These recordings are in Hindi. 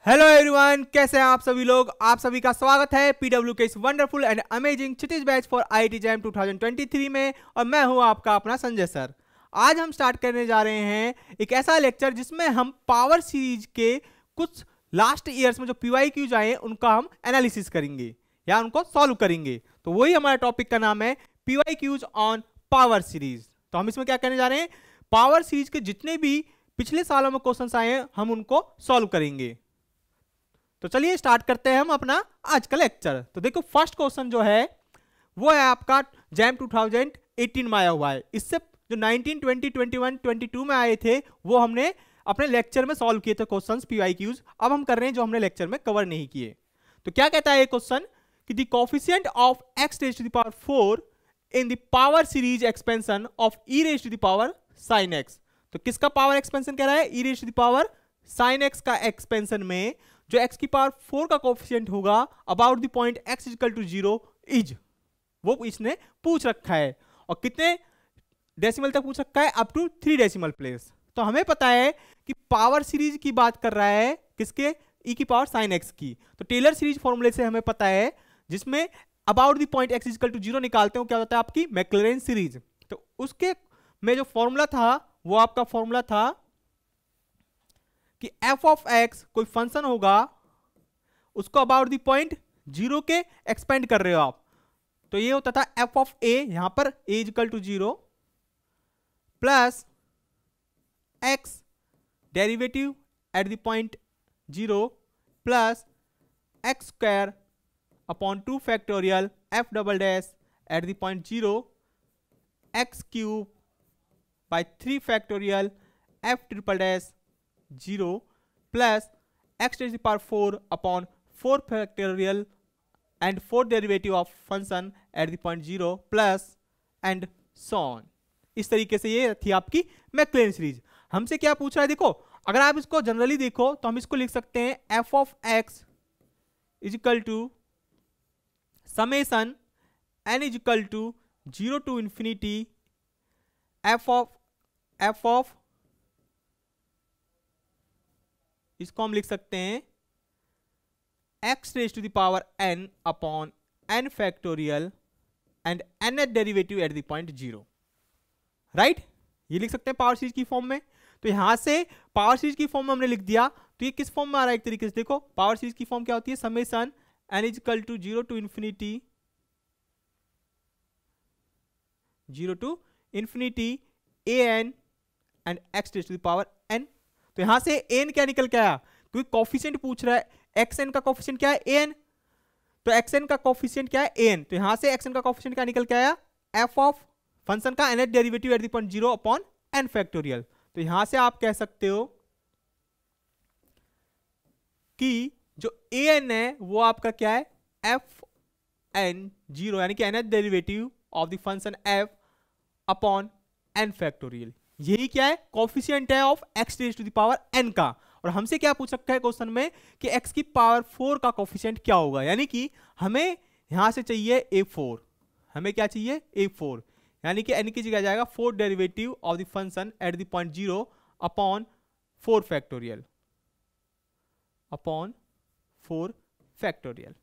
हेलो एवरीवन, कैसे हैं आप सभी लोग। आप सभी का स्वागत है पीडब्ल्यू के इस wonderful and amazing Kshitij batch for IIT jam 2023 में। और मैं हूं आपका अपना संजय सर। आज हम स्टार्ट करने जा रहे हैं एक ऐसा लेक्चर जिसमें हम पावर सीरीज के कुछ लास्ट ईयर्स में जो पीवाईक्यूज आए हैं उनका हम एनालिसिस करेंगे या उनको सॉल्व करेंगे। तो वही हमारा टॉपिक का नाम है पीवाईक्यूज ऑन पावर सीरीज। तो हम इसमें क्या करने जा रहे हैं, पावर सीरीज के जितने भी पिछले सालों में क्वेश्चन आए हैं हम उनको सॉल्व करेंगे। तो चलिए स्टार्ट करते हैं हम अपना आज का लेक्चर। तो देखो फर्स्ट क्वेश्चन जो है वो है आपका जैम 2018 में आया हुआ है। इससे जो 19, 20, 21, 22 में आए थे वो हमने अपने लेक्चर में सॉल्व किए थे क्वेश्चंस पीवाईक्यूज। अब हम कर रहे हैं जो हमने लेक्चर में कवर नहीं किए। तो क्या कहता है ये क्वेश्चन कि the coefficient of x rays to the power 4 in the power series expansion of e rays to the power sin x। तो किसका पावर एक्सपेंशन कह रहा है, e rays to the power sin x का एक्सपेंशन में जो x की पावर 4 का कोफिशिएंट होगा about the point x equal to 0 is, वो इसने पूछ रखा है। और कितने डेसिमल तक पूछ रखा है, अप टू 3 डेसिमल प्लेस। तो हमें पता है कि पावर सीरीज की बात कर रहा है किसके, e की पावर sin x की। तो टेलर सीरीज फॉर्मूले से हमें पता है जिसमें about the point x equal to 0 निकालते हो क्या होता है आपकी मैक्लॉरेन सीरीज। तो उसके में जो फॉर्मूला था वो आपका फॉर्मूला था कि f ऑफ x कोई फंक्शन होगा उसको अबाउट द पॉइंट 0 के एक्सपेंड कर रहे हो आप। तो ये होता था f ऑफ a, यहां पर a equal to 0 plus x derivative at the point 0 plus x square upon 2 factorial f double dash at the point 0 x cube by 3 factorial f triple dash 0 plus x to the power 4 upon 4 factorial and 4 derivative of function at the point 0 plus and so on। इस तरीके से ये थी आपकी मैक्लॉरेन सीरीज। हमसे क्या पूछ रहा है, देखो अगर आप इसको जनरली देखो तो हम इसको लिख सकते हैं f of x is equal to summation n is equal to 0 to infinity f of इसको हम लिख सकते हैं x rays to the power n upon n factorial and nth derivative at the point 0, right. ये लिख सकते हैं पावर सीरीज की फॉर्म में। तो यहां से पावर सीरीज की फॉर्म में हमने लिख दिया। तो ये किस फॉर्म में आ रहा है, एक तरीके से देखो पावर सीरीज की फॉर्म क्या होती है, summation n is equal to 0 to infinity an and x rays to the power n। तो यहां से an क्या निकल के आया, क्योंकि कोफिशिएंट पूछ रहा है xn का कोफिशिएंट क्या है an, तो xn का कोफिशिएंट क्या है an। तो यहां से xn का कोफिशिएंट क्या निकल के आया, f ऑफ फंक्शन का nth derivative at the point 0 upon n factorial. तो यहां से आप कह सकते हो कि जो an है वो आपका क्या है fn0 यानी कि nth derivative of the function f upon n factorial. यही क्या है, कोफिशिएंट है of x rays to the power n का। और हमसे क्या पूछ रखा है क्वेश्चन में कि x की पावर 4 का कोफिशिएंट क्या होगा, यानी कि हमें यहां से चाहिए a4, हमें क्या चाहिए a4, यानी कि n की जगह जाएगा 4 derivative of the function at the point 0 upon 4 factorial,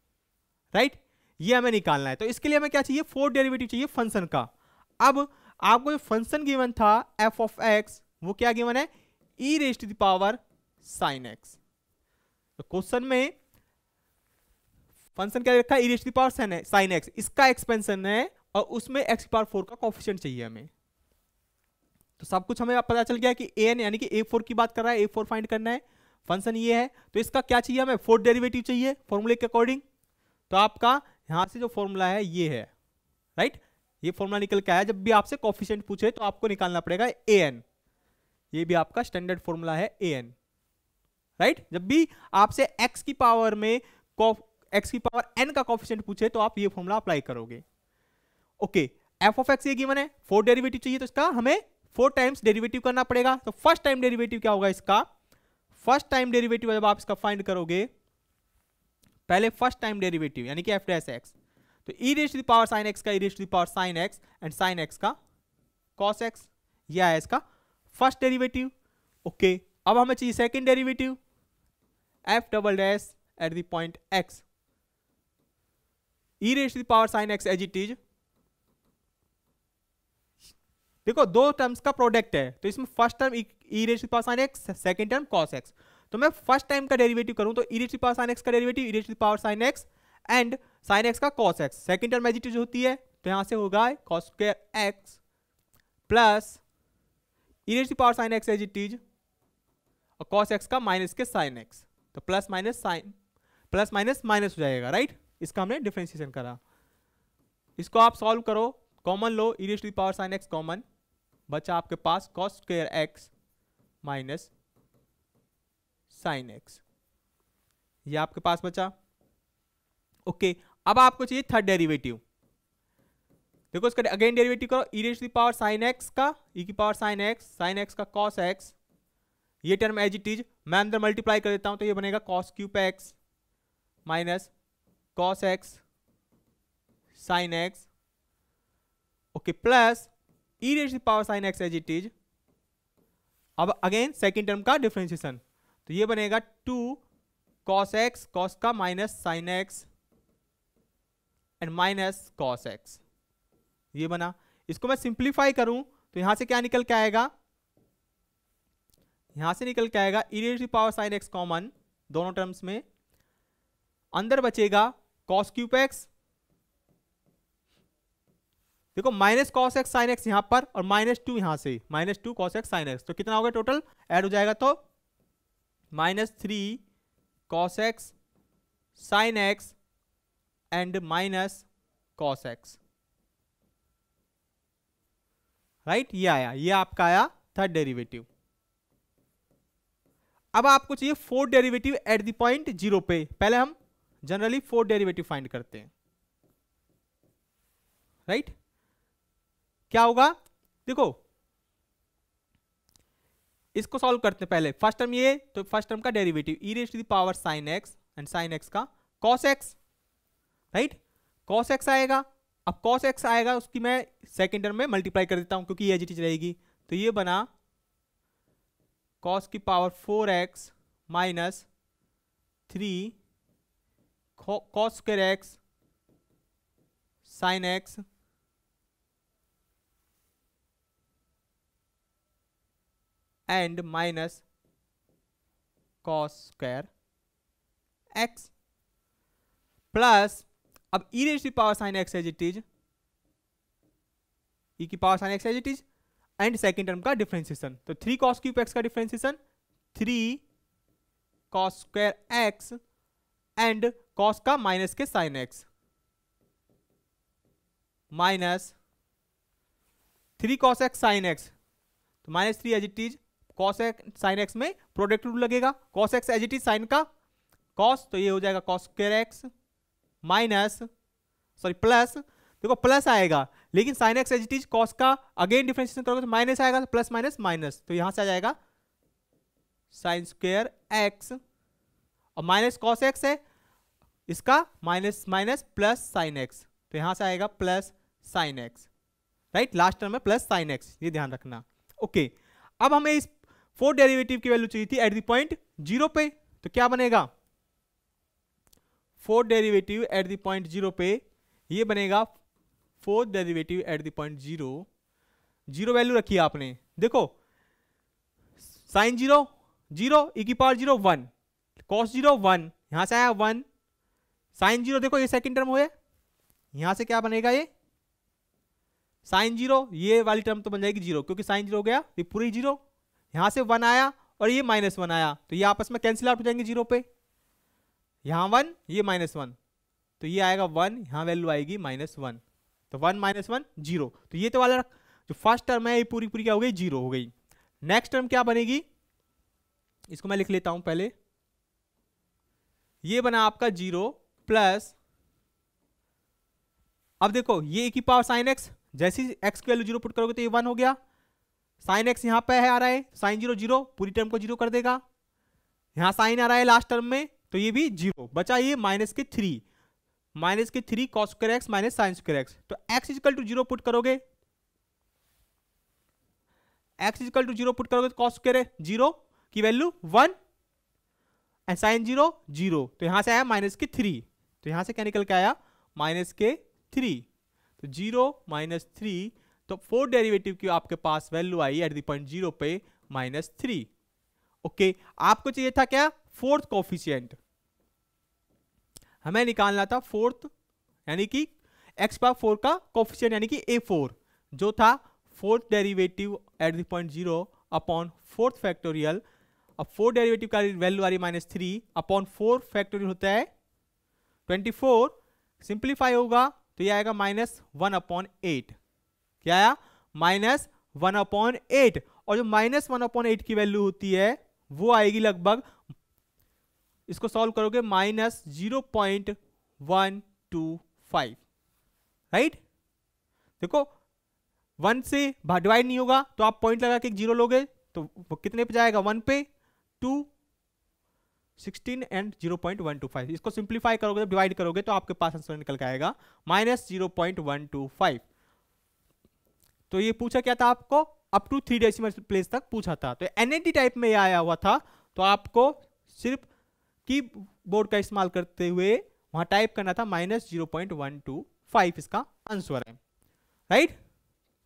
right. ये हमें निकालना है। तो इसके लिए हमें क्या चाहिए, 4 डेरिवेटिव चाहिए फंक्शन का। अब आपको जो फंक्शन गिवन था f ऑफ x वो क्या गिवन है, e rays to the power sin x। तो क्वेश्चन में फंक्शन क्या रखा है, e rays to the power sin x, इसका एक्सपेंशन है और उसमें x की पावर 4 का कोफिशिएंट चाहिए हमें। तो सब कुछ हमें पता चल गया कि an यानी कि a4 की बात कर रहा है, a4 फाइंड करना है, फंक्शन ये है। तो इसका क्या चाहिए हमें, 4 डेरिवेटिव चाहिए फॉर्मूले के अकॉर्डिंग। तो आपका यहां से जो फॉर्मूला है ये है, राइट। ये फॉर्मूला निकल के आया, जब भी आपसे कोफिशिएंट पूछे तो आपको निकालना पड़ेगा an। ये भी आपका स्टैंडर्ड फॉर्मूला है an, राइट। जब भी आपसे x की पावर में x की पावर n का कोफिशिएंट पूछे तो आप ये फॉर्मूला अप्लाई करोगे। ओके, f ऑफ x ये गिवन है, 4 डेरिवेटिव चाहिए तो इसका हमें 4 टाइम्स डेरिवेटिव करना पड़ेगा। तो फर्स्ट टाइम डेरिवेटिव क्या होगा इसका, फर्स्ट टाइम डेरिवेटिव जब आप इसका फाइंड करोगे, पहले फर्स्ट टाइम डेरिवेटिव यानी कि f डैश x, तो e rays to the power sin x का e rays to the power sin x and sin x का cos x, यह है इसका फर्स्ट डेरिवेटिव। ओके, अब हमें चाहिए second derivative f double dash at the point x e raise to the power sine x as it is. देखो दो टर्म्स का प्रोडक्ट है, तो इसमें first term e raise to the power sine x, second term cos x. तो मैं फर्स्ट टाइम का डेरिवेटिव करूं तो e raise to the power sine x का derivative e raise to the power sine x and sine x का cos x. Second term as it is होती है, तो यहां से होगा cos square x plus e raise to the power sine x as it is और कॉस एक्स का माइनस के साइन एक्स, तो plus minus sine plus minus minus हो जाएगा, राइट। इसका हमने डिफरेंशिएशन करा। इसको आप सॉल्व करो, कॉमन लो, e raise to the power sine x common बचा आपके पास cos square x minus sine x, ये आपके पास बचा। ओके, अब आपको चाहिए थर्ड डेरिवेटिव। देखो इसका अगेन डेरिवेटिव करो, e raise to the power sine x का ई की पावर साइन एक्स का कॉस एक्स, ये टर्म एज इट इज मैं अंदर मल्टीप्लाई कर देता हूं, तो ये बनेगा cos cube x minus cos x sine x, okay, plus e raise to the power sine x as it is. अब अगेन सेकेंड टर्म का डिफरेंशिएशन, तो ये बनेगा 2 कॉस एक्स कॉस का minus sine x and minus cos x, ये बना। इसको मैं सिंप्लीफाई करूं तो यहां से क्या निकल के आएगा, यहां से निकल के आएगा e raise to the power sine x common दोनों टर्म्स में, अंदर बचेगा कॉस क्यूब एक्स, देखो minus cos x sine x यहां पर और -2 यहां से -2 कॉस एक्स साइन एक्स, तो कितना होगा टोटल ऐड हो जाएगा, तो -3 cos x sine x and minus cos x, right. ये आया, ये आपका आया थर्ड डेरिवेटिव। अब आपको चाहिए fourth derivative at the point 0 पे। पहले हम जनरली फोर्थ डेरिवेटिव फाइंड करते हैं, राइट। क्या होगा, देखो इसको सॉल्व करते हैं पहले। फर्स्ट टर्म ये, तो फर्स्ट टर्म का derivative e raise to the power sine x and sine x का cos x, right, cos x आएगा। अब कॉस एक्स आएगा, उसकी मैं सेकेंड टर्म में मल्टीप्लाई कर देता हूं क्योंकि ये एज इट इज रहेगी, तो ये बना कॉस की power 4x minus 3 cos square x sine x and minus cos square x plus, अब e raise to the power sine x as it is, e की power sine x as it is and second term का डिफरेंशिएशन, तो 3 कॉस क्यूब एक्स का differentiation 3 cos square x and cos का माइनस के sine x minus 3 cos x sine x, तो -3 as it is, cos x sine x में प्रोडक्ट रूल लगेगा, cos x as it is sine का कॉस, तो ये हो जाएगा cos square x minus sorry plus, देखो प्लस आएगा लेकिन sine x as it is cos का अगेन डिफरेंशिएशन करोगे तो माइनस आएगा, तो प्लस माइनस माइनस, तो यहां से आ जाएगा साइन स्क्वायर एक्स और माइनस कॉस एक्स है इसका minus minus plus sign x, तो यहां से आएगा plus sine x, right. Last term में प्लस साइन एक्स, ये ध्यान रखना। ओके, अब हमें इस फोर्थ डेरिवेटिव की वैल्यू चाहिए थी एट द पॉइंट 0 पे, तो क्या बनेगा, fourth derivative at the point 0 पे, ये बनेगा fourth derivative at the point 0 value रखी है आपने, देखो साइन 0 0 ई की पावर 0 1 कॉस 0 1, यहां से आया 1 साइन 0, देखो ये सेकंड टर्म हुए, यहां से क्या बनेगा, ये साइन 0, ये वाली टर्म तो बन जाएगी 0 क्योंकि साइन 0 हो गया, ये पूरी 0, यहां से 1 आया और ये -1 आया, तो ये आपस में कैंसिल आउट हो जाएंगे 0 पे, यहां 1 ये -1, तो ये आएगा 1, यहां वैल्यू आएगी -1, तो 1 -1 0, तो ये तो वाला जो फर्स्ट टर्म है ये पूरी पूरी क्या हो गई, 0 हो गई। नेक्स्ट टर्म क्या बनेगी, इसको मैं लिख लेता हूं पहले, ये बना आपका 0 प्लस, अब देखो ये की पावर साइन एक्स, जैसी एक्स की वैल्यू 0 पुट करोगे तो ये 1 हो गया, साइन एक्स यहां पे है आ रहा है, साइन 0 0 पूरी टर्म को 0 कर देगा, यहां साइन आ रहा है लास्ट टर्म में तो ये भी 0 बचा, ये -3 cos square x minus sine square x, तो x इक्वल टू 0 पुट करोगे, x इक्वल टू 0 पुट करोगे तो कॉस स्क्वायर 0 की वैल्यू 1, एंड साइन 0 0, तो यहां से आया माइनस के 3, तो यहां से क्या निकल के आया माइनस के 3, तो 0 माइनस 3, तो फोर्थ डेरिवेटिव की आपके पास वैल्यू आई एट द पॉइंट 0 पे -3। ओके, आपको चाहिए था क्या, फोर्थ कोफिशिएंट, हमें निकालना था फोर्थ, यानी कि x पावर 4 का कोफिशिएंट यानी कि a4, जो था fourth derivative at the point 0 upon fourth factorial. अब फोर्थ डेरिवेटिव का वैल्यू आ रही -3 अपॉन 4 फैक्टोरियल होता है 24, सिंप्लीफाई होगा तो ये आएगा -1/8। क्या आया, -1/8, और जो -1/8 की वैल्यू होती है वो आएगी लगभग, इसको सॉल्व करोगे -0.125, राइट। देखो 1 से डिवाइड नहीं होगा तो आप पॉइंट लगा के एक 0 लोगे तो वो कितने पे जाएगा, 1 पे, 2, 16 एंड 0.125। इसको सिंप्लीफाई करोगे, डिवाइड करोगे तो आपके पास आंसर निकल के आएगा -0.125। तो ये पूछा क्या था आपको, अप टू 3 डेसिमल प्लेस तक पूछा था, तो एनएडी टाइप में आया हुआ था, तो आपको सिर्फ कीबोर्ड का इस्तेमाल करते हुए वहां टाइप करना था -0.125, इसका आंसर है, राइट।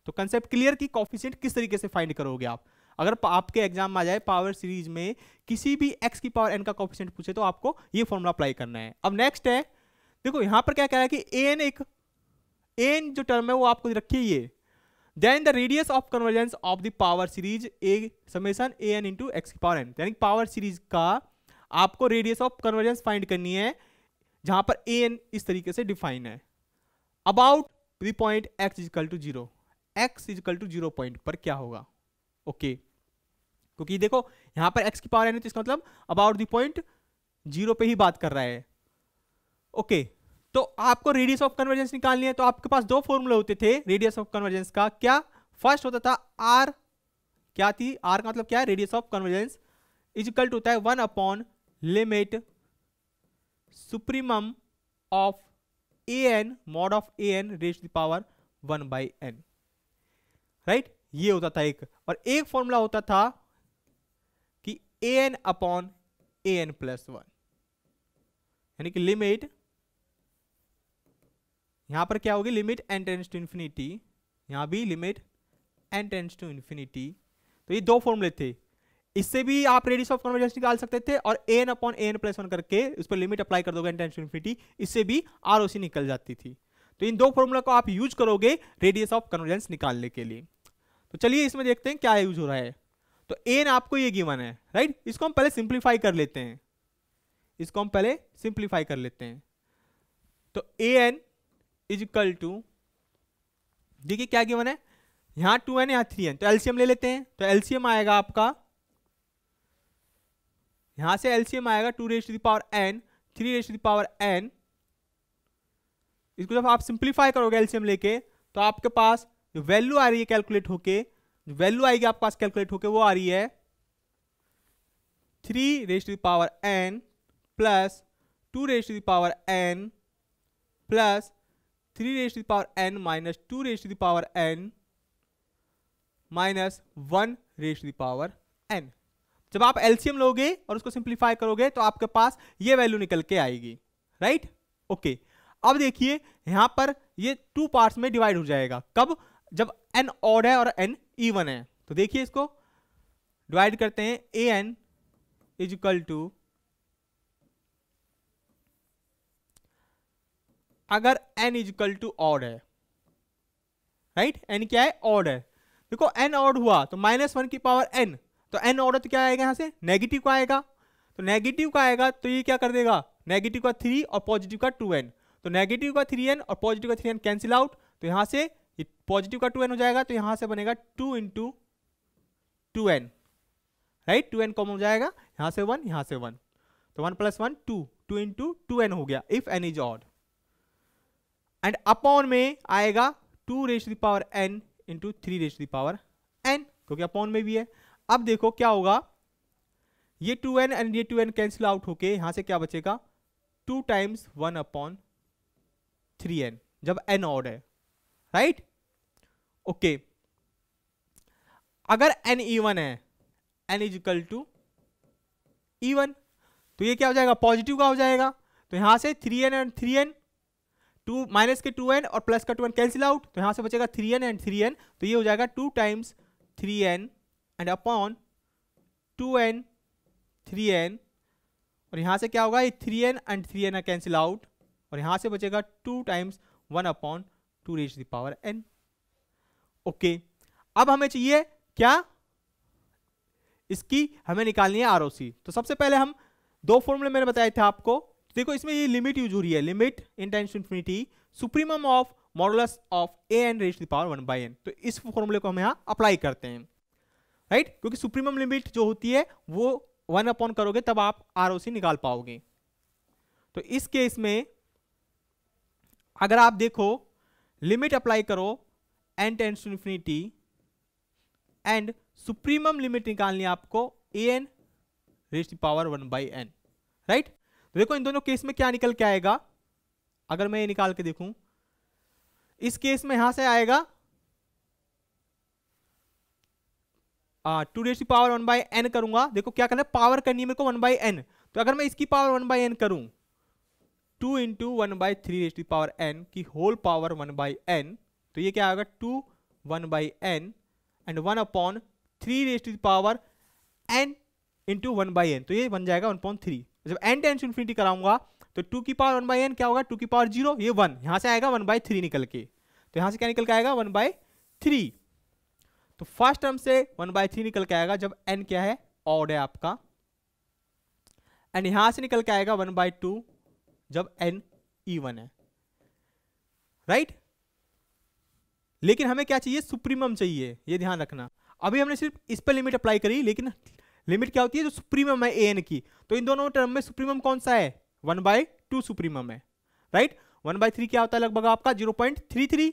तो कंसेप्ट क्लियर कि कोफिशिएंट किस तरीके से फाइंड करोगे आप। अगर आपके एग्जाम में आ जाए पावर सीरीज में किसी भी x की पावर n का कोफिशिएंट पूछे तो आपको ये फॉर्मूला अप्लाई करना है। अब नेक्स्ट है, देखो यहां पर क्या कह रहा है कि an जो टर्म है वो आपको रखिए ये, then the radius of convergence of the power series a summation an into x की पावर n, यानी पावर सीरीज का आपको रेडियस ऑफ कन्वर्जेंस फाइंड करनी है, जहां पर an इस तरीके से डिफाइन है, about the point x equal to 0, x equal to 0 point पर क्या होगा। ओके, क्योंकि देखो यहां पर x की पावर n है तो इसका मतलब अबाउट द पॉइंट 0 पे ही बात कर रहा है। ओके, तो आपको रेडियस ऑफ कन्वर्जेंस निकालनी है, तो आपके पास दो फॉर्मूले होते थे रेडियस ऑफ कन्वर्जेंस का। क्या, फर्स्ट होता था r, क्या थी r का मतलब क्या है, radius of convergence is equal to होता है 1 upon limit supremum of an mod of an raise to the power 1/n, right. ये होता था एक, और एक फॉर्मूला होता था कि an अपॉन an प्लस 1, यानी कि लिमिट, यहां पर क्या होगी, limit n tends to infinity, यहां भी limit n tends to infinity. तो ये दो फॉर्मूले थे, इससे भी आप रेडियस ऑफ कन्वर्जेंस निकाल सकते थे, और an अपॉन an प्लस 1 करके उस पर लिमिट अप्लाई कर दोगे n टेंड्स टू इंफिनिटी, इससे भी ROC निकल जाती थी। तो इन दो फॉर्मूला को आप यूज करोगे रेडियस ऑफ कन्वर्जेंस निकालने के लिए। तो चलिए इसमें देखते हैं क्या यूज हो रहा है। तो an आपको ये गिवन है, राइट, इसको हम पहले सिंप्लीफाई कर लेते हैं, इसको हम पहले सिंप्लीफाई कर लेते हैं। तो an इज इक्वल टू, देखिए क्या गिवन है, यहां 2n यहां 3n, तो एलसीएम ले लेते हैं। तो एलसीएम आएगा आपका, यहां से एलसीएम आएगा 2 raise to the power n, 3 raise to the power n। इसको जब आप सिंप्लीफाई करोगे एलसीएम लेके, तो आपके पास जो वैल्यू आ रही है कैलकुलेट होके, जो वैल्यू आएगी आपके पास कैलकुलेट होके, वो आ रही है 3 raise to the power n plus 2 raise to the power n plus 3 raise to the power n minus 2 raise to the power n minus 1 raise to the power n। जब आप एलसीएम लोगे और उसको सिंप्लीफाई करोगे तो आपके पास ये वैल्यू निकल के आएगी, राइट। ओके, अब देखिए यहां पर ये 2 पार्ट्स में डिवाइड हो जाएगा, कब, जब n ऑड है और n इवन है। तो देखिए इसको डिवाइड करते हैं, an इज इक्वल टू, अगर n is equal to odd है, राइट, n क्या है, ऑड है। देखो n ऑड हुआ तो -1 की पावर n, तो n ऑड तो क्या आएगा, यहां से नेगेटिव का आएगा, तो नेगेटिव का आएगा तो ये क्या कर देगा, नेगेटिव का 3 और पॉजिटिव का 2n, तो नेगेटिव का 3n और पॉजिटिव का 3n कैंसिल आउट, तो यहां से पॉजिटिव का 2n हो जाएगा, तो यहां से बनेगा 2 into 2n, right, 2n common हो जाएगा, यहां से 1 यहां से 1, तो 1 प्लस 1 2, 2 इंटू 2n हो गया if n is odd, and upon में आएगा 2 raise to the power n into 3 raise to the power n, क्योंकि अपॉन में भी है। अब देखो क्या होगा, ये 2n एंड ये 2n कैंसिल आउट होके यहां से क्या बचेगा, 2 टाइम्स 1 अपॉन 3n, जब n ऑड है, राइट। ओके, अगर n इवन है, n is equal to even, तो ये क्या हो जाएगा, पॉजिटिव का हो जाएगा। तो यहाँ से 3n एंड 3n, 2 माइनस के 2n और प्लस का 2n कैंसिल आउट, तो यहाँ से बचेगा 3n एंड 3n, तो ये हो जाएगा 2 times 3n and upon 2n 3n, और यहाँ से क्या होगा, ये 3n and 3n cancel out, और यहाँ से बचेगा 2 times 1 upon 2 raise to the power n। Okay, अब हमें चाहिए क्या, इसकी हमें निकालनी है आरओसी। तो सबसे पहले हम दो फॉर्मूले मैंने बताए थे आपको, देखो इसमें ये लिमिट यूज हो रही है, limit n tends to infinity supremum of modulus of an raise to the power 1/n। तो इस फॉर्मूले को हम यहाँ अप्लाई करते हैं, राइट, क्योंकि सुप्रीमम लिमिट जो होती है वो 1 अपॉन करोगे तब आप आरओसी निकाल पाओगे। तो इस केस में अगर आप देखो, लिमिट अप्लाई करो n tends to infinity and supremum limit निकालनी है आपको an raise to the power 1/n, right. तो देखो इन दोनों केस में क्या निकल के आएगा, अगर मैं ये निकाल के देखूं, इस केस में यहां से आएगा 2 raise to the power 1/n करूंगा। देखो क्या करना है, पावर करनी है मेरे को 1/n, तो अगर मैं इसकी पावर 1/n करूं 2 into 1/3 raise to the power n की होल पावर 1/n, तो ये क्या आएगा 2 1/n and 1 upon 3 raise to the power n into 1/n, तो ये बन जाएगा 1/3। जब n टेंस टू इंफिनिटी कराऊंगा तो 2 की पावर 1/n क्या होगा, 2 की पावर 0, ये 1, यहां से आएगा 1/3 निकल के, तो यहां से क्या निकल के आएगा 1/3। तो फर्स्ट टर्म से 1/3 निकल के आएगा जब n क्या है, ऑड है आपका, एंड यहां से निकल के आएगा 1/2 जब n इवन है, राइट। लेकिन हमें क्या चाहिए, सुप्रीमम चाहिए, ये ध्यान रखना। अभी हमने सिर्फ इस पर लिमिट अप्लाई करी, लेकिन लिमिट क्या होती है, जो सुप्रीमम है an की, तो इन दोनों टर्म में सुप्रीमम कौन सा है, 1/2 सुप्रीमम है, राइट। 1/3 क्या होता है लगभग आपका 0.33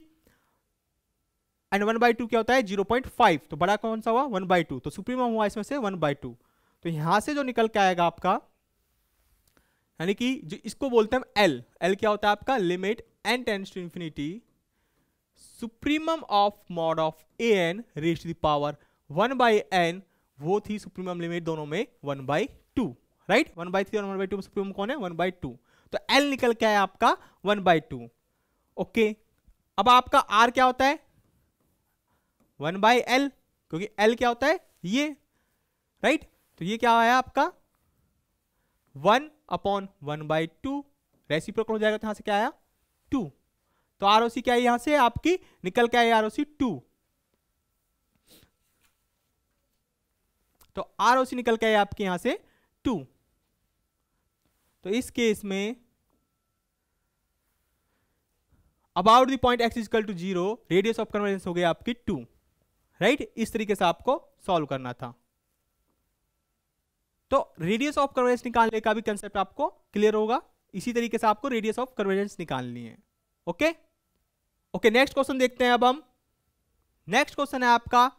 एंड 1/2 क्या होता है 0.5, तो बड़ा कौन सा हुआ 1/2, तो सुप्रीमम हुआ इसमें से 1/2। तो यहां से जो निकल के आएगा आपका, यानी कि जो इसको बोलते हैं हम L क्या होता है आपका, limit n tends to infinity supremum of mod of an raise to the power 1/n, वो थी सुप्रीमम लिमिट दोनों में 1/2, राइट। 1/3 और 1/2 में सुप्रीमम कौन है 1/2, तो L निकल के आया आपका 1/2। ओके, अब आपका R क्या होता है 1/L, क्योंकि L क्या होता है ये, राइट। तो ये क्या आया आपका 1/1/2, रेसिप्रोकल हो जाएगा, तो यहां से क्या आया 2, तो आरओसी क्या है यहां से आपकी निकल के आया आरओसी 2, तो आरओसी निकल के आया आपके यहां से 2। तो इस केस में about the point x equal to 0 radius of convergence हो गया आपकी 2, राइट। इस तरीके से आपको सॉल्व करना था। तो रेडियस ऑफ कन्वर्जेंस निकालने का भी कंसेप्ट आपको क्लियर होगा, इसी तरीके से आपको रेडियस ऑफ कन्वर्जेंस निकालनी है। ओके ओके, नेक्स्ट क्वेश्चन देखते हैं अब हम। नेक्स्ट क्वेश्चन है आपका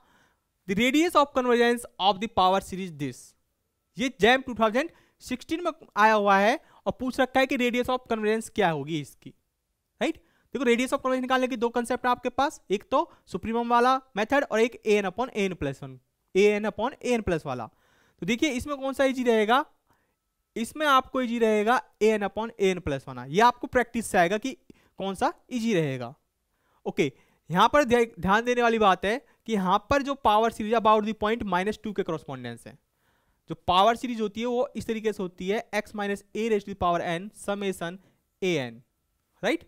the radius of convergence of the power series this. ये जैम 2016 में आया हुआ है और पूछ रखा है कि रेडियस ऑफ कन्वर्जेंस क्या होगी इसकी, राइट। देखो रेडियस ऑफ कन्वर्जेंस निकालने की दो कंसेप्ट है आपके पास, एक तो सुप्रीमम वाला मेथड और एक an upon an plus 1, an upon an plus वाला। तो देखिए इसमें कौन सा इजी रहेगा, इसमें आपको इजी रहेगा an अपॉन an प्लस 1, ये आपको प्रैक्टिस से आएगा कि कौन सा इजी रहेगा। ओके, यहां पर ध्यान देने वाली बात है कि यहां पर जो power series about the point -2 के कॉरस्पॉन्डेंस है। जो पावर सीरीज होती है वो इस तरीके से होती है x minus a raise to the power n summation an, right.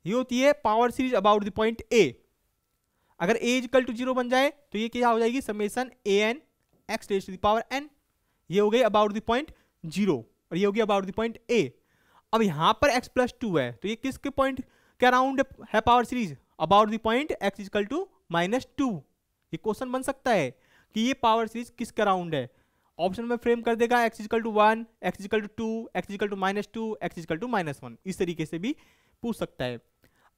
ये होती है power series about the point a। अगर a इक्वल टू 0 बन जाए तो ये क्या हो जाएगी समेशन an x rays to the power n, ये हो गई अबाउट द पॉइंट 0 और ये होगी अबाउट द पॉइंट a। अब यहां पर x प्लस 2 है तो ये किसके पॉइंट के अराउंड है power series, about the point x equal to -2। ये क्वेश्चन बन सकता है कि ये पावर सीरीज किसके अराउंड है, ऑप्शन में फ्रेम कर देगा x equal to 1, x equal to 2, x equal to -2, x equal to -1, इस तरीके से भी पूछ सकता है।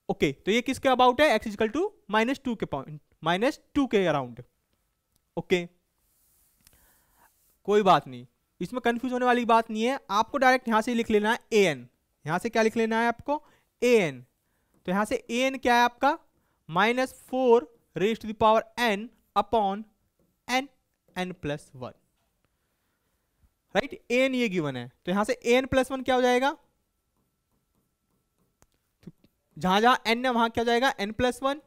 ओके, तो ये किसके अबाउट है, x इक्वल टू -2 के पॉइंट, -2 के अराउंड। ओके, कोई बात नहीं, इसमें कंफ्यूज होने वाली बात नहीं है, आपको डायरेक्ट यहां से लिख लेना है an। यहां से क्या लिख लेना है आपको an, तो यहां से an क्या है आपका -4 raise to the power n upon n n plus 1, right, an ये गिवन है, तो यहां से an+1 क्या हो जाएगा, तो जहां जहां n है वहां क्या हो जाएगा n+1,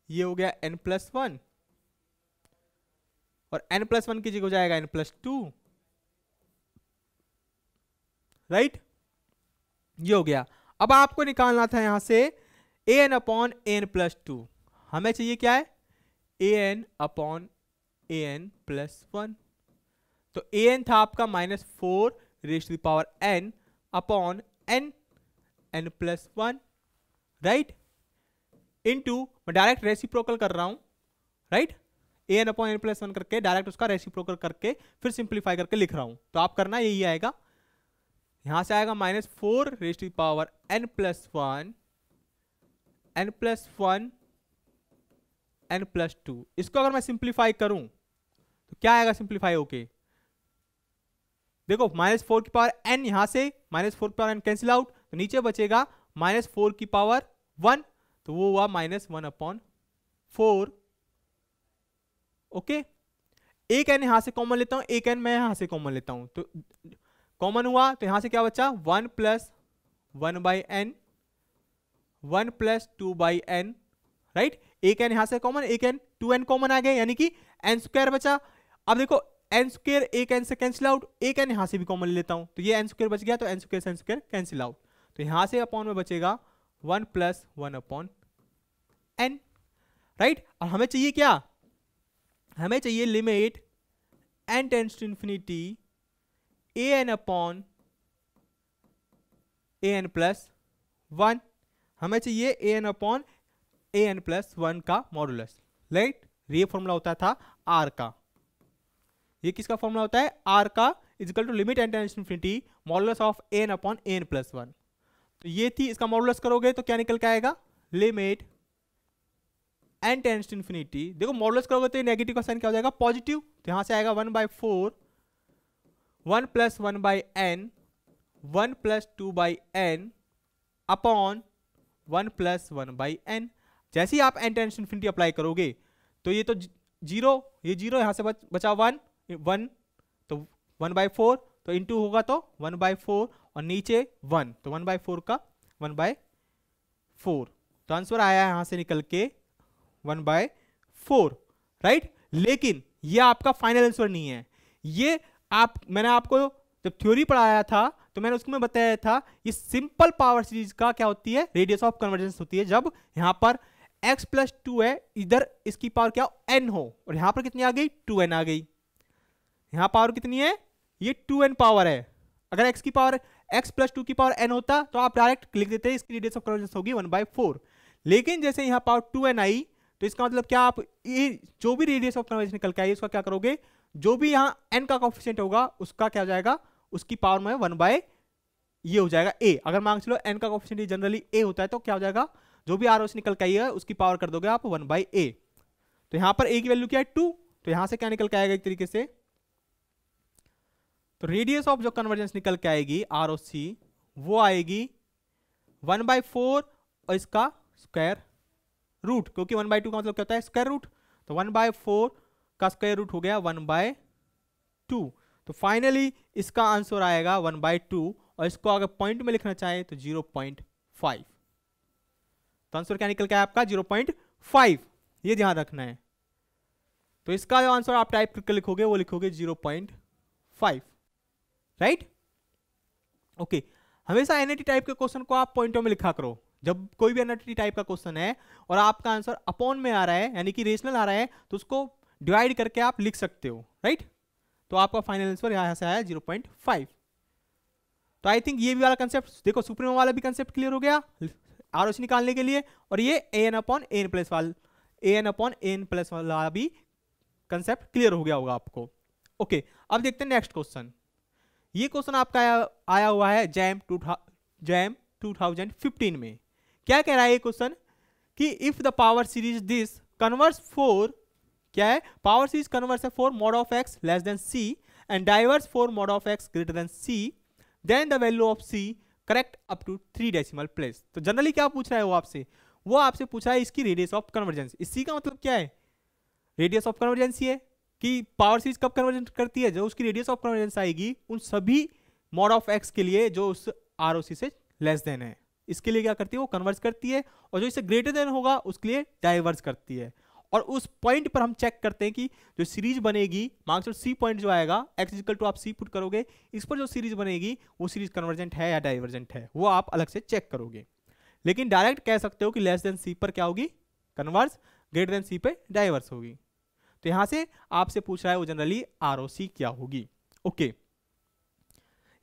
ये हो गया n+1 और n+1 की जगह हो जाएगा n+2, राइट, ये हो गया। अब आपको निकालना था यहां से an/n+2, हमें चाहिए क्या है an/an+1, तो an था आपका -4n upon n+1, right, into मैं डायरेक्ट रेसिप्रोकल कर रहा हूं, राइट, an/n+1 करके डायरेक्ट उसका रेसिप्रोकल करके फिर सिंप्लीफाई करके लिख रहा हूं, तो आप करना यही आएगा, यहां से आएगा -4n+1 n+2, इसको अगर मैं सिंप्लीफाई करूं तो क्या आएगा सिंप्लीफाई होके, देखो -4n, यहां से -4n कैंसिल आउट, तो नीचे बचेगा -4 तो वो हुआ -1/4, ओके। एक n यहां से कॉमन लेता हूं, एक n मैं यहां से कॉमन लेता हूं, तो कॉमन हुआ तो यहां से क्या बचा 1+1/n 1+2/n, राइट, एक n यहां से कॉमन, एक n 2n कॉमन आ गए, यानी कि n² बचा। अब देखो n² एक n से कैंसिल आउट, एक n यहां से भी कॉमन लेता हूं, तो ये n² बच गया, तो n² से n² कैंसिल आउट, तो यहां से अपॉन में बचेगा 1+1/n, राइट। और हमें चाहिए क्या, हमें चाहिए limit n tends to infinity an/an+1, हमें चाहिए an/an+1 का मॉडुलस, राइट, ये फॉर्मूला होता था r का, ये किसका फॉर्मूला होता है r का, equal to limit n tends to infinity modulus of an/an+1, तो ये थी, इसका मॉडुलस करोगे तो क्या निकल के आएगा, limit n tends to infinity, देखो मॉडुलस करोगे तो नेगेटिव का साइन क्या हो जाएगा पॉजिटिव, तो यहां से आएगा 1/4 1+1/n 1+2/n अपॉन 1+1/n, जैसे ही आप n tends to infinity apply करोगे तो ये तो जीरो, ये जीरो, यहां से बचा 1 तो 1/4, तो इंटू होगा तो 1/4 और नीचे 1, तो 1/4 का 1/4, तो आंसर आया यहां से निकल के 1/4, राइट। लेकिन ये आपका फाइनल आंसर नहीं है, ये मैंने आपको जब थ्योरी पढ़ाया था तो मैंने उसमें बताया था ये सिंपल पावर सीरीज का क्या होती है, रेडियस ऑफ कन्वर्जेंस होती है, जब यहां पर x+2 है, इधर इसकी पावर क्या n हो, और यहां पर कितनी आ गई 2n आ गई, यहां पावर कितनी है, ये 2n पावर है, अगर x की पावर x+2 की पावर n होता तो आप डायरेक्ट लिख देते, इसकी रेडियस ऑफ कन्वर्जेंस होगी 1/4, लेकिन जैसे यहां पावर 2n आई तो इसका मतलब क्या, आप ये जो भी रेडियस ऑफ कन्वर्जेंस निकल के आई उसका क्या करोगे, जो भी यहाँ n का कोएफिशिएंट होगा उसका क्या हो जाएगा, उसकी पावर में 1 ये हो जाएगा a, अगर मान चलो n का कोएफिशिएंट जनरली a होता है तो क्या हो जाएगा, जो भी आर निकल के आई है उसकी पावर कर दोगे आप 1/a, तो यहाँ पर a की वैल्यू क्या है 2, तो यहां से क्या निकल के आएगा एक तरीके से, तो रेडियस ऑफ जो कन्वर्जेंस निकल के आएगी ROC वो आएगी 1/4 और इसका स्क्वायर रूट, क्योंकि 1/2 का मतलब क्या होता है स्क्वायर रूट, तो 1/4 का स्क्वायर रूट हो गया 1/2, तो फाइनली इसका आंसर आएगा 1/2, और इसको अगर पॉइंट में लिखना चाहे तो 0.5, तो आंसर क्या निकल के आया आपका 0.5, ये ध्यान रखना है, तो इसका जो आंसर आप टाइप करके लिखोगे वो लिखोगे 0.5, राइट, ओके। हमेशा एनएटी टाइप के क्वेश्चन को आप पॉइंटों में लिखा करो, जब कोई भी एनएटी टाइप का क्वेश्चन है और आपका आंसर अपॉन में आ रहा है यानी कि रेशनल आ रहा है तो उसको डिवाइड करके आप लिख सकते हो, राइट, तो आपका फाइनल आंसर यहां से आया 0.5, तो आई थिंक ये भी वाला कंसेप्ट देखो, सुप्रीमो वाला भी कंसेप्ट क्लियर हो गया आरओसी निकालने के लिए, और ये an/an+ वाला भी कंसेप्ट क्लियर हो गया होगा आपको, ओके। अब देखते हैं नेक्स्ट क्वेश्चन, ये क्वेश्चन आपका आया हुआ है जैम 2015 में, क्या कह रहा है ये क्वेश्चन कि if the power series this converges for, क्या है, पावर सीरीज कन्वर्स है for mod of x less than c and diverges for mod of x greater than c, then the value of c correct up to 3 decimal place. तो जनरली क्या पूछ रहा है वो आपसे पूछ रहा है इसकी रेडियस ऑफ कन्वर्जेंस, इस c का मतलब क्या है, रेडियस ऑफ कन्वर्जेंस है, कि पावर सीरीज कब कन्वर्जेंस करती है, जो उसकी रेडियस ऑफ कन्वर्जेंस आएगी उन सभी मॉड ऑफ एक्स के लिए जो उस आरओसी से लेस देन है, इसके लिए क्या करती है, वो कन्वर्ज करती है, और जो इससे ग्रेटर देन होगा उसके लिए डाइवर्ज करती है। और उस पॉइंट पर हम चेक करते हैं कि जो सीरीज बनेगी, मार्क्स सी पॉइंट जो आएगा, एक्स इक्वल टू आप सी पुट करोगे, इस पर जो सीरीज बनेगी वो सीरीज कन्वर्जेंट है या डाइवर्जेंट है, वो आप अलग से चेक करोगे। लेकिन डायरेक्ट कह सकते हो कि लेस देन सी पर क्या होगी, कन्वर्ज, ग्रेटर देन सी पे डाइवर्स होगी। तो यहां से आपसे पूछ रहा है वो जनरली आरओसी क्या होगी। ओके,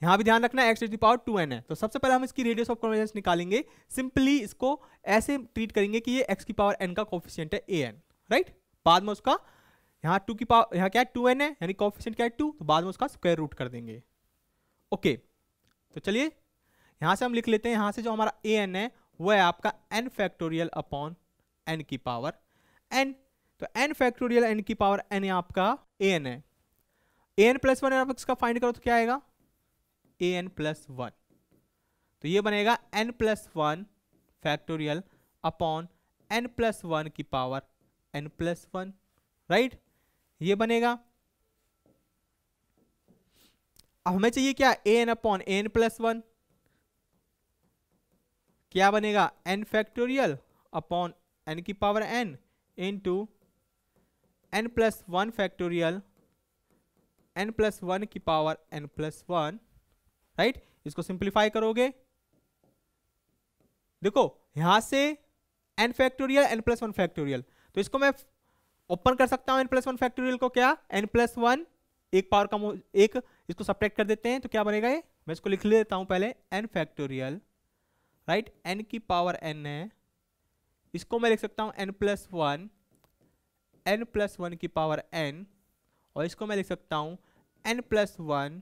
यहां भी ध्यान रखना x to the power 2n है, तो सबसे पहले हम इसकी रेडियस ऑफ कन्वर्जेंस निकालेंगे। सिंपली इसको ऐसे ट्रीट करेंगे कि ये x की पावर n का कोफिशिएंट है an, राइट। बाद में उसका यहाँ 2 की पावर, यहाँ क्या है 2n है, यानी कोफिशिएंट क्या है 2, तो बाद में उसका स्क्वायर रूट कर देंगे। ओके, तो चलिए यहां से हम लिख लेते हैं, यहां से जो हमारा an है वो है आपका n फैक्टोरियल अपॉन n की पावर n। तो n फैक्टोरियल n की पावर n आपका an है, an प्लस 1 आप इसका फाइंड करो तो क्या आएगा, an प्लस 1, तो ये बनेगा n plus 1 factorial upon n plus 1 की पावर n प्लस 1, राइट, ये बनेगा। अब हमें चाहिए क्या, an अपॉन an प्लस 1, क्या बनेगा n फैक्टोरियल अपॉन n की power n into n plus 1 factorial n plus 1 की पावर n प्लस 1, राइट। इसको सिंप्लीफाई करोगे, देखो यहां से n factorial n plus 1 factorial, तो इसको मैं ओपन कर सकता हूं n प्लस 1 फैक्टोरियल को, क्या n प्लस 1 एक पावर कम एक, इसको सब्ट्रैक्ट कर देते हैं तो क्या बनेगा ये, मैं इसको लिख लेता हूं पहले n फैक्टोरियल, राइट, n की पावर n है, इसको मैं लिख सकता हूं n प्लस 1 n प्लस 1 की पावर n, और इसको मैं लिख सकता हूं n प्लस 1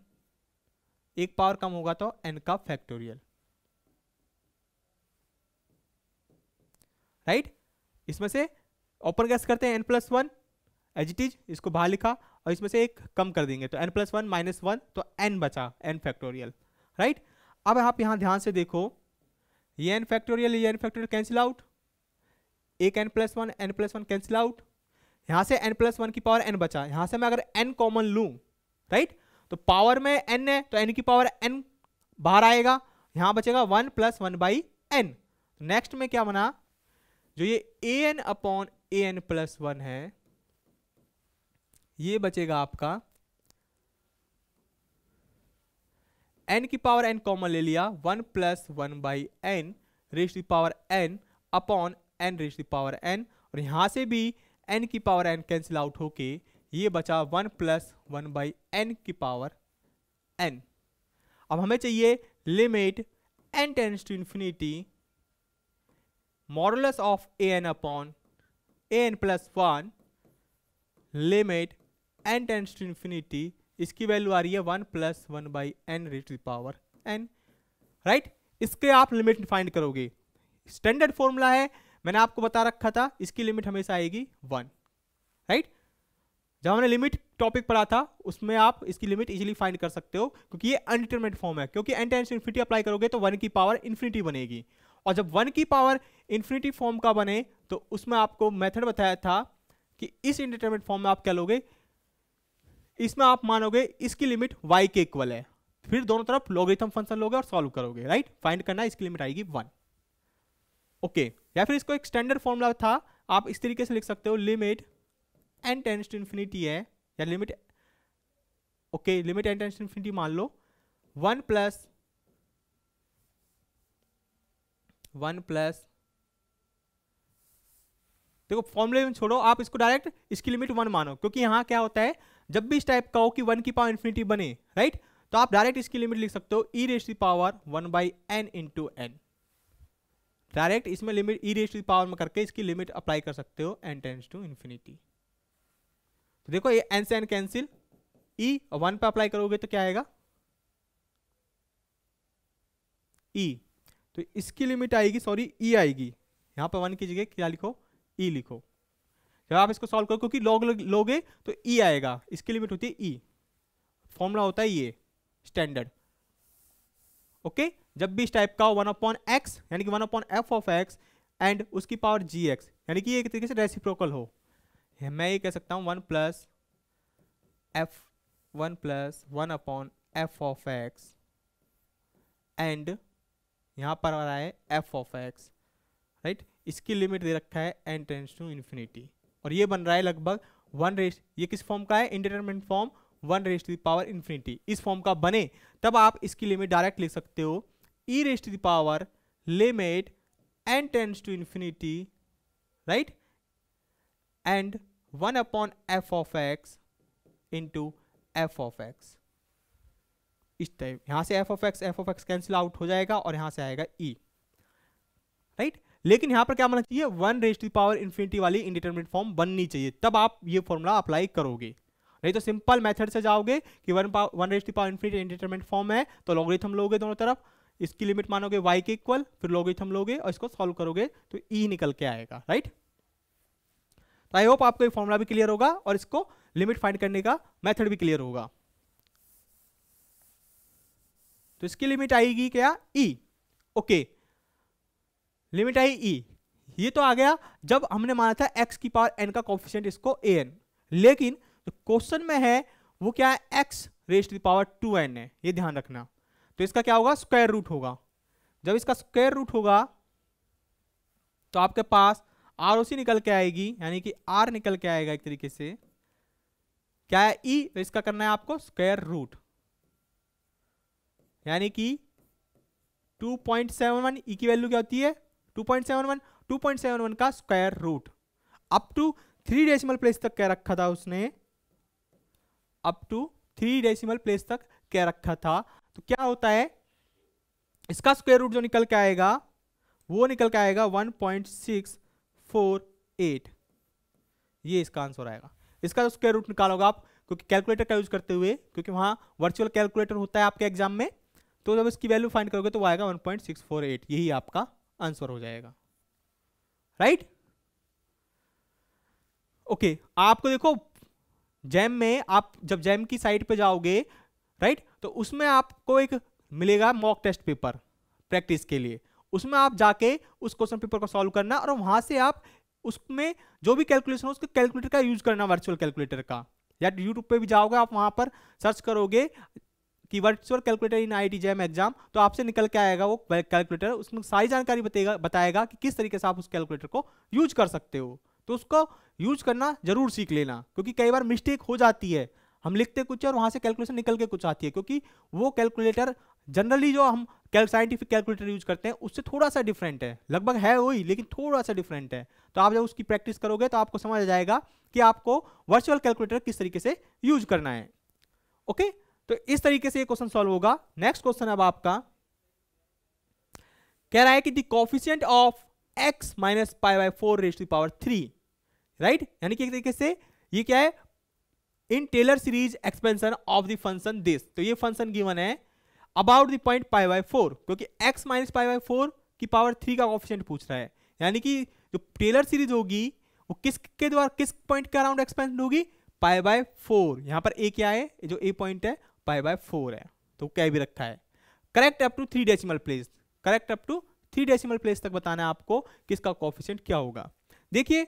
एक पावर कम होगा तो n का फैक्टोरियल, राइट। इसमें से ओपन कैसे करते हैं n plus 1 as it is, इसको बाहर लिखा, और इसमें से एक कम कर देंगे तो n प्लस 1 माइनस 1, तो n बचा n फैक्टोरियल, राइट। अब आप यहां ध्यान से देखो, ये n फैक्टोरियल ये n फैक्टोरियल कैंसिल आउट, एक n प्लस 1 कैंसिल आउट, यहां से n प्लस 1 की पावर n बचा, यहां से मैं अगर n कॉमन लूं, राइट, तो पावर में n है तो n की पावर n बाहर आएगा, यहां बचेगा 1 प्लस 1 बाई n। नेक्स्ट में क्या बना, जो ये an अपॉन an प्लस 1 है, ये बचेगा आपका n की पावर n कॉमन ले लिया, 1 plus 1 by n raise to power n upon n raise to power n, और यहां से भी n की पावर n कैंसिल आउट होके ये बचा 1 प्लस 1 बाई n की पावर n। अब हमें चाहिए limit n tends to infinity modulus of an upon an plus 1 limit n tends to infinity, इसकी वैल्यू आ रही है 1 plus 1 by n raise to power n, right. इसके आप लिमिट फाइंड करोगे, स्टैंडर्ड फॉर्मूला है, मैंने आपको बता रखा था, इसकी लिमिट हमेशा आएगी 1, राइट। जब हमने लिमिट टॉपिक पढ़ा था उसमें आप इसकी लिमिट इजीली फाइंड कर सकते हो, क्योंकि ये अनडिटरमिनेट फॉर्म है, क्योंकि n tends to infinity apply करोगे तो 1 की पावर इंफिनिटी बनेगी, और जब 1 की पावर इंफिनिटी फॉर्म का बने तो उसमें आपको मेथड बताया था कि इस इंडिटरमिनेट फॉर्म में आप क्या लोगे, इसमें आप मानोगे इसकी लिमिट y के इक्वल है, फिर दोनों तरफ लॉगरिथम फंक्शन लोगे और सॉल्व करोगे, राइट। फाइंड करना, इसकी लिमिट आएगी 1, ओके। या फिर इसको एक स्टैंडर्ड फॉर्मूला था, आप इस तरीके से लिख सकते हो, limit n tends to infinity है, या limit, okay, limit n tends to infinity मान लो 1 प्लस देखो फॉर्मूले में छोड़ो, आप इसको डायरेक्ट इसकी लिमिट 1 मानो, क्योंकि यहां क्या होता है, जब भी इस टाइप का हो कि 1 की पावर इंफिनिटी बने, राइट, तो आप डायरेक्ट इसकी लिमिट लिख सकते हो e rays to power 1 by n into n, direct इसमें limit e rays to power में करके इसकी लिमिट अप्लाई कर सकते हो n टेंड्स टू इंफिनिटी। तो देखो ये n से n कैंसिल, e और 1 पे अप्लाई करोगे तो क्या आएगा e, तो इसकी लिमिट आएगी, सॉरी e आएगी, यहां पे 1 की जगह क्या लिखो, e लिखो। जब आप इसको सॉल्व करो, क्योंकि लॉग लोगे तो e आएगा, इसकी लिमिट होती है e, फॉर्मूला होता है ये स्टैंडर्ड, ओके। जब भी इस टाइप का 1 अपॉन एक्स, यानी कि 1 upon F of x and उसकी पावर जी एक्स, यानी कि एक तरीके से रेसिप्रोकल हो, मैं ये कह सकता हूं 1 plus f1 plus 1/f(x) and यहाँ पर आ रहा है f(x), राइट। इसकी लिमिट दे रखा है n टेंड्स टू इन्फिनिटी, और ये बन रहा है लगभग ये किस फॉर्म का है, इंडिटरमिनेट फॉर्म 1⁻∞। इस फॉर्म का बने तब आप इसकी लिमिट डायरेक्ट लिख सकते हो e⁻⁻ limit n tends to infinity, right, and 1/f(x) into f(x). इस टाइप यहां से f(x) कैंसिल आउट हो जाएगा और यहां से आएगा e, राइट। लेकिन यहां पर क्या बनना चाहिए, 1⁻∞ वाली इंडिटरमिनेट फॉर्म बननी चाहिए, तब आप ये फॉर्मूला अप्लाई करोगे। नहीं तो सिंपल मेथड से जाओगे कि 1⁻∞ इंडिटरमिनेट फॉर्म है तो लॉगरिथम लोगे दोनों तरफ, इसकी लिमिट मानोगे y के इक्वल, फिर लॉगरिथम लोगे और इसको सॉल्व करोगे तो e निकल के आएगा, राइट। तो आई होप आपको ये फॉर्मूला भी क्लियर होगा और इसको लिमिट फाइंड करने का मेथड भी क्लियर होगा। तो इसकी लिमिट आएगी क्या, e, ओके, लिमिट आई e। ये तो आ गया जब हमने माना था x की पावर n का कोफिशिएंट इसको an, लेकिन जो क्वेश्चन में है वो क्या है, x⁻2n है, ये ध्यान रखना। तो इसका क्या होगा, स्क्वायर रूट होगा। जब इसका स्क्वायर रूट होगा तो आपके पास ROC निकल के आएगी, यानी कि r निकल के आएगा एक तरीके से, क्या है e, तो इसका करना है आपको स्क्वायर रूट, यानी कि 2.71, e की वैल्यू क्या होती है 2.71 का square root, up to 3 decimal place तक क्या रखा था उसने, अप टू 3 डेसिमल प्लेस तक क्या रखा था। तो क्या होता है, इसका स्क्वायर रूट जो निकल के आएगा वो निकल के आएगा 1.648, ये इसका आंसर आएगा। इसका जो स्क्वायर रूट निकालोगे आप, क्योंकि कैलकुलेटर का यूज करते हुए, क्योंकि वहां वर्चुअल कैलकुलेटर होता है आपके एग्जाम में, तो जब इसकी वैल्यू फाइंड करोगे तो वो आएगा 1.648, यही आपका आंसर हो जाएगा, राइट। ओके, आपको देखो जैम में, आप जब जैम की साइट पे जाओगे, राइट, तो उसमें आपको एक मिलेगा मॉक टेस्ट पेपर प्रैक्टिस के लिए, उसमें आप जाके उस क्वेश्चन पेपर को सॉल्व करना और वहां से आप उसमें जो भी कैलकुलेशन हो उसके कैलकुलेटर का यूज करना, वर्चुअल कैलकुलेटर का, या यूट्यूब पे भी जाओगे आप, वहां पर सर्च करोगे कि वर्चुअल कैलकुलेटर इन IIT जैम एग्जाम, तो आपसे निकल के आएगा वो कैलकुलेटर, उसमें सारी जानकारी बताएगा कि किस तरीके से आप उस कैलकुलेटर को यूज कर सकते हो। तो उसको यूज करना जरूर सीख लेना, क्योंकि कई बार मिस्टेक हो जाती है, हम लिखते कुछ और वहां से कैलकुलेशन निकल के कुछ आती है, क्योंकि वो कैलकुलेटर जनरली जो हम साइंटिफिक कैलकुलेटर यूज करते हैं उससे थोड़ा सा डिफरेंट है, लगभग है वही लेकिन थोड़ा सा डिफरेंट है। तो आप जब उसकी प्रैक्टिस करोगे तो आपको समझ आ जाएगा कि आपको वर्चुअल कैलकुलेटर किस तरीके से यूज करना है। ओके, तो इस तरीके से ये क्वेश्चन सॉल्व होगा। नेक्स्ट क्वेश्चन अब आपका कह रहा है कि the coefficient of x minus π/4⁻3, right, यानी कि एक तरीके से ये क्या है, in Taylor series expansion of the function this, तो ये फंक्शन गिवन है अबाउट द पॉइंट π/4, क्योंकि x माइनस π/4 की पावर 3 का कोफिशिएंट पूछ रहा है, यानी कि जो टेलर सीरीज होगी वो किसके द्वारा, किस पॉइंट के अराउंड एक्सपेंड होगी, π/4। यहां पर a क्या है, जो a पॉइंट है π/4 है, तो क्या भी रखा है, correct up to 3 decimal place, correct up to 3 decimal place तक बताना है आपको किसका कोफिशिएंट क्या होगा। देखिए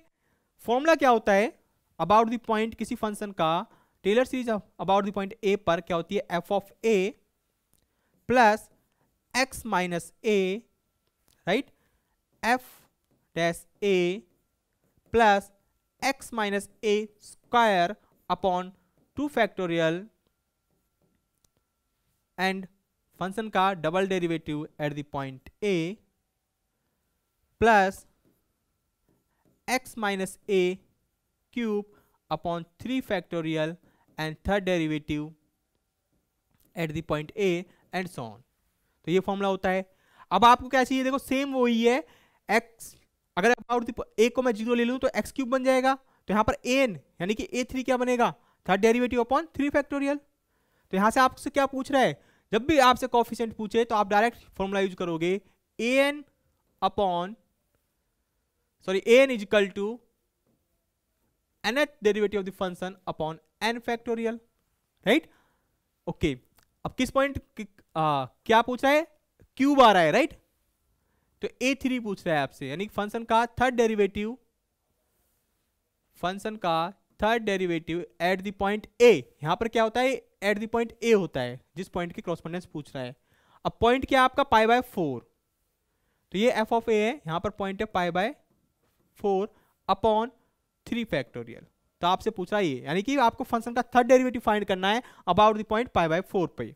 फॉर्मूला क्या होता है, अबाउट द पॉइंट किसी फंक्शन का Taylor series about the point a पर क्या होती है, f of a plus x minus a, right, f dash a plus x minus a square upon 2 factorial and function का double derivative at the point a plus x minus a cube upon 3 factorial and third derivative at the point a and so on. तो ये फॉर्मूला होता है। अब आपको क्या चाहिए, देखो सेम वही है, x अगर अबाउट a को मैं 0 ले लूं तो x क्यूब बन जाएगा, तो यहां पर an यानी कि a3 क्या बनेगा, थर्ड डेरिवेटिव अपॉन 3 फैक्टोरियल। तो यहां से आपसे क्या पूछ रहा है, जब भी आपसे कोफिशिएंट पूछे तो आप डायरेक्ट फॉर्मूला यूज करोगे, an is equal to nth derivative of the function upon n factorial, right. Okay, अब किस पॉइंट क्या पूछ रहा है, क्यूब आ रहा है, राइट, तो a3 पूछ रहा है आपसे, यानी फंक्शन का थर्ड डेरिवेटिव, फंक्शन का third derivative at the point A. यहां पर क्या होता है, एट द पॉइंट ए होता है, जिस पॉइंट की कॉरस्पॉन्डेंस पूछ रहा है। अब पॉइंट क्या है आपका, पाई बाय 4, तो ये एफ ऑफ ए है, यहां पर पॉइंट है पाई बाय 4 अपॉन 3 फैक्टोरियल। तो आपसे पूछ रहा है ये, यानी कि आपको फंक्शन का थर्ड डेरिवेटिव फाइंड करना है about the point pi by 4 पे,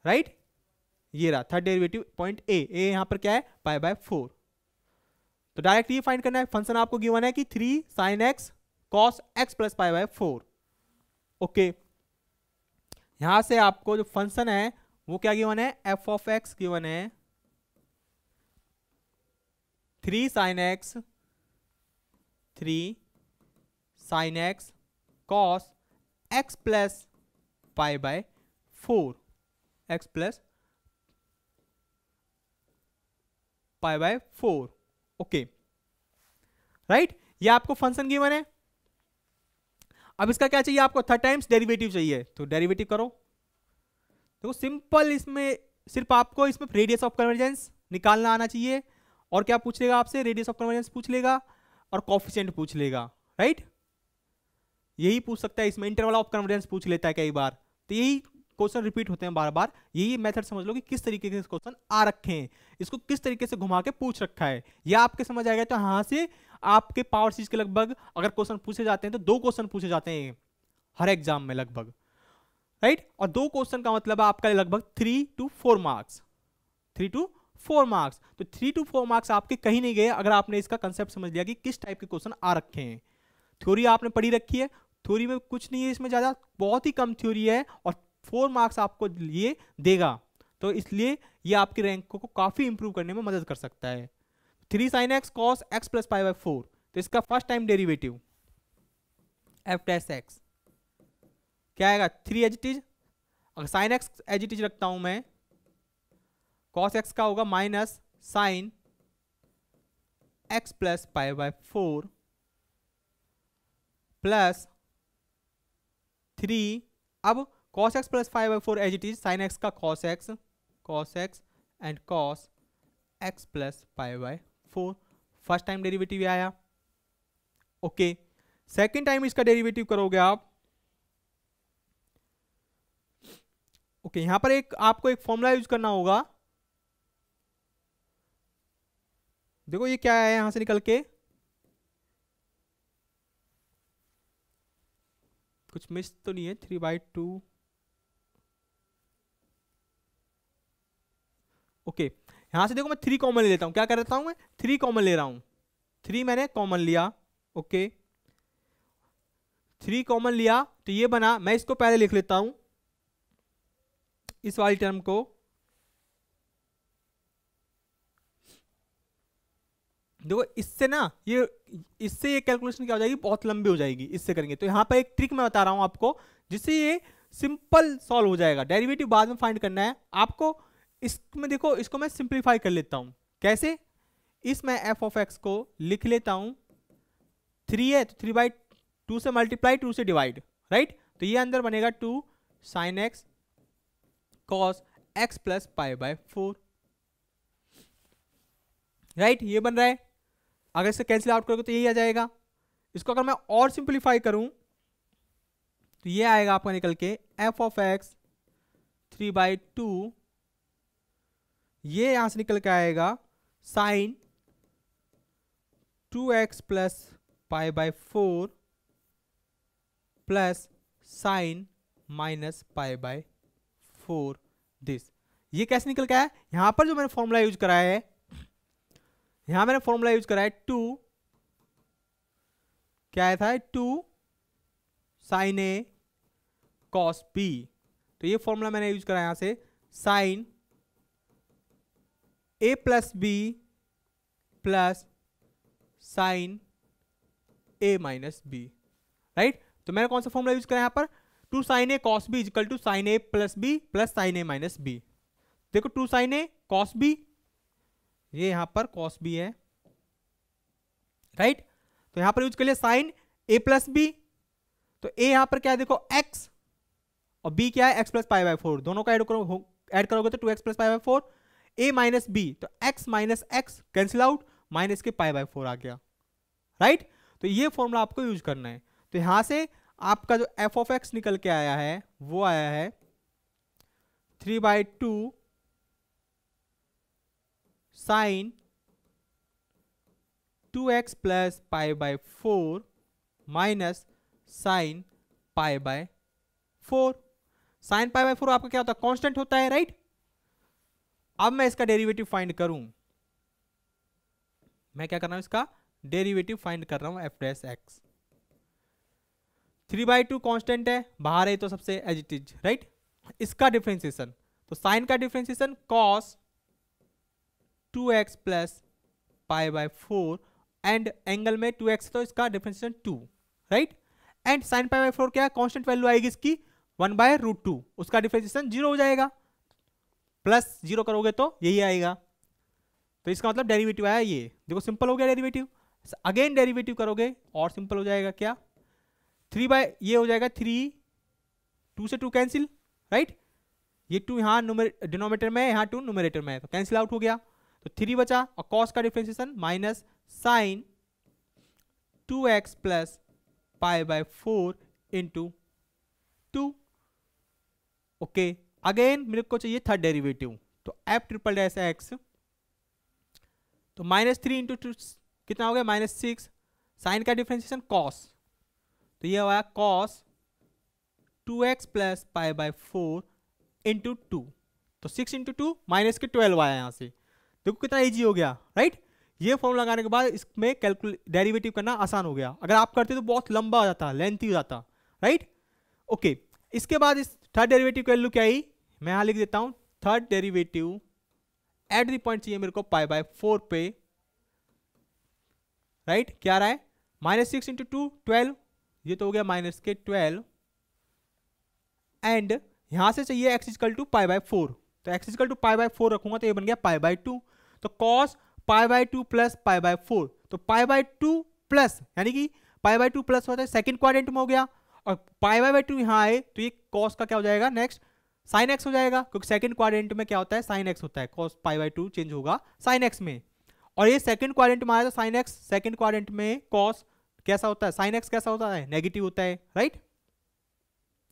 राइट। ये रहा थर्ड डेरिवेटिव पॉइंट ए, यहां पर क्या है, पाई बाय 4। तो डायरेक्ट ये फाइंड करना है। फंक्शन आपको गिवन है कि 3 sin x cos x plus pi by 4। Okay, यहां से आपको जो फंक्शन है वो क्या गिवन है, एफ ऑफ एक्स गिवन है 3 sin x cos x plus pi by 4, x plus pi by 4। Okay, right, ये आपको फंक्शन गिवन है। अब इसका क्या चाहिए आपको, थर्ड टाइम्स डेरिवेटिव चाहिए, तो डेरिवेटिव करो। देखो सिंपल, इसमें सिर्फ आपको इसमें रेडियस ऑफ कन्वर्जेंस निकालना आना चाहिए। और क्या पूछ लेगा आपसे, रेडियस ऑफ कन्वर्जेंस पूछ लेगा और कोफिशिएंट पूछ लेगा, राइट। यही पूछ सकता है, इसमें इंटरवल ऑफ कन्वर्जेंस पूछ लेता है कई बार। तो यही क्वेश्चन रिपीट होते हैं बार बार। यही मेथड समझ लो कि किस तरीके के क्वेश्चन आ रखे हैं, इसको किस तरीके से घुमा के पूछ रखा है, यह आपके समझ आएगा। तो यहाँ से आपके पावर सीरीज के लगभग अगर क्वेश्चन पूछे जाते हैं तो 2 क्वेश्चन पूछे जाते हैं हर एग्जाम में लगभग, राइट। और 2 क्वेश्चन का मतलब आपका लगभग 3 to 4 मार्क्स, 3 to 4 मार्क्स। तो 3 to 4 मार्क्स आपके कहीं नहीं गए अगर आपने इसका कंसेप्ट समझ लिया कि किस टाइप के क्वेश्चन आ रखे हैं। थ्योरी आपने पढ़ी रखी है, थ्योरी में कुछ नहीं है इसमें ज़्यादा, बहुत ही कम थ्योरी है और 4 मार्क्स आपको ये देगा। तो इसलिए ये आपके रैंक को काफ़ी इंप्रूव करने में मदद कर सकता है। 3 sin x cos x plus pi by 4, तो इसका first time derivative f dash x क्या आएगा, 3 एज इट इज। अगर sine x as it is रखता हूं मैं, कॉस एक्स का होगा minus sine x plus pi by 4 plus 3। अब cos x plus pi by 4 as it is, sine x का cos x and cos x plus pi by 4। First time derivative आया। ओके, सेकेंड टाइम इसका डेरिवेटिव करोगे आप। ओके, यहां पर आपको एक फॉर्मूला यूज करना होगा। देखो ये क्या है यहां से निकल के, कुछ मिस तो नहीं है, 3/2। ओके, यहां से देखो मैं 3 कॉमन ले लेता हूं। क्या कर देता हूं मैं, 3 कॉमन ले रहा हूं। 3 मैंने कॉमन लिया। ओके, 3 कॉमन लिया तो ये बना, मैं इसको पहले लिख लेता हूं इस वाली टर्म को। देखो इससे ना इससे ये कैलकुलेशन क्या हो जाएगी, बहुत लंबी हो जाएगी इससे करेंगे। तो यहां पर एक ट्रिक मैं बता रहा हूं आपको, जिससे ये सिंपल सॉल्व हो जाएगा। डेरिवेटिव बाद में फाइंड करना है आपको। इसमें देखो, इसको मैं सिंप्लीफाई कर लेता हूं। कैसे, इसमें एफ ऑफ एक्स को लिख लेता हूं, 3 है तो 3/2 से मल्टीप्लाई, 2 से डिवाइड, राइट। तो ये अंदर बनेगा 2 sine x cos x plus pi by 4, right. ये बन रहा है। अगर इसे कैंसिल आउट करोगे तो यही आ जाएगा। इसको अगर मैं और सिंप्लीफाई करूं तो ये आएगा आपका निकल के एफ ऑफ एक्स 3/2, ये यहां से निकल के आएगा sine 2x plus pi by 4 plus sine minus pi by 4 this. ये कैसे निकल के आया, यहां पर जो मैंने फॉर्मूला यूज कराया है, यहां मैंने फॉर्मूला यूज करा है 2, क्या आया था, 2 साइन ए कॉस बी। तो ये फॉर्मूला मैंने यूज करा यहां से, sign a plus b plus sine a minus B, right. तो मैंने कौन सा फॉर्मूला यूज करा यहां पर, 2 sine a cos b equal to sine a plus b plus sine a minus b. देखो 2 साइन ए कॉस बी, ये यहां पर कॉस बी है, राइट। तो यहां पर यूज कर लिया साइन ए प्लस बी, तो ए यहां पर क्या है देखो x, और b क्या है x प्लस पाई बाय 4, दोनों का ऐड करोगे तो 2x plus pi by 4, a minus b, तो x minus x cancel out, minus के पाई बाय 4 आ गया, राइट। तो ये फॉर्मूला आपको यूज करना है। तो यहां से आपका जो एफ ऑफ एक्स निकल के आया है वो आया है 3/2 sine 2x plus π/4 minus sine π/4। Sine π/4 आपका क्या होता है, कांस्टेंट होता है, राइट। अब मैं इसका डेरिवेटिव फाइंड करूं, मैं क्या कर रहा हूं, इसका डेरिवेटिव फाइंड कर रहा हूं एफ डैश एक्स। 3/2 कांस्टेंट है, बाहर है तो सबसे एज इट इज, राइट। इसका डिफरेंशिएशन, तो साइन का differentiation cos 2x plus π/4 and angle में 2x, तो इसका डिफरेंशिएशन 2, राइट। एंड साइन π/4 क्या है, कांस्टेंट वैल्यू आएगी इसकी 1/√2, उसका डिफरेंशिएशन 0 हो जाएगा, प्लस 0 करोगे तो यही आएगा। तो इसका मतलब डेरिवेटिव आया ये, देखो सिंपल हो गया डेरिवेटिव। अगेन डेरिवेटिव करोगे और सिंपल हो जाएगा, क्या 3 ये हो जाएगा 3, 2 से 2 कैंसिल, राइट। ये 2 यहाँ डिनोमिनेटर में है, यहाँ 2 न्यूमरेटर में है, तो कैंसिल आउट हो गया, तो 3 बचा। और कॉस का differentiation minus sine 2x plus π/4 into 2। Okay, again मेरे को चाहिए थर्ड डेरिवेटिव, तो एफ ट्रिपल डैश एक्स, तो -3 इंटू 2 कितना हो गया, -6। साइन का डिफरेंशिएशन कॉस, तो ये हुआ कॉस 2x प्लस π/4 इंटू 2, तो 6 इंटू 2 माइनस के 12 आया यहाँ से, देखो कितना इजी हो गया, राइट। ये फॉर्मूला लगाने के बाद इसमें डेरिवेटिव करना आसान हो गया। अगर आप करते तो बहुत लंबा हो जाता, लेंथी हो जाता, राइट। ओके, इसके बाद इस थर्ड डेरिवेटिव की वैल्यू क्या आई, मैं यहाँ लिख देता हूँ, third derivative at the point चाहिए मेरे को π/4 पे, राइट। क्या आ रहा है, -6 इंटू 2 12, ये तो हो गया माइनस के 12, एंड यहां से चाहिए x इक्वल टू π/4, तो x इक्वल टू π/4 रखूंगा तो ये बन गया π/2, तो cos π/2 प्लस π/4, तो π/2 प्लस यानी कि π/2 प्लस होता है सेकंड क्वाड्रेंट में हो गया, और π/2 यहाँ आए तो ये cos का क्या हो जाएगा, नेक्स्ट sin x हो जाएगा, क्योंकि सेकंड क्वाड्रेंट में क्या होता है, sin x होता है, cos π/2 चेंज होगा sin x में, और ये सेकंड क्वाड्रेंट में आया तो sin x, सेकंड क्वाड्रेंट में cos कैसा होता है, sin x कैसा होता है, नेगेटिव होता है, राइट।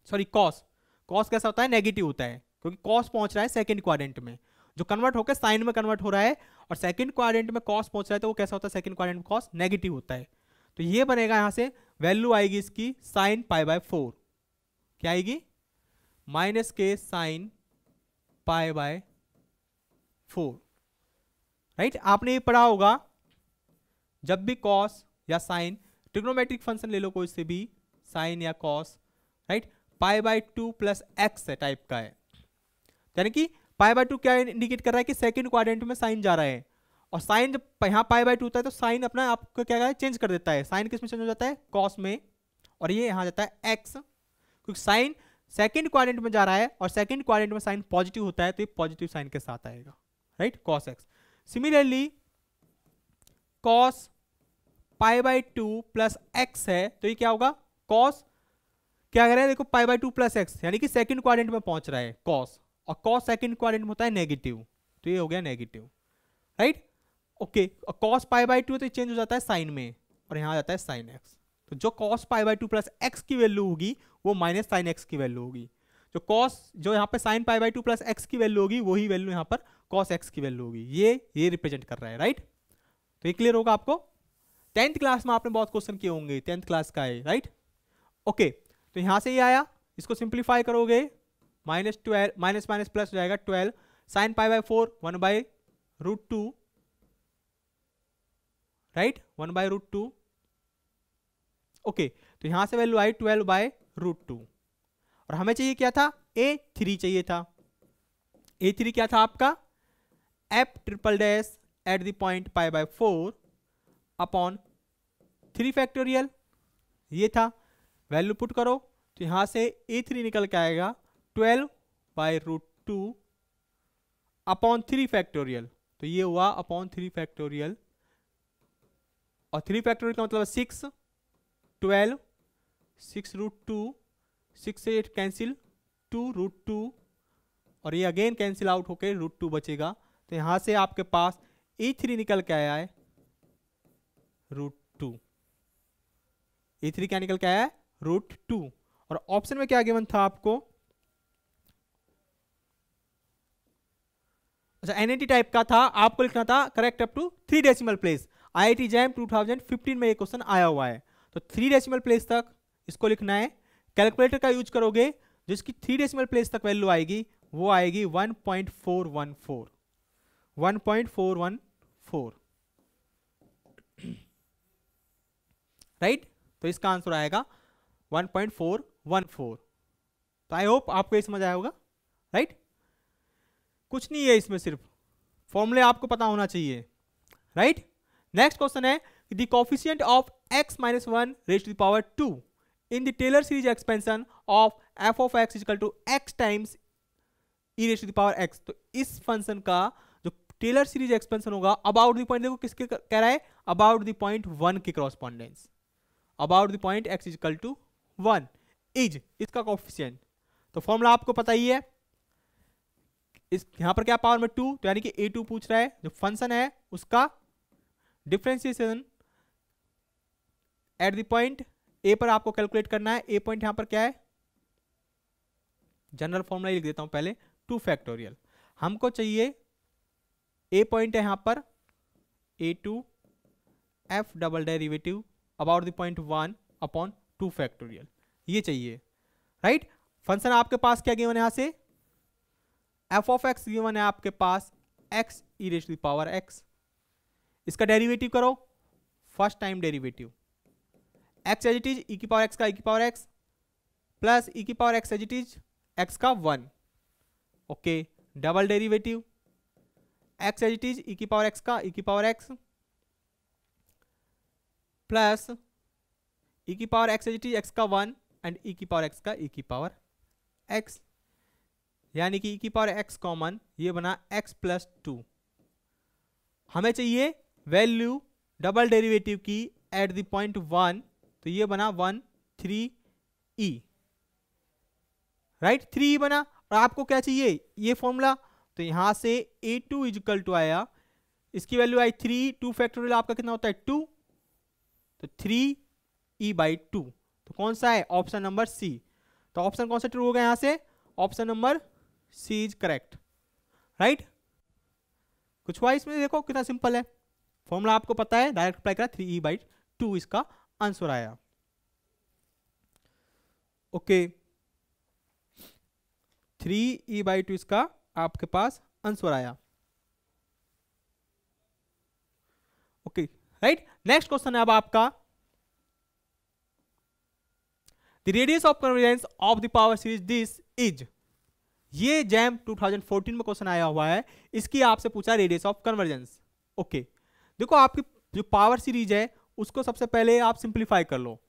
सॉरी, cos कैसा होता है, नेगेटिव होता है, क्योंकि cos पहुंच रहा है सेकंड क्वाड्रेंट में, जो कन्वर्ट होकर साइन में कन्वर्ट हो रहा है, और सेकंड क्वाड्रेंट में cos पहुंच रहा है तो वो कैसा होता है, सेकंड क्वाड्रेंट में cos नेगेटिव होता है। तो ये बनेगा, यहां से वैल्यू आएगी इसकी sin π/4, क्या आएगी, माइनस के sin π/4, राइट। आपने ये पढ़ा होगा, जब भी cos या sin, ट्रिग्नोमेट्रिक फंक्शन ले लो कोई से भी, sin या cos, right, π/2 plus x type का है, यानी कि π/2 क्या इंडिकेट कर रहा है कि सेकंड क्वाड्रेंट में साइन जा रहा है, और साइन जब यहाँ π/2 होता है तो साइन अपना आपको क्या चेंज कर देता है, साइन किस में चेंज हो जाता है, cos में, और ये यहाँ जाता है x, क्योंकि साइन सेकंड क्वाड्रेंट में जा रहा है और सेकंड क्वाड्रेंट में साइन पॉजिटिव होता है, तो ये पॉजिटिव साइन के साथ आएगा, right, cos x। Similarly cos π/2 plus x है, तो ये क्या होगा, cos क्या कर रहा है, देखो π/2 प्लस x, यानी कि सेकंड क्वाड्रेंट में पहुंच रहा है cos, और cos सेकंड क्वाड्रेंट में होता है नेगेटिव, तो ये हो गया नेगेटिव, राइट। ओके, और cos π/2 तो चेंज हो जाता है साइन में, और यहां जाता है sin x, तो जो cos π/2 प्लस x की वैल्यू होगी वो माइनस sin x की वैल्यू होगी, जो यहाँ पे sin π/2 प्लस x की वैल्यू होगी वही वैल्यू यहाँ पर cos x की वैल्यू होगी, ये रिप्रेजेंट कर रहा है, राइट। तो ये क्लियर होगा आपको, 10th क्लास में आपने बहुत क्वेश्चन किए होंगे, 10th क्लास का है, राइट। ओके, तो यहां से ये आया, इसको सिंप्लीफाई करोगे, -12 माइनस माइनस प्लस हो जाएगा 12 sin π/4 1/√2, राइट, 1/√2। ओके, तो यहां से वैल्यू आई 12/√2, और हमें चाहिए क्या था, a3 चाहिए था, a3 क्या था आपका, f triple dash at the point π/4 upon 3 factorial, ये था, वैल्यू पुट करो, तो यहां से a3 निकल के आएगा 12/√2 अपॉन 3 फैक्टोरियल, तो ये हुआ अपॉन 3 फैक्टोरियल, और 3 फैक्टोरियल का मतलब 6, 12, 6√2, 6 से 8 कैंसिल, 2√2, और ये अगेन कैंसिल आउट होके √2 बचेगा, तो यहां से आपके पास a3 निकल के आया है √2, E3 क्या निकल के आया है, √2। और ऑप्शन में क्या गिवन था आपको, अच्छा एनएटी टाइप का था, आपको लिखना था correct up to 3 decimal place. IIT JAM 2015 में ये क्वेश्चन आया हुआ है, तो 3 डेसिमल प्लेस तक इसको लिखना है। कैलकुलेटर का यूज करोगे, जिसकी 3 डेसिमल प्लेस तक वैल्यू आएगी वो आएगी 1.414, 1.414, राइट। तो इसका आंसर आएगा 1.414। तो आई होप आपको ये समझ आया होगा, राइट। कुछ नहीं है इसमें, सिर्फ फॉर्मूले आपको पता होना चाहिए, राइट। नेक्स्ट क्वेश्चन है the coefficient of x - 1 raised to the power 2 in the Taylor series expansion of f of x equal to x times e raised to the power x। तो इस फंक्शन का जो टेलर सीरीज एक्सपेंशन होगा अबाउट द पॉइंट, देखो किसके कह रहा है, अबाउट द पॉइंट 1 के correspondence, about the point x equal to 1 is इसका कोफिशिएंट। तो फॉर्मूला आपको पता ही है, इस यहां पर क्या पावर में 2, तो यानी कि a2 पूछ रहा है, जो फंक्शन है उसका differentiation eight the point a पर आपको कैलकुलेट करना है। a पॉइंट यहां पर क्या है, जनरल फॉर्मूला लिख देता हूं पहले, 2 फैक्टोरियल। हमको चाहिए a पॉइंट है यहां पर a2 f double derivative about the point 1 upon 2 factorial, ये चाहिए, राइट। फंक्शन आपके पास क्या गिवन है, यहां से f ऑफ x गिवन है आपके पास x e rays to the power x। इसका डेरिवेटिव करो, first time derivative, x as it is e की पावर x का e की पावर x प्लस e की power x as it is x का 1, okay. Double derivative x as it is e की पावर x का e की पावर x प्लस e की power x as it is x का 1 एंड e की पावर x का e की पावर x, यानी कि e की पावर x कॉमन, ये बना x प्लस 2। हमें चाहिए वैल्यू डबल डेरिवेटिव की एट द पॉइंट 1, तो ये बना 1 3e, राइट, 3e बना। और आपको क्या चाहिए, ये फॉर्मूला, तो यहां से a2 इक्वल टू आया, इसकी वैल्यू आई 3, 2 फैक्टोरियल आपका कितना होता है 2, तो 3e/2। तो कौन सा है, ऑप्शन नंबर सी। तो ऑप्शन कौन सा ट्रू होगा यहां से, option number C is correct, right. कुछ हुआ इसमें, देखो कितना सिंपल है, फॉर्मूला आपको पता है, डायरेक्ट अप्लाई करा, 3e/2 इसका आंसर आया, ओके। 3e/2 इसका आपके पास आंसर आया, ओके, राइट। नेक्स्ट क्वेश्चन है अब आपका, the radius of convergence of the power series this is. ये जैम 2014 में क्वेश्चन आया हुआ है, इसकी आपसे पूछा रेडियस ऑफ कन्वर्जेंस, ओके। देखो आपकी जो पावर सीरीज है उसको सबसे पहले आप सिंप्लीफाई कर लो।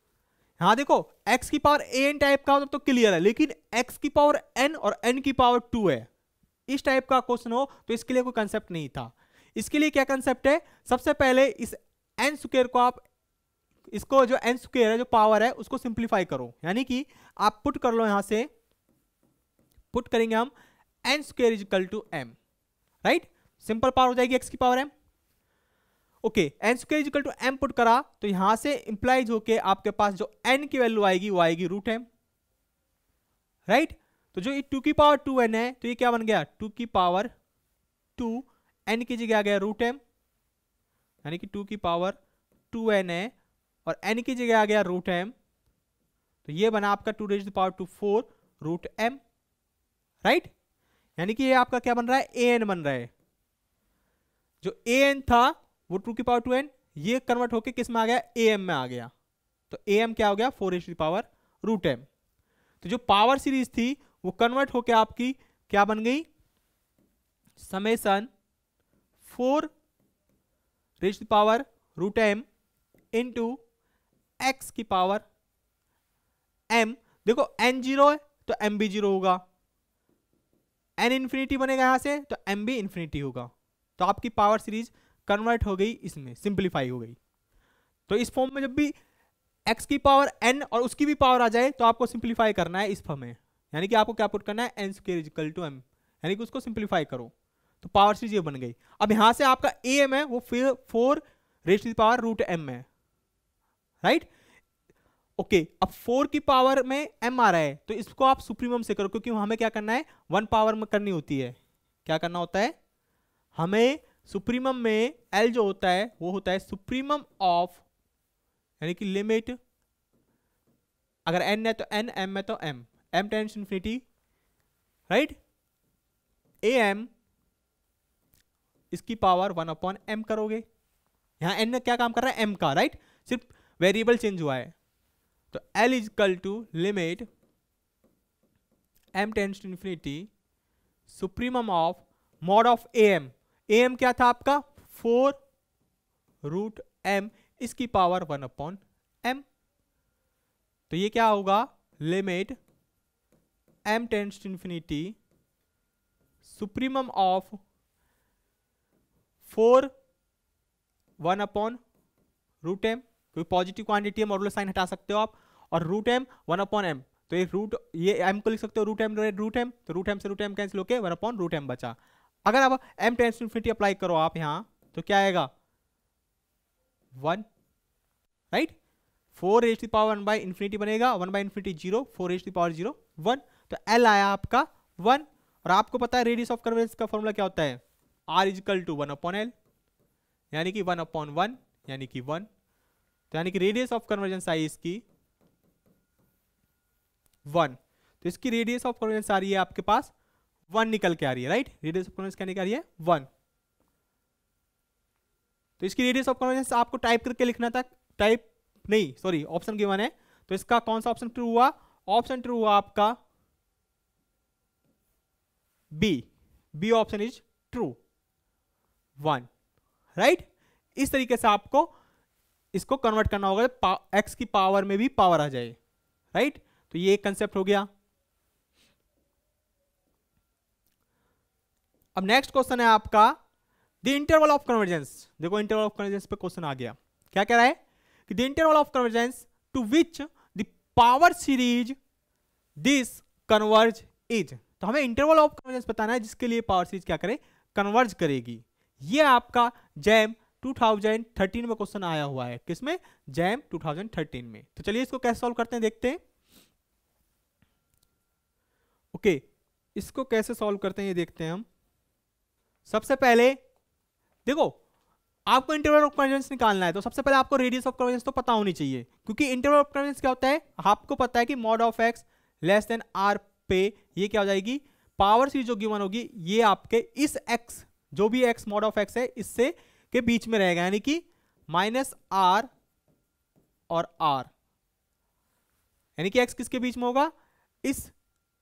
हाँ देखो x की पावर an टाइप का हो तो क्लियर है, लेकिन x की पावर n और n की पावर 2 है, इस टाइप का क्वेश्चन हो तो इसके लिए कोई कंसेप्ट नहीं था। इसके लिए क्या कंसेप्ट है, सबसे पहले इस n स्क्वायर को आप, इसको जो n स्क्वायर है जो पावर है उसको सिंप्लीफाई करो, यानी कि आप पुट कर लो, यहां से पुट करेंगे हम n square equal to m, right. Simple power हो जाएगी x की power m, okay. n square equal to m put करा तो यहां से इंप्लाइज होके आपके पास जो n की वैल्यू आएगी वो आएगी √m, राइट। तो जो 2 की पावर 2n है तो ये क्या बन गया, 2 की पावर 2 n की जगह आ गया √m, यानी कि 2 की पावर 2n है और n की जगह आ गया √m, तो ये बना आपका 2 raise to the power 2 4 √m, right. यानी कि ये आपका क्या बन रहा है, an बन रहा है। जो an था वो 2 की पावर 2n, ये कन्वर्ट होके किस में आ गया, am में आ गया, तो am क्या हो गया 4 raise to the power √m। तो जो पावर सीरीज थी वो कन्वर्ट होके आपकी क्या बन गई, summation 4 raise to the power √m into x की पावर m। देखो n 0 है तो m भी 0 होगा, n इंफिनिटी बनेगा यहां से तो m भी इंफिनिटी होगा, तो आपकी पावर सीरीज कन्वर्ट हो गई, इसमें सिंप्लीफाई हो गई। तो इस फॉर्म में जब भी x की पावर n और उसकी भी पावर आ जाए तो आपको सिंप्लीफाई करना है इस फॉर्म में, यानी कि आपको क्या पुट करना है, n square equal to m, यानी कि उसको सिंप्लीफाई करो तो पावर सीरीज ये बन गई। अब यहां से आपका am है वो फिर 4 raise to the power √m है, राइट। ओके अब 4 की पावर में m आ रहा है तो इसको आप सुप्रीमम से करो, क्योंकि हमें क्या करना है 1 पावर में करनी होती है। क्या करना होता है हमें सुप्रीमम में l जो होता है वो होता है सुप्रीमम ऑफ, यानी कि लिमिट, अगर n है तो n, m है तो m tends to infinity, right, am इसकी पावर 1/m करोगे। यहां n क्या काम कर रहा है m का, राइट, सिर्फ वेरिएबल चेंज हुआ है। तो l is equal to limit m tends to infinity supremum of mod of am क्या था आपका 4√m इसकी पावर 1/m। तो ये क्या होगा limit m tends to infinity supremum of 1/m, कोई पॉजिटिव क्वांटिटी है मॉडुलस साइन हटा सकते हो आप, और √m 1/m, तो ये m को लिख सकते हो √m, तो √m से √m कैंसिल होके 1/√m बचा। अगर अब m tends to infinity apply करो आप यहां तो क्या आएगा 1, राइट, 4⁻⁴ बनेगा, 1/∞ 0, 4⁻⁴ 1, तो l आया आपका 1। और आपको पता है रेडियस ऑफ कन्वर्जेंस का फॉर्मूला क्या होता है r is equal to 1/l, यानी कि 1/1 यानी कि 1। तो यानी कि रेडियस ऑफ कन्वर्जेंस आई इसकी 1, तो इसकी रेडियस ऑफ कन्वर्जेंस आ रही है आपके पास 1 निकल के आ रही है, राइट, रेडियस ऑफ कन्वर्जेंस क्या निकल रही है 1। तो इसकी रेडियस ऑफ कन्वर्जेंस आपको टाइप करके लिखना था, टाइप नहीं सॉरी ऑप्शन गिवन है, तो इसका कौन सा ऑप्शन ट्रू हुआ, ऑप्शन ट्रू हुआ आपका B option is true 1, right. इस तरीके से आपको इसको कन्वर्ट करना होगा x की पावर में भी पावर आ जाए, राइट, तो ये एक कंसेप्ट हो गया। अब नेक्स्ट क्वेश्चन है आपका द इंटरवल ऑफ कन्वर्जेंस। देखो इंटरवल ऑफ कन्वर्जेंस पे क्वेश्चन आ गया, क्या कह रहा है कि the interval of convergence to which the power series this converge is. तो हमें इंटरवल ऑफ कन्वर्जेंस बताना है जिसके लिए पावर सीरीज क्या करे कन्वर्ज करेगी। ये आपका जैम 2013 में क्वेश्चन आया हुआ है, किसमें जैम 2013 में। तो चलिए इसको कैसे सॉल्व करते हैं देखते हैं। ओके इसको कैसे सॉल्व करते हैं ये देखते हैं हम। सबसे पहले देखो आपको इंटरवल ऑफ कन्वर्जेंस निकालना है तो सबसे पहले आपको रेडियस ऑफ कन्वर्जेंस तो पता होनी चाहिए, क्योंकि इंटरवल ऑफ कन्वर्जेंस क्या होता है आपको पता है कि mod of x less than r पे ये क्या हो जाएगी पावर सीरीज जो गिवन होगी ये आपके इस x जो भी x मॉड ऑफ x है इससे के बीच में रहेगा, यानी कि -r और r, यानी कि x किसके बीच में होगा इस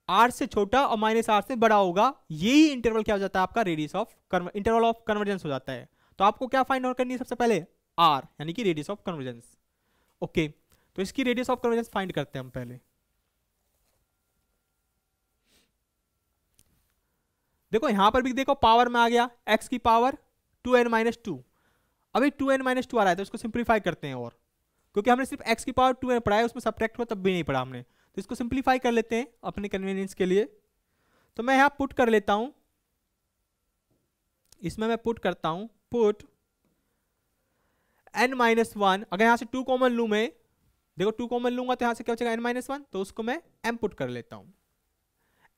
r से छोटा और -r से बड़ा होगा। यही इंटरवल क्या हो जाता है आपका radius of interval of convergence हो जाता है। तो आपको क्या फाइंड आउट करनी है सबसे पहले r, यानी कि रेडियस ऑफ कन्वर्जेंस। ओके तो इसकी रेडियस ऑफ कन्वर्जेंस फाइंड करते हैं हम पहले। देखो यहां पर भी देखो पावर में आ गया x की पावर 2n-2, अभी 2n-2 आ रहा है तो इसको सिंप्लीफाई करते हैं, और क्योंकि हमने सिर्फ x की पावर 2n पढ़ा है उसमें सब्ट्रैक्ट हुआ तब भी नहीं पढ़ा हमने, तो इसको सिंप्लीफाई कर लेते हैं अपने कन्वीनियंस के लिए। तो मैं यहां पुट कर लेता हूं, इसमें मैं पुट करता हूं पुट n-1, अगर यहां से 2 कॉमन लूं मैं, देखो 2 कॉमन लूंगा तो यहां से क्या बचेगा n-1, तो उसको मैं m पुट कर लेता हूं।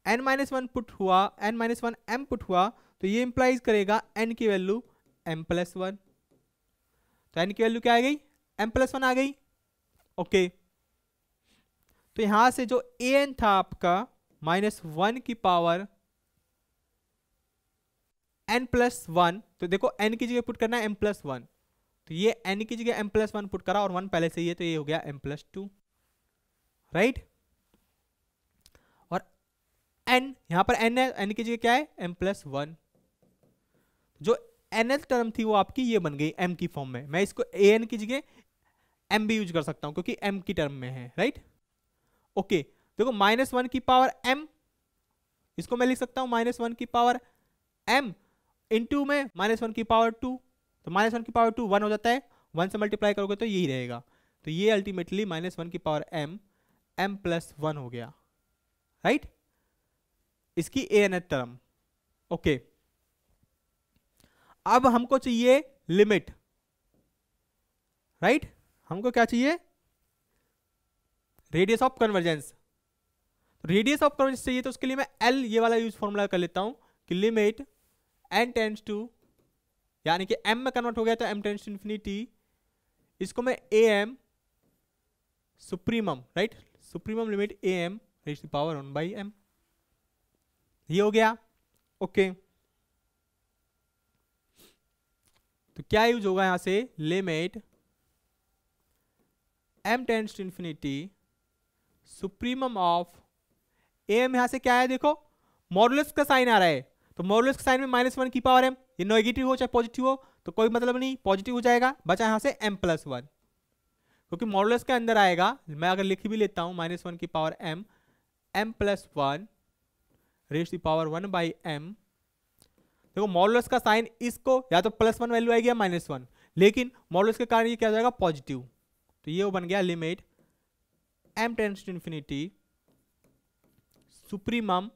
n-1 पुट हुआ, n-1 m पुट हुआ तो ये इंप्लाइज करेगा n की वैल्यू m+1, तो n की वैल्यू क्या आ गई m+1 आ गई। ओके तो यहां से जो an था आपका -1 की पावर n+1, तो देखो n की जगह पुट करना है m+1, तो ये n की जगह m+1 पुट करा और 1 पहले से ही है तो ये हो गया m+2, राइट। और n यहां पर n है, n की जगह क्या है m+1, जो nth टर्म थी वो आपकी ये बन गई m की फॉर्म में। मैं इसको an की जगह m भी यूज कर सकता हूं क्योंकि m की टर्म में है, राइट। ओके देखो -1 की पावर m, इसको मैं लिख सकता हूं -1 की पावर m इंटू में -1 की पावर 2, तो -1 की पावर 2 1 हो जाता है, 1 से मल्टीप्लाई करोगे तो यही रहेगा, तो ये अल्टीमेटली -1 की पावर m m+1 हो गया, राइट, इसकी anth टर्म। ओके अब हमको चाहिए लिमिट, राइट, हमको क्या चाहिए radius of convergence. Radius of convergence चाहिए तो उसके लिए मैं एल ये वाला यूज फॉर्मूला कर लेता हूं कि लिमिट एन टेंड्स टू, यानी कि एम में कन्वर्ट हो गया तो एम टेंड्स टू इन्फिनिटी, इसको मैं a m supremum, right, supremum limit a m raise to power 1/m, ये हो गया। ओके, तो क्या यूज होगा यहां से, limit m tends to infinity supremum of m, यहां से क्या है देखो, मॉडुलस का साइन आ रहा है, तो मॉडुलस का साइन में -1 की पावर m, ये नेगेटिव हो चाहे पॉजिटिव हो तो कोई मतलब नहीं, पॉजिटिव हो जाएगा, बचा यहां से m+1, क्योंकि मॉडुलस के अंदर आएगा, मैं अगर लिख भी लेता हूं -1 की power m, m+1 raise to power 1/m। देखो मॉडुलस का साइन इसको या तो +1 वैल्यू आएगी या -1, लेकिन मॉडुलस के कारण ये क्या हो जाएगा, पॉजिटिव, तो ये बन गया limit m tends to infinity supremum,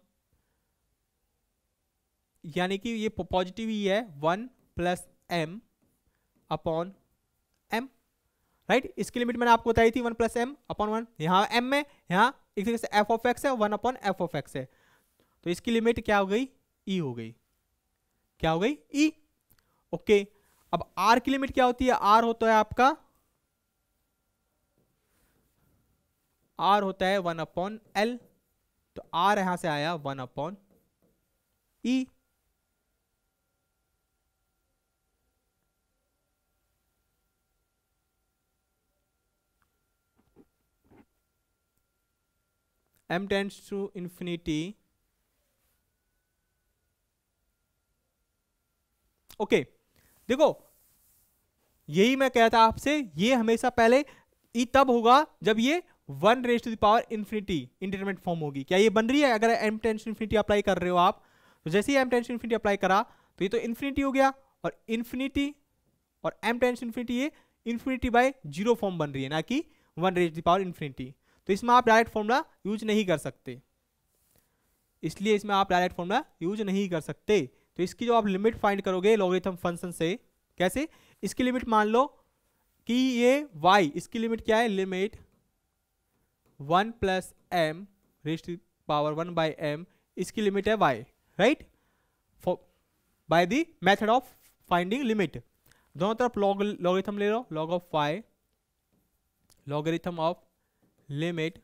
यानी कि ये पॉजिटिव ही है, 1+m अपॉन m, राइट। इसकी लिमिट मैंने आपको बताई थी 1+m अपॉन 1, यहाँ m में, यहाँ एक तरीके से f(x) है, 1/f(x) है, तो इसकी लिमिट क्या हो गई, e हो गई, क्या हो गई, e। ओके, अब r की लिमिट क्या होती है, r होता है आपका, r होता है 1/l, तो r यहां से आया 1/e। m tends to infinity, okay, देखो यही मैं कहता आपसे, ये हमेशा पहले ई तब होगा जब ये 1 raise to the power infinity indeterminate form होगी। क्या ये बन रही है, अगर m tends to infinity apply कर रहे हो आप, तो जैसे ही m tends to infinity apply करा तो ये तो इन्फिनिटी हो गया, और इन्फिनिटी और m टेंड्स टू इन्फिनिटी, ये इन्फिनिटी बाय 0 फॉर्म बन रही है, ना कि 1 raise to the power infinity, तो इसमें आप डायरेक्ट फॉर्मूला यूज नहीं कर सकते, इसलिए इसमें आप डायरेक्ट फॉर्मूला यूज नहीं कर सकते। तो इसकी जो आप लिमिट फाइंड करोगे लॉगरिथम फंक्शन से, कैसे, इसकी लिमिट मान लो कि ये y, इसकी लिमिट क्या है, limit 1+m raise to power 1/m, इसकी लिमिट है y, right, by the method of finding limit. दोनों तरफ लॉगरिथम ले लो, log of y, logarithm of limit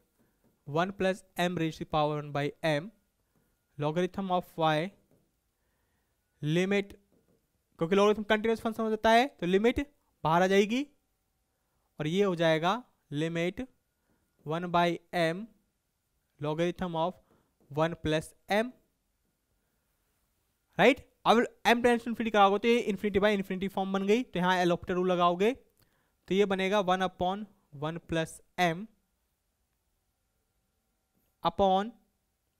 1+m raise to power 1/m, logarithm of y, limit, क्योंकि लॉगरिथम कंटिन्यूअस फंक्शन हो जाता है तो लिमिट बाहर आ जाएगी, और ये हो जाएगा limit 1/m logarithm of 1+m, right. अब m टेंड्स टू इन्फिनिटी कराओगे तो ये इन्फिनिटी बाय इन्फिनिटी फॉर्म बन गई, तो यहाँ एल ऑप्टर रूल लगाओगे तो ये बनेगा 1/1+m अपॉन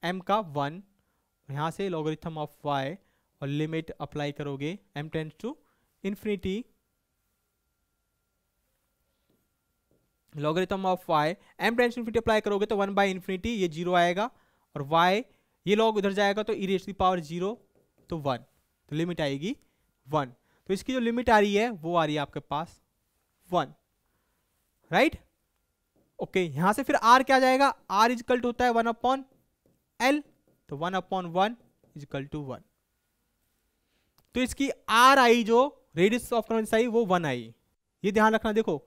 m का 1, यहाँ से लॉगरिथम ऑफ y और लिमिट अप्लाई करोगे m tends to infinity, logarithm of y, m tends to infinity apply करोगे तो 1/∞, ये 0 आएगा, और y ये लॉग उधर जाएगा तो e रेज़ टू पावर 0, तो 1, तो लिमिट आएगी 1, तो इसकी जो लिमिट आ रही है वो आ रही है आपके पास 1, राइट। ओके, यहां से फिर r क्या जाएगा, r इक्वल टू होता है 1/l, तो 1/1 इक्वल टू 1, तो इसकी r आई जो रेडियस ऑफ कन्वर्जेंस आई वो 1 आई, ये ध्यान रखना। देखो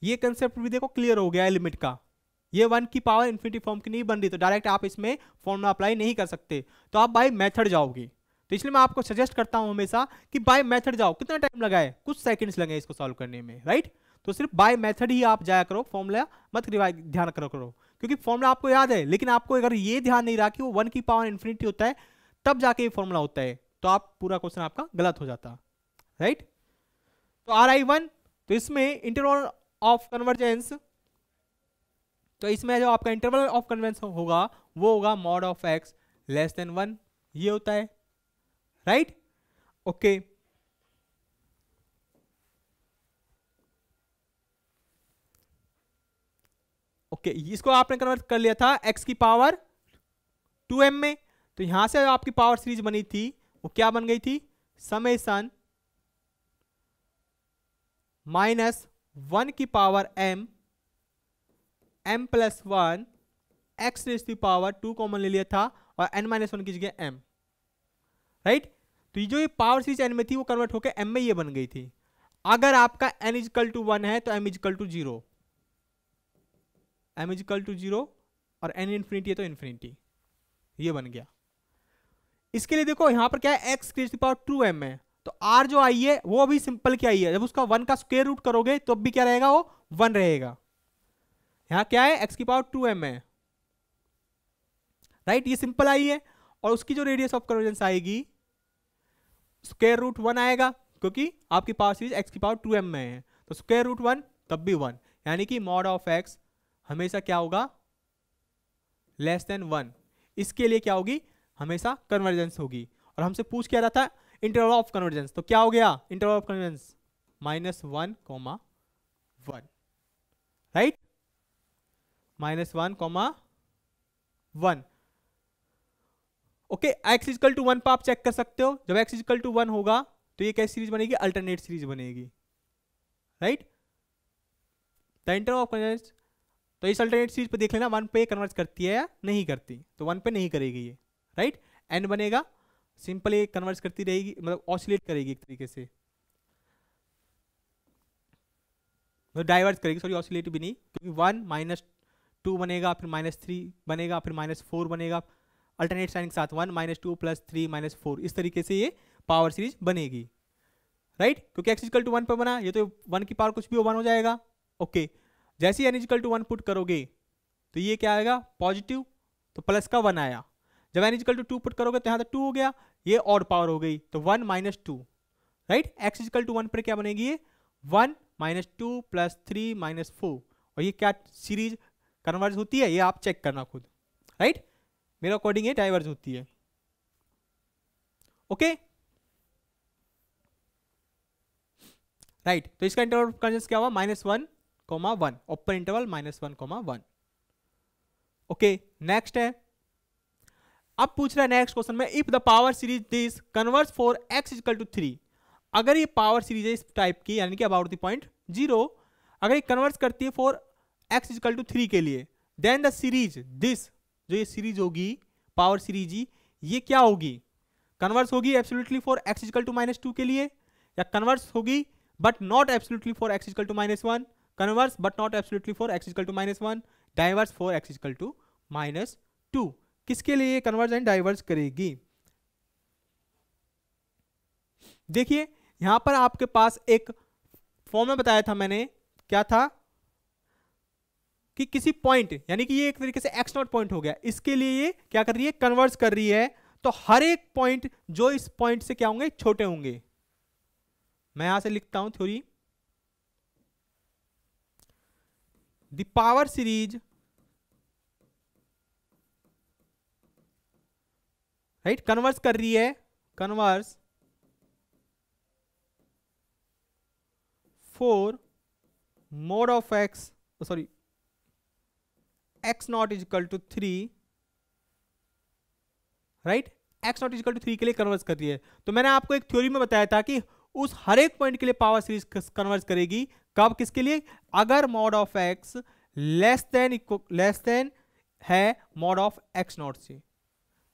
ये कंसेप्ट भी देखो क्लियर हो गया है लिमिट का, ये 1 की पावर इन्फिनिटी फॉर्म की नहीं बन रही, तो डायरेक्ट आप इसमें फॉर्मूला अप्लाई नहीं कर सकते, तो आप बाय मेथड जाओगे, तो इसलिए मैं आपको सजेस्ट करता हूं हमेशा कि बाय मेथड जाओ। कितना टाइम लगाए, कुछ सेकंड्स लगे इसको सॉल्व करने में, राइट, तो सिर्फ बाय मेथड ही आप जाया करो, फॉर्मूला मत ध्यान करो, क्योंकि फॉर्मूला आपको याद है, लेकिन आपको अगर ये ध्यान नहीं रहा कि वो 1 की पावर इन्फिनिटी होता है तब जाके ये फॉर्मूला होता है, तो आप पूरा क्वेश्चन आपका गलत हो जाता, राइट। तो RI1, तो इसमें इंटरवल ऑफ कन्वर्जेंस, तो इसमें जो आपका इंटरवल ऑफ कन्वर्जेंस होगा वो होगा mod of x less then 1, ये होता है, राइट। ओके, ओके, इसको आपने कन्वर्ट कर लिया था x की पावर 2m में, तो यहां से आपकी पावर सीरीज बनी थी वो क्या बन गई थी, समेशन -1 की power m m plus one x raise to power 2 common ले लिया था और n माइनस वन की जगह m, राइट। तो ये जो ये पावर सीरीज n में थी वो कन्वर्ट होकर m में ये बन गई थी। अगर आपका n इजिकल टू 1 है तो m equal to 0, m equal to 0 और n इन्फिनिटी है तो इन्फिनिटी, ये बन गया। इसके लिए देखो यहां पर क्या है, x raise to power 2m है, तो r जो आई है वो अभी सिंपल क्या आई है, जब उसका 1 का स्क्वायर रूट करोगे तो भी क्या रहेगा, वो 1 रहेगा। यहां क्या है, x की पावर 2m है, राइट, ये सिंपल आई है। और उसकी जो रेडियस ऑफ कन्वर्जेंस आएगी स्क्वायर रूट 1 आएगा, क्योंकि आपकी पावर सीरीज x की पावर 2m में है, तो स्क्वायर रूट 1 तब भी 1, यानी कि मॉड ऑफ x हमेशा क्या होगा, लेस देन 1। इसके लिए क्या होगी, हमेशा कन्वर्जेंस होगी। और हमसे पूछ क्या रहा था, इंटरवल ऑफ कन्वर्जेंस, तो क्या हो गया interval of convergence -1, right, -1, okay. x equal to 1 पर आप चेक कर सकते हो, जब x इजिकल टू 1 होगा तो ये कैसी सीरीज बनेगी, अल्टरनेट सीरीज बनेगी, right. The interval of convergence, तो इस अल्टरनेट सीरीज पे देख लेना 1 पे कन्वर्ट करती है या नहीं करती, तो 1 पे नहीं करेगी ये, राइट। n बनेगा, सिंपल ये कन्वर्ट करती रहेगी, मतलब ऑसिलेट करेगी एक तरीके से, डाइवर्ट करेगी, सॉरी ऑसिलेट भी नहीं, क्योंकि 1 -2 बनेगा, फिर -3 बनेगा, फिर -4 बनेगा, अल्टरनेट साइन के साथ 1 -2 + 3 -4, इस तरीके से ये पावर सीरीज बनेगी, राइट। क्योंकि x इजिकल टू 1 पर बना, ये तो 1 की पावर कुछ भी 1 हो जाएगा, ओके। जैसे ही n इजिकल टू 1 पुट करोगे तो ये क्या आएगा, पॉजिटिव, तो प्लस का 1 आया। जब n इजिकल टू 2 पुट करोगे तो यहाँ तक 2 हो गया, ये ऑड पावर हो गई, तो 1 - 2, राइट। x इजिकल टू 1 पर क्या बनेगी, ये 1 -2 + 3 -4, और ये क्या सीरीज कन्वर्ज होती है, ये आप चेक करना खुद, राइट। मेरे अकॉर्डिंग ये डाइवर्ज होती है, ओके, राइट। तो इसका इंटरवल ऑफ कन्वर्जेंस क्या हुआ, -1, ओपन इंटरवल -1, ओके। नेक्स्ट है, अब पूछ रहा है नेक्स्ट क्वेश्चन में, if the power series this converges for x equal to 3, अगर ये पावर सीरीज है इस टाइप की, यानी कि अबाउट द पॉइंट 0, अगर ये कन्वर्स करती है फॉर x इजिकल टू 3 के लिए, देन द सीरीज दिस, जो ये सीरीज होगी पावर सीरीज ही, ये क्या होगी, कन्वर्स होगी absolutely for x equal to -2 के लिए, या कन्वर्स होगी but not absolutely for x equal to -1, converges but not absolutely for x equal to -1, diverges for x equal to -2, किसके लिए कन्वर्स एंड डाइवर्स करेगी। देखिए यहां पर आपके पास एक फॉर्मूला बताया था मैंने, क्या था कि किसी पॉइंट, यानी कि ये एक तरीके से x0 पॉइंट हो गया, इसके लिए ये क्या कर रही है, कन्वर्स कर रही है, तो हर एक पॉइंट जो इस पॉइंट से क्या होंगे, छोटे होंगे। मैं यहां से लिखता हूं theory, the power series, right, converges कर रही है, converges for mod of x, sorry x0 equal to 3, right, x0 equal to 3 के लिए कन्वर्स कर रही है। तो मैंने आपको एक थ्योरी में बताया था कि उस हर एक पॉइंट के लिए पावर सीरीज कन्वर्स करेगी, कब, किसके लिए, अगर mod of x less then है मॉड ऑफ x0 से,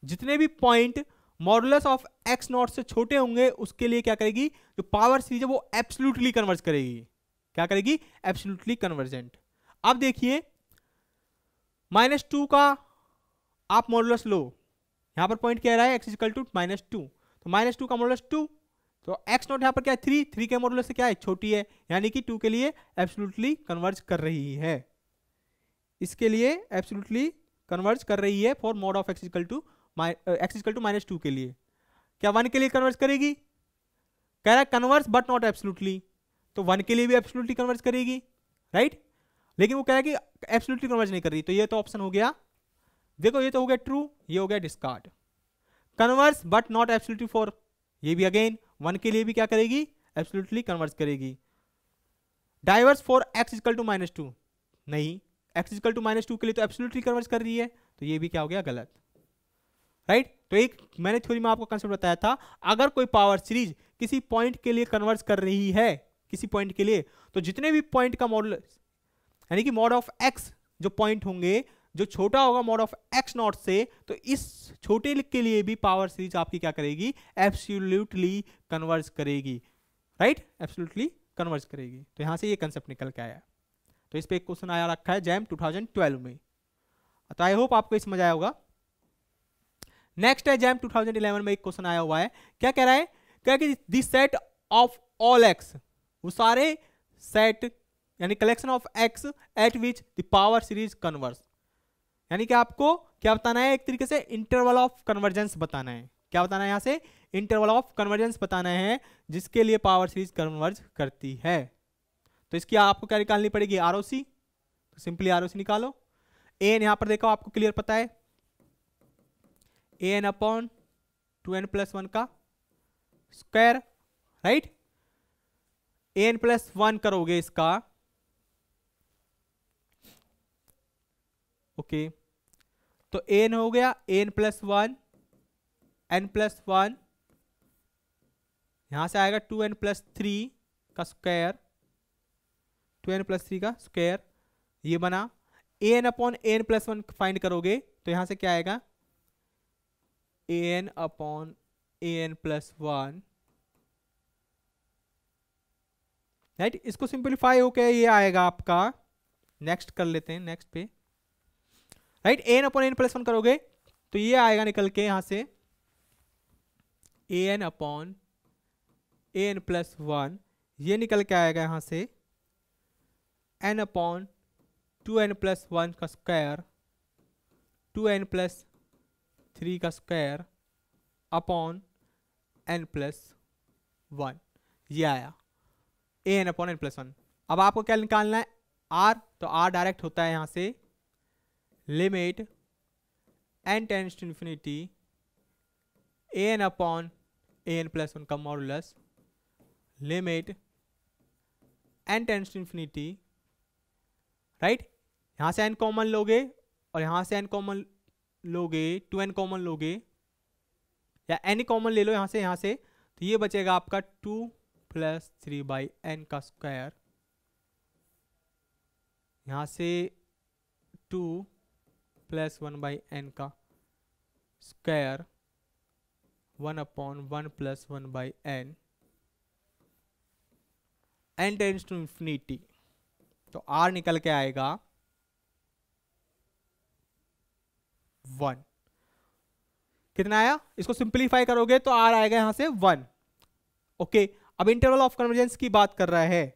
जितने भी पॉइंट मॉडुलस ऑफ x0 से छोटे होंगे उसके लिए क्या करेगी, जो पावर सीरीज है वो एब्सोल्युटली कन्वर्स करेगी, क्या करेगी, एब्सोल्युटली कन्वर्जेंट। अब देखिए -2 का आप मॉडुलस लो, यहां पर पॉइंट क्या रहा है, x इजिकल टू -2, तो -2 का मॉडुलस 2, तो x0 यहां पर क्या है, 3 के मॉडुलस से क्या है, छोटी है, यानी कि 2 के लिए एब्सोल्युटली कन्वर्ज कर रही है, इसके लिए एब्सोल्युटली कन्वर्ज कर रही है for mod of x equal to -2 के लिए। क्या 1 के लिए कन्वर्ज करेगी, कह रहा है कन्वर्स बट नॉट एब्सोल्युटली, तो 1 के लिए भी एब्सोल्युटली कन्वर्ज करेगी, राइट, लेकिन वो कह रहा है कि एब्सोल्युटली कन्वर्ज नहीं कर रही, तो ये तो ऑप्शन हो गया, देखो ये तो हो गया ट्रू, ये हो गया discard. Converges but not absolutely for, ये भी अगेन 1 के लिए भी क्या करेगी, एब्सोल्युटली कन्वर्ज करेगी। Diverges for x equal to -2, नहीं, x इजिकल टू -2 के लिए तो एब्सोल्युटली कन्वर्ज कर रही है, तो ये भी क्या हो गया, गलत, राइट। तो एक मैंने थ्योरी में आपको कंसेप्ट बताया था, अगर कोई पावर सीरीज किसी पॉइंट के लिए कन्वर्ज कर रही है, किसी पॉइंट के लिए, तो जितने भी पॉइंट का मॉडुलस, यानी कि मॉड ऑफ x जो पॉइंट होंगे जो छोटा होगा मॉड ऑफ एक्स नॉट से, तो इस छोटे के लिए भी पावर सीरीज आपकी क्या करेगी, एब्सोल्युटली कन्वर्ज करेगी, राइट, एब्सोल्युटली कन्वर्ज करेगी। तो यहां से ये कंसेप्ट निकल के आया। तो इस पे एक क्वेश्चन आया रखा है जैम 2012 में। तो आई होप आपको समझ आया होगा। नेक्स्ट है जैम 2011 में एक क्वेश्चन आया हुआ है, क्या कह रहा है, क्या कि this set of all x, वो सारे सेट यानी collection of x eight which the power series converse, यानी कि आपको क्या बताना है, एक तरीके से इंटरवल ऑफ कन्वर्जेंस बताना है। क्या बताना है यहां से, इंटरवल ऑफ कन्वर्जेंस बताना है जिसके लिए पावर सीरीज कन्वर्ज करती है। तो इसकी आपको क्या निकालनी पड़ेगी, आरओसी। तो सिंपली आरओसी निकालो। एन यहां पर देखो आपको क्लियर पता है, एन अपॉन 2n+1 का स्क्वायर, राइट। n+1 करोगे इसका, ओके, तो n हो गया n+1, n+1, यहां से आएगा 2n+3 का स्क्वायर, 2n+3 का स्क्वायर, ये बना। an अपॉन n+1 फाइंड करोगे तो यहां से क्या आएगा, an अपॉन an+1, राइट। इसको सिंपलीफाई होके ये आएगा आपका, नेक्स्ट कर लेते हैं, नेक्स्ट पे, राइट। an अपॉन n+1 करोगे तो ये आएगा निकल के यहां से an अपॉन an+1, ये निकल के आएगा यहां से n अपॉन 2n+1 का स्क्वायर, 2n+3 का स्क्वायर अपॉन n+1, ये आया an अपॉन n+1। अब आपको क्या निकालना है, r, तो r डायरेक्ट होता है यहां से limit n tends to infinity an upon an+1 का modulus, limit n tends to infinity, right. यहां से n कॉमन लोगे और यहां से n कॉमन लोगे, 2n कॉमन लोगे या n कॉमन ले लो यहां से, तो ये बचेगा आपका 2 + 3/n का स्क्वायर, यहां से 2 + 1/n का square, 1/1 + 1/n, n tends to infinity, तो r निकल के आएगा 1। कितना आया, इसको सिंपलीफाई करोगे तो r आएगा यहां से 1, ओके। अब इंटरवल ऑफ कन्वर्जेंस की बात कर रहा है,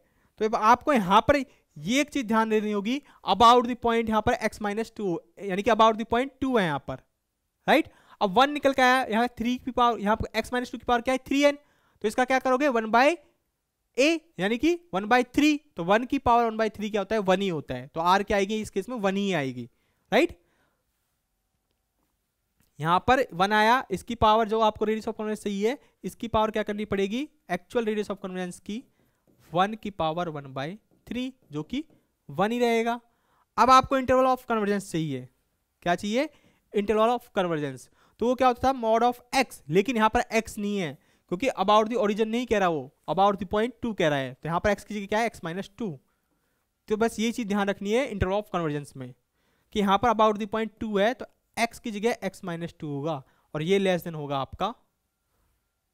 तो आपको यहां पर ये एक चीज ध्यान देनी होगी, अबाउट द पॉइंट यहां पर x-2, यानी कि अबाउट द पॉइंट 2 है यहां पर, राइट। अब 1 निकल के आया, यहाँ 3 की पावर, यहाँ पर x-2 की पावर क्या है, 3n, तो इसका क्या करोगे 1/a, यानी कि 1/3, तो 1 की पावर 1/3 क्या होता है, 1 ही होता है, तो r क्या आएगी इस केस में, 1 ही आएगी, राइट। यहां पर 1 आया, इसकी पावर जो आपको रेडियस ऑफ कन्वर्जेंस सही है, इसकी पावर क्या करनी पड़ेगी, एक्चुअल रेडियस ऑफ कन्वर्जेंस की 1 की पावर 1/3, जो कि 1 ही रहेगा। अब आपको इंटरवल ऑफ कन्वर्जेंस चाहिए, क्या चाहिए, इंटरवल ऑफ कन्वर्जेंस, तो वो क्या होता था, मॉड ऑफ x, लेकिन यहां पर x नहीं है क्योंकि अबाउट द ओरिजिन नहीं कह रहा, वो अबाउट द पॉइंट 2 कह रहा है, तो यहां पर x की जगह क्या है, x-2। तो बस ये चीज ध्यान रखनी है इंटरवल ऑफ कन्वर्जेंस में कि यहां पर अबाउट द पॉइंट 2 है, तो x की जगह x-2 होगा, और ये लेस देन होगा आपका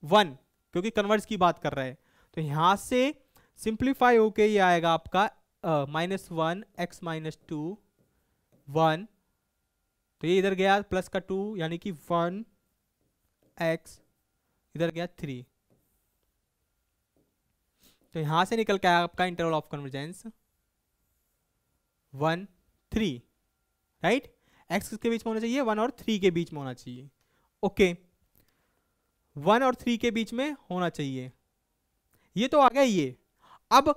1, क्योंकि कन्वर्ज की बात कर रहा है। तो यहां से सिंप्लीफाई होके ये आएगा आपका -1 x-2 1, तो ये इधर गया प्लस का 2, यानी कि 1 x, इधर गया 3, तो यहां से निकल के आया आपका interval of convergence 1 3, right. x किसके बीच में होना चाहिए, 1 और 3 के बीच में होना चाहिए, ओके, 1 और 3 के बीच में होना चाहिए, ये तो आ गया ये। अब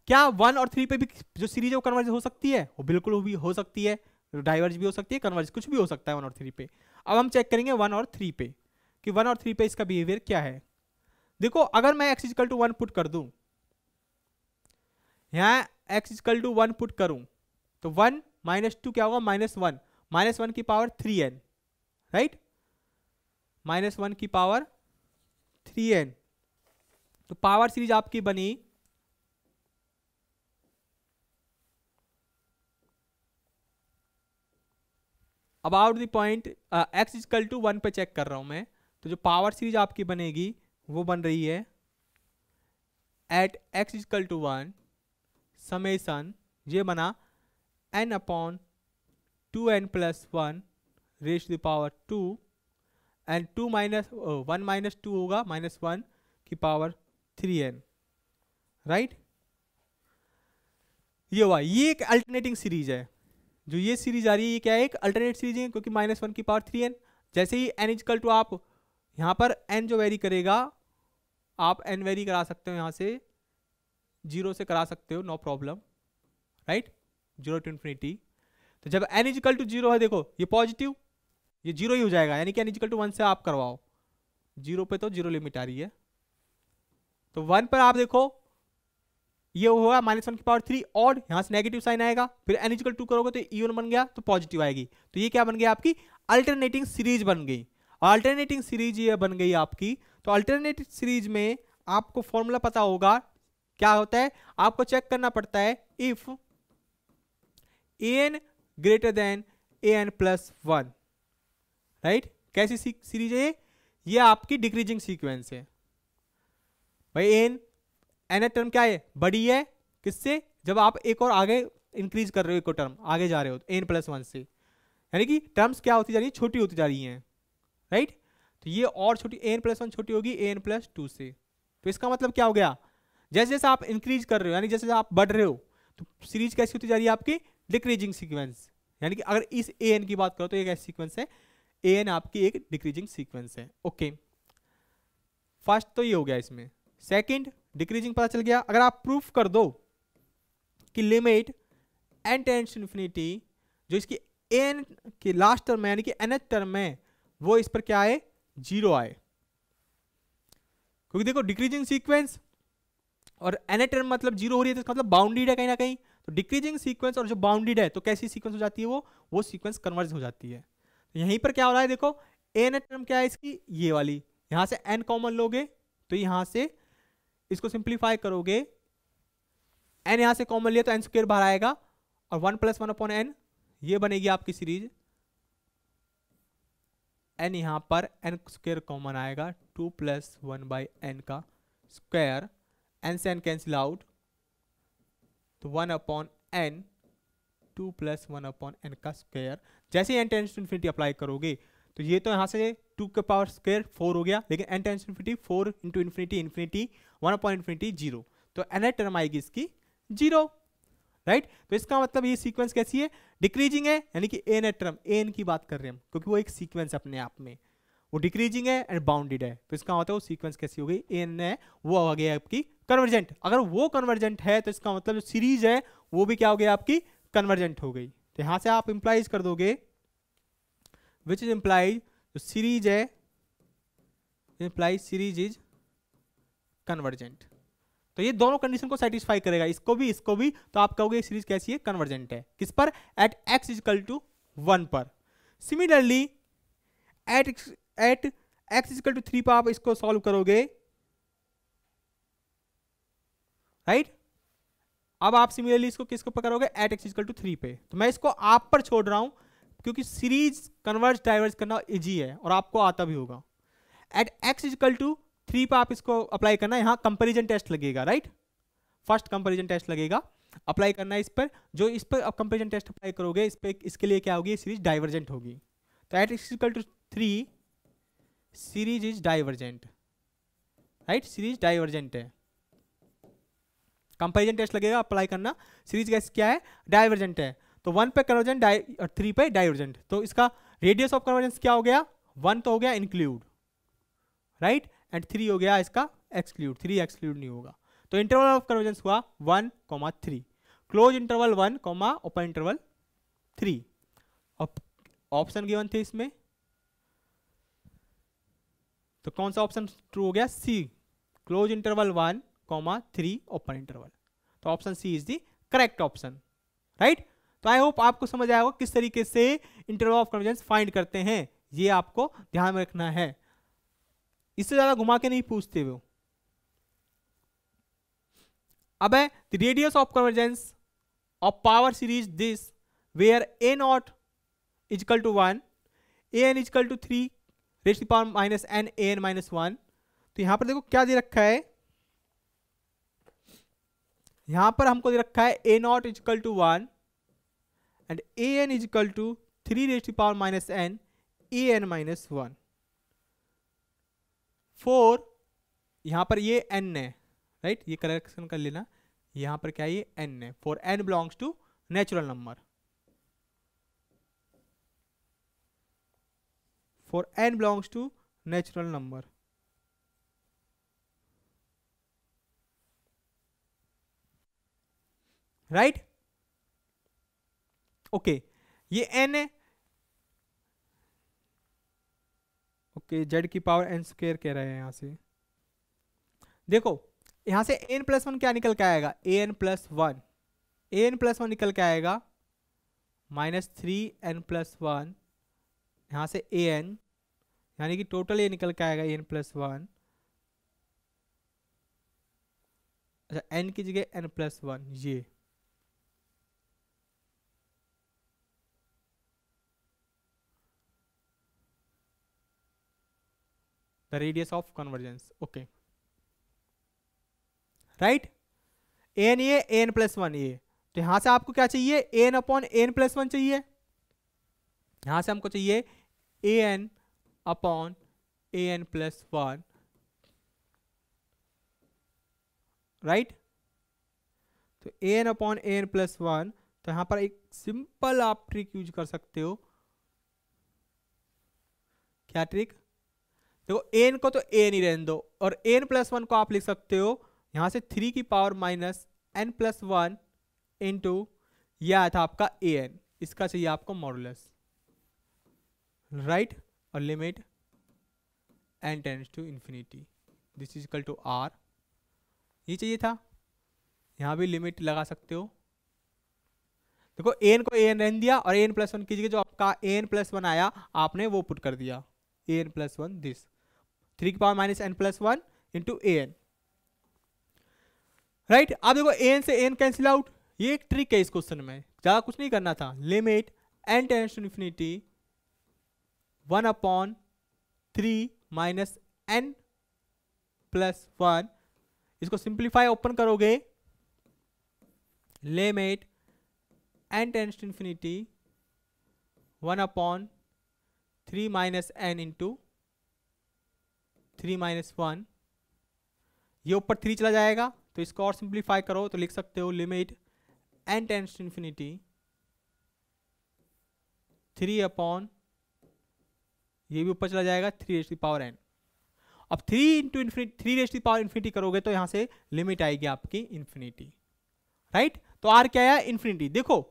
क्या 1 और 3 पे भी जो सीरीज है वो कन्वर्ज हो सकती है, वो बिल्कुल भी हो सकती है, डाइवर्ज भी हो सकती है, कन्वर्ज कुछ भी हो सकता है 1 और 3 पे। अब हम चेक करेंगे 1 और 3 पे कि 1 और 3 पे इसका बिहेवियर क्या है। देखो अगर मैं x = 1 पुट कर दूं, यहां x = 1 पुट करूं, तो 1 - 2 क्या होगा, -1, -1 की पावर 3n, राइट, -1 की पावर 3n, तो पावर सीरीज आपकी बनी about the point x equal to 1 पे चेक कर रहा हूं मैं, तो जो पावर सीरीज आपकी बनेगी वो बन रही है at x equal to 1 summation, ये बना n upon 2n plus 1 raise to the power 2 and 2 minus 1 minus 2 होगा माइनस 1 की पावर 3n, राइट। ये हुआ, ये एक अल्टरनेटिंग सीरीज है। जो ये सीरीज आ रही है ये क्या है, एक अल्टरनेट सीरीज है, क्योंकि माइनस 1 की पावर 3n। जैसे ही n इक्वल टू, आप यहाँ पर n जो वेरी करेगा, आप n वेरी करा सकते हो, यहाँ से 0 से करा सकते हो, no problem, right, 0 to infinity. तो जब n इक्वल टू 0 है, देखो ये पॉजिटिव, ये 0 ही हो जाएगा, यानी कि n इक्वल टू 1 से आप करवाओ, 0 पे तो 0 लिमिट आ रही है, तो 1 पर आप देखो ये हुआ माइनस 1 की पावर 3 और यहाँ से नेगेटिव साइन आएगा, फिर n इक्वल 2 करोगे तो इवन बन गया, तो पॉजिटिव आएगी। तो ये क्या बन गया, आपकी अल्टरनेटिंग सीरीज बन गई। अल्टरनेटिंग सीरीज ये बन गई आपकी। तो अल्टरनेटिव सीरीज में आपको फॉर्मूला पता होगा, क्या होता है, आपको चेक करना पड़ता है if an greater than an plus 1, right. कैसी सीरीज है ये आपकी डिक्रीजिंग सीक्वेंस है भाई। एन टर्म क्या है, बड़ी है, किससे, जब आप एक और आगे इंक्रीज कर रहे हो, एक और टर्म आगे जा रहे हो एन प्लस 1 से, यानी कि टर्म्स क्या होती जा रही है, छोटी होती जा रही हैं, राइट। तो ये और छोटी, एन प्लस 1 छोटी होगी एन प्लस 2 से। तो इसका मतलब क्या हो गया, जैसे जैसे आप इंक्रीज कर रहे हो, यानी जैसे आप बढ़ रहे हो, तो सीरीज कैसी होती जा रही है आपकी, डिक्रीजिंग सीक्वेंस। यानी कि अगर इस ए एन की बात करो तो एक ऐसी सीक्वेंस है, ए एन आपकी एक डिक्रीजिंग सीक्वेंस है। ओके, फर्स्ट तो ये हो गया इसमें। सेकंड, डिक्रीजिंग पता चल गया। अगर आप प्रूफ कर दो कि limit n tends to infinity, जो इसकी एन की लास्ट टर्म है, यानी कि nth टर्म है, वो इस पर क्या आए, 0 आए, क्योंकि देखो डिक्रीजिंग सीक्वेंस और nth टर्म मतलब 0 हो रही है, तो इसका मतलब बाउंडेड है कहीं ना कहीं। तो डिक्रीजिंग सीक्वेंस और जो बाउंडेड है, तो कैसी सीक्वेंस हो जाती है, वो सीक्वेंस कन्वर्ज हो जाती है। तो यहीं पर क्या हो रहा है, देखो nth टर्म क्या है इसकी, ये वाली, यहां से n कॉमन लोगे तो यहां से इसको सिंप्लीफाई करोगे, n यहां से कॉमन लिया तो n स्क्वायर बाहर आएगा, और 1 प्लस 1 अपॉन n, ये बनेगी आपकी सीरीज। n यहां पर n स्क्वायर कॉमन आएगा, 2 प्लस 1 बाई n का स्क्वायर, n से n कैंसिल आउट, तो 1 upon n, 2 plus 1 upon n का स्क्वायर। जैसे n tends to infinity apply करोगे, तो ये तो यहाँ से 2 के पावर स्क्वायर 4 हो गया, लेकिन n tends to infinity 4 into infinity infinity 1 upon infinity 0, तो n टर्म आएगी इसकी 0, राइट। तो इसका मतलब ये सीक्वेंस कैसी है, डिक्रीजिंग है, यानी कि n टर्म, n की बात कर रहे हैं हम, क्योंकि वो एक सीक्वेंस अपने आप में, वो डिक्रीजिंग है एंड बाउंडेड है। तो इसका मतलब वो सीक्वेंस कैसी हो गई, n है वो आ गया आपकी कन्वर्जेंट। अगर वो कन्वर्जेंट है तो इसका मतलब जो सीरीज है वो भी क्या हो गया, आपकी कन्वर्जेंट हो गई। तो यहां से आप इंप्लाइज कर दोगे, विच इज इंप्लाइज, जो सीरीज है इंप्लाइज सीरीज इज कन्वर्जेंट। तो ये दोनों कंडीशन को सेटिस्फाई करेगा, इसको भी, तो आप कहोगे सीरीज कैसी है, कन्वर्जेंट है। किस पर, एट x इक्वल टू 1 पर। Similarly at x equal to 3 पर आप इसको सॉल्व करोगे, राइट। अब आप सिमिलरली इसको किसको पर करोगे, एट x इक्वल टू 3 पे। तो मैं इसको आप पर छोड़ रहा हूं, क्योंकि सीरीज कन्वर्ज डाइवर्ज करना इजी है और आपको आता भी होगा। एट x इक्वल टू 3 पर आप इसको अप्लाई करना, यहां कंपैरिजन टेस्ट लगेगा, राइट। फर्स्ट कंपैरिजन टेस्ट लगेगा, अप्लाई करना है इस पर। जो इस पर आप कंपैरिजन टेस्ट अप्लाई करोगे, इस पे इसके लिए क्या होगी, सीरीज डाइवर्जेंट होगी। तो at x equal to 3 series is divergent, right, series divergent है। कंपैरिजन टेस्ट लगेगा, अप्लाई करना, सीरीज कैसे क्या है, डाइवर्जेंट है। तो 1 पे कन्वर्जेंट और 3 पे डाइवर्जेंट। तो इसका रेडियस ऑफ कन्वर्जेंस क्या हो गया, 1 तो हो गया इंक्लूड, राइट, एंड 3 हो गया इसका एक्सक्लूड, 3 एक्सक्लूड नहीं होगा। तो इंटरवल ऑफ कन्वर्जेंस हुआ 1,3, close interval 1, open interval 3। Option given थे इसमें, तो कौन सा ऑप्शन ट्रू हो गया, C, close interval 1, 3 open interval. तो option C is the correct option, right. तो आई होप आपको समझ आएगा किस तरीके से इंटरवल ऑफ कन्वर्जेंस फाइंड करते हैं, ये आपको ध्यान में रखना है, इससे ज्यादा घुमा के नहीं पूछते वो। अब है the radius of convergence of power series this where a naught equal to 1, a n equal to 3 raise to power minus n a n minus 1। तो यहां पर देखो क्या दे रखा है, यहां पर हमको दे रखा है a naught equal to 1 and a n equal to 3 raise to power minus n a n minus 1। 4 यहां पर ये n है, राइट, ये करेक्शन कर लेना, यहां पर क्या है ये n है, for n belongs to natural number, for n belongs to natural number. Right, okay, ये n है, ओके, z की पावर n स्क्वायर कह रहे हैं यहां से। देखो यहां से n प्लस 1 क्या निकल के आएगा, an प्लस 1, an प्लस 1 निकल के आएगा माइनस 3n प्लस 1, यहां से an, यानी कि टोटल ये निकल के आएगा n प्लस 1, अच्छा n की जगह n प्लस 1, ये the radius of convergence, okay, right, n ये एन प्लस 1 ये, तो यहां से आपको क्या चाहिए, एन अपॉन एन प्लस 1 चाहिए, यहां से हमको चाहिए A N upon A N plus 1, right, तो A N upon A N plus 1, तो यहां पर एक सिंपल आप ट्रिक यूज कर सकते हो, क्या ट्रिक, देखो एन को तो एन ही रहने दो और एन प्लस 1 को आप लिख सकते हो यहां से 3 की power minus n plus 1 into यह आया था आपका ए एन, इसका चाहिए आपको मॉडुलस, राइट, और limit n tends to infinity, this is equal to r, ये चाहिए था, यहां भी लिमिट लगा सकते हो। देखो एन को एन रहने दिया और एन प्लस 1 की जगह जो आपका एन प्लस 1 आया आपने वो पुट कर दिया, एन प्लस 1 दिस 3 की power minus n plus 1 into a n, right. अब देखो एन से एन कैंसिल आउट, ये एक ट्रिक है इस क्वेश्चन में, ज्यादा कुछ नहीं करना था, limit n tends to infinity 1 upon 3 minus n plus 1, इसको सिंप्लीफाई ओपन करोगे, limit n tends to infinity 1 upon 3 minus n into 3 minus 1, ये ऊपर 3 चला जाएगा तो इसको और सिंप्लीफाई करो तो लिख सकते हो limit n tends to infinity 3 upon, ये भी ऊपर चला जाएगा 3 रेज़ टू पावर n। अब 3 into infinity 3 raise to power infinity करोगे तो यहां से लिमिट आएगी आपकी इंफिनिटी, राइट। तो आर क्या है, इंफिनिटी। देखो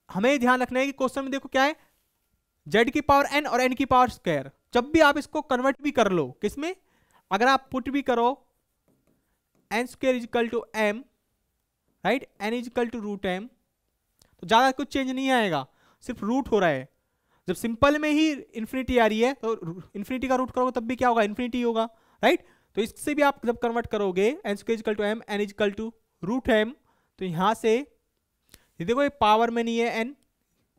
हमें ध्यान रखना है कि क्वेश्चन में देखो क्या है, z की पावर n और n की पावर स्क्वायर, जब भी आप इसको कन्वर्ट भी कर लो किसमें, अगर आप पुट भी करो n square is equal to m, right, n is equal to root m, तो ज्यादा कुछ चेंज नहीं आएगा, सिर्फ रूट हो रहा है। जब सिंपल में ही इन्फिनिटी आ रही है तो इन्फिनिटी का रूट करोगे तब भी क्या होगा, इन्फिनिटी होगा, राइट। तो इससे भी आप जब कन्वर्ट करोगे n square is equal to m, n is equal to root m, तो यहां से ये देखो ये पावर में नहीं है n,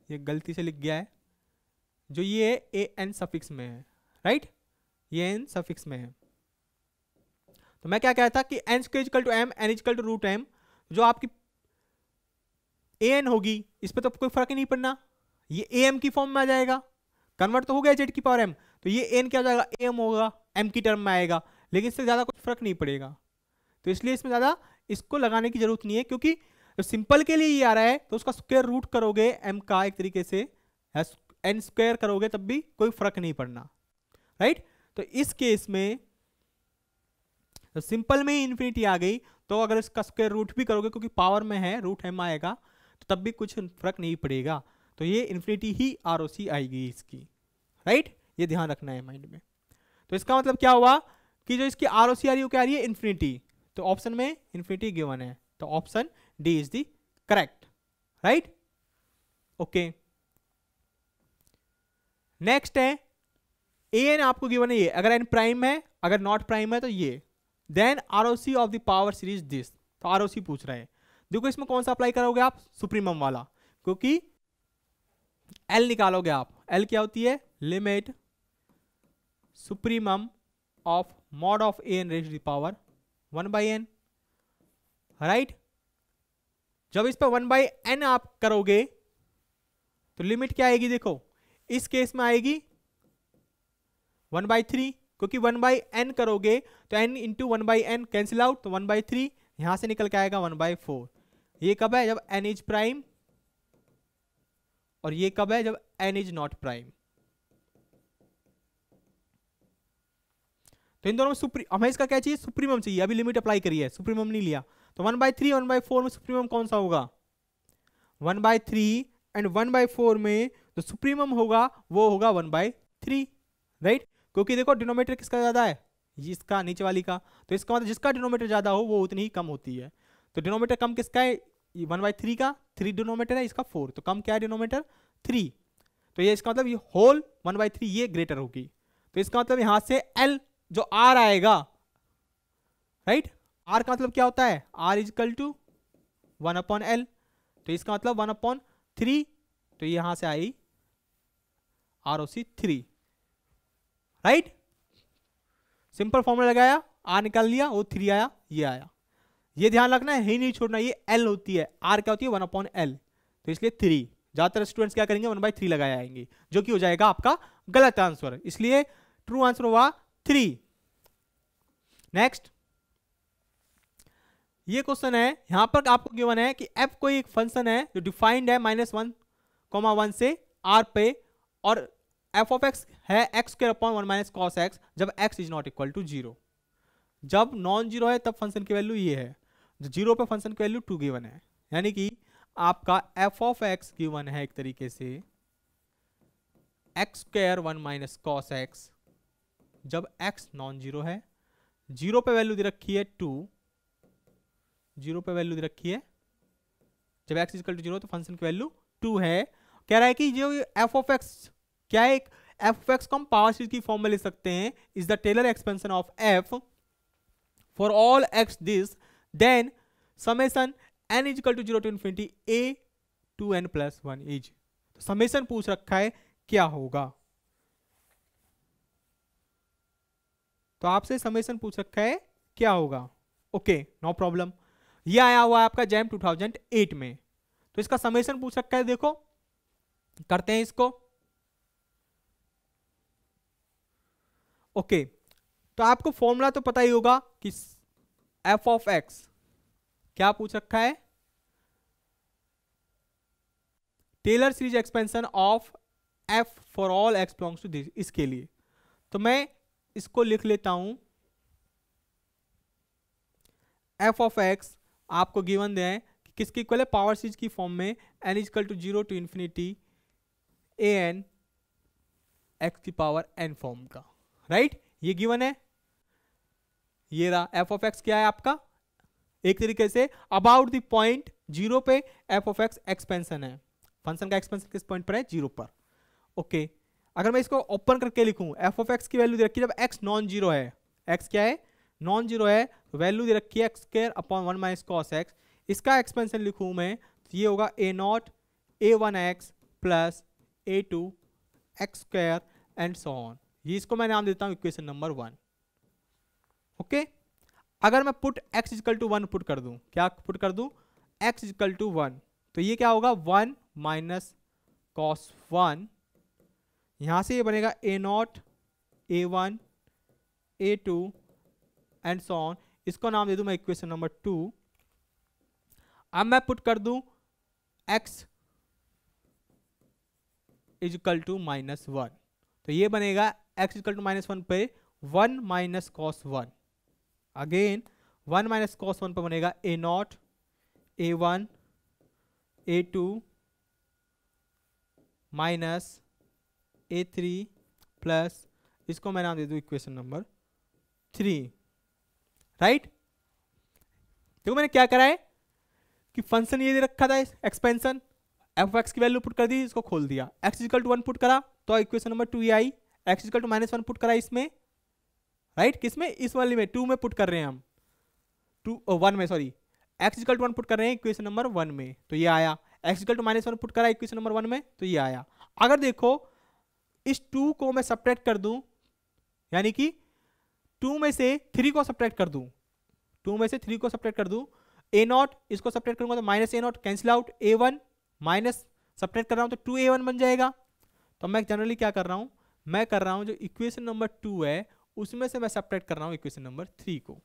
ये गलती से लिख गया है, जो ये ए एन सफिक्स में है, राइट, ये एन सफिक्स में है। तो मैं क्या कहता कि n square equal to m, n equal to root m, जो आपकी ए एन होगी इस पर तो कोई फर्क ही नहीं पड़ना, ये ए एम की फॉर्म में आ जाएगा, कन्वर्ट तो हो गया जेड की पावर एम, तो ये एन क्या हो जाएगा, ए एम होगा, एम की टर्म में आएगा, लेकिन इससे ज़्यादा कुछ फर्क नहीं पड़ेगा, तो इसलिए इसमें ज़्यादा इसको लगाने की जरूरत नहीं है, क्योंकि सिंपल के लिए ये आ रहा है तो उसका स्क्वायर रूट करोगे एम का एक तरीके से, एन स्क्वायर करोगे तब भी कोई फर्क नहीं पड़ना, राइट। तो इस केस में तो सिंपल में ही इन्फिनिटी आ गई, तो अगर इसका स्क्वायर रूट भी करोगे क्योंकि पावर में है रूट एम आएगा, तो तब भी कुछ फर्क नहीं पड़ेगा, तो ये इन्फिनिटी ही आरओसी आएगी इसकी, राइट, ये ध्यान रखना है माइंड में। तो इसका मतलब क्या हुआ कि जो इसकी आरओसी आ रही है वो क्या आ रही है, इन्फिनिटी, तो ऑप्शन में इन्फिनिटी गिवन है, तो option D is the correct, right, okay. Next है ए एन आपको गिवन है, ये अगर एन प्राइम है, अगर नॉट प्राइम है तो ये, then ROC of the power series this, तो आरओसी पूछ रहा है। देखो इसमें कौन सा अप्लाई करोगे आप, सुप्रीमम वाला, क्योंकि एल निकालोगे आप, एल क्या होती है, limit supremum of mod of a n raise to the power 1/n, right. जब इस पर 1/n आप करोगे तो लिमिट क्या आएगी, देखो इस केस में आएगी 1/3, क्योंकि 1/n करोगे तो n into 1/n cancel out, तो 1/3 यहां से निकल के आएगा 1/4। ये कब है, जब n इज प्राइम, और ये कब है, जब n इज नॉट प्राइम। तो इन दोनों में हमें इसका क्या चाहिए, सुप्रीमम चाहिए। अभी लिमिट अप्लाई करी है, सुप्रीमम नहीं लिया, तो 1/3 1/4 में सुप्रीमम कौन सा होगा, 1/3 एंड 1/4 में जो सुप्रीमम होगा वो होगा 1/3, राइट। क्योंकि देखो डिनोमिनेटर किसका ज्यादा है, इसका, नीचे वाली का, तो इसका मतलब जिसका डिनोमिनेटर ज्यादा हो वो उतनी ही कम होती है। तो डिनोमिनेटर कम किसका है, 1/3 का, 3 डिनोमिनेटर है, इसका 4, तो कम क्या है डिनोमिनेटर 3, तो ये इसका मतलब ये होल 1/3 ये ग्रेटर होगी। तो इसका मतलब यहां से L जो R आएगा, राइट, R का मतलब क्या होता है, R इजकल टू 1/L, तो इसका मतलब 1/3, तो यहां से आई ROC 3, राइट। सिंपल फॉर्मूला लगाया, R निकाल लिया, वो 3 आया, ये आया। ये ध्यान रखना है, ही नहीं छोड़ना, ये L होती है, R क्या होती है 1/L, तो इसलिए 3। ज्यादातर स्टूडेंट्स क्या करेंगे 1/3 लगाए आएंगे, जो कि हो जाएगा आपका गलत आंसर, इसलिए ट्रू आंसर हुआ 3। नेक्स्ट, ये क्वेश्चन है, यहां पर आपको गिवन है कि f कोई एक फंक्शन है जो डिफाइंड है -1, 1 से r पे, और f ऑफ x है x²/1 - cos x जब x is not equal to 0। जब नॉन जीरो है तब फंक्शन की वैल्यू ये है, जो 0 पे फंक्शन की वैल्यू 2 गिवन है, यानी कि आपका f ऑफ x गिवन है एक तरीके से x²(1 - cos x) जब x नॉन जीरो है, 0 पे वैल्यू दे रखी है 2, 0 पे वैल्यू दे रखी है, जब x इक्वल टू 0 तो फंक्शन की वैल्यू 2 है। कह रहा है कि जो f ऑफ x क्या है, एक f ऑफ x को हम पावर सीरीज की फॉर्म में ले सकते हैं, is the Taylor expansion of f for all x this, then summation n is equal to 0 to infinity a to n plus 1 is. Summation पूछ रखा है क्या होगा, तो आपसे समेशन पूछ रखा है क्या होगा, ओके नो प्रॉब्लम। ये आया हुआ है आपका जैम 2008 में, तो इसका समेशन पूछ रखा है, देखो करते हैं इसको, ओके। तो आपको फॉर्मूला तो पता ही होगा कि f ऑफ x क्या पूछ रखा है, Taylor series expansion of f for all x belongs to this, इसके लिए तो मैं इसको लिख लेता हूं, f ऑफ x आपको गिवन दे कि किसकी इक्वल है, पावर सीरीज की फॉर्म में n is equal to 0 to infinity an x की पावर n फॉर्म का, राइट। ये गिवन है, ये रहा f ऑफ x क्या है आपका, एक तरीके से अबाउट द पॉइंट 0 पे f ऑफ x एक्सपेंशन है, फंक्शन का एक्सपेंशन किस पॉइंट पर है, 0 पर, ओके। अगर मैं इसको ओपन करके लिखूं, f ऑफ x की वैल्यू दे रखी है जब x नॉन जीरो है, x क्या है नॉन जीरो है, तो वैल्यू दे रखी है x²/1 - cos x, इसका एक्सपेंशन लिखूं मैं तो ये होगा a0 a1x plus a2 x² and so on. ये इसको मैं नाम देता हूं इक्वेशन नंबर 1, ओके। अगर मैं put x equal to 1 put कर दूं, क्या पुट कर दूं, x इक्वल टू 1, तो ये क्या होगा 1 माइनस cos 1, यहां से ये बनेगा a0 a1 a2 and so on, इसको नाम दे दूं मैं इक्वेशन नंबर 2। अब मैं पुट कर दूं x इज इक्वल टू -1, तो ये बनेगा x इक्वल टू -1 पे 1 minus cos 1, again 1 minus cos 1 पे बनेगा a0 a1 a2 minus a3 plus, इसको मैं नाम दे दूं इक्वेशन नंबर 3, राइट। देखो मैंने क्या करा है कि फंक्शन ये दे रखा था एक्सपेंशन, f x की वैल्यू पुट कर दी, इसको खोल दिया, x इक्वल टू 1 पुट करा तो इक्वेशन नंबर 2 ये आई, x इक्वल टू -1 पुट करा इसमें, राइट, किसमें, इस वाली में 2 में पुट कर रहे हैं हम, 1 में, sorry, x equal to 1 put कर रहे हैं इक्वेशन नंबर 1 में, तो ये आया, x इक्वल टू -1 पुट करा इक्वेशन नंबर 1 में तो ये आया। अगर देखो इस 2 को मैं सब्ट्रैक्ट कर दूं, यानी कि 2 में से 3 को सब्ट्रैक्ट कर दूं, 2 में से 3 को सब्ट्रैक्ट कर दूं, a0 इसको सब्ट्रैक्ट करूंगा तो -a0 cancel out, a1 minus subtract कर रहा हूं तो 2a1 बन जाएगा। तो मैं जनरली क्या कर रहा हूं, मैं कर रहा हूं जो इक्वेशन नंबर 2 है उसमें से मैं सब्ट्रैक्ट कर रहा हूं इक्वेशन नंबर 3 को,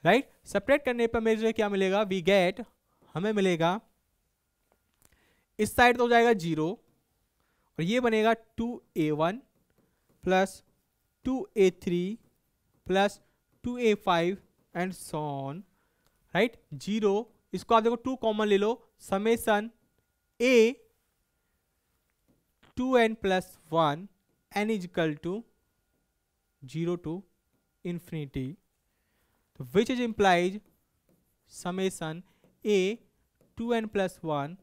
राइट। सब्ट्रैक्ट करने पर मेरे क्या मिलेगा, वी गेट, हमें मिलेगा इस साइड तो हो जाएगा 0 और ये बनेगा 2a1 plus 2a3 plus 2a5 and so on, right. 0 इसको आप देखो 2 कॉमन ले लो, summation a 2n plus 1 n is equal to 0 to infinity, तो which is implies summation a 2n plus 1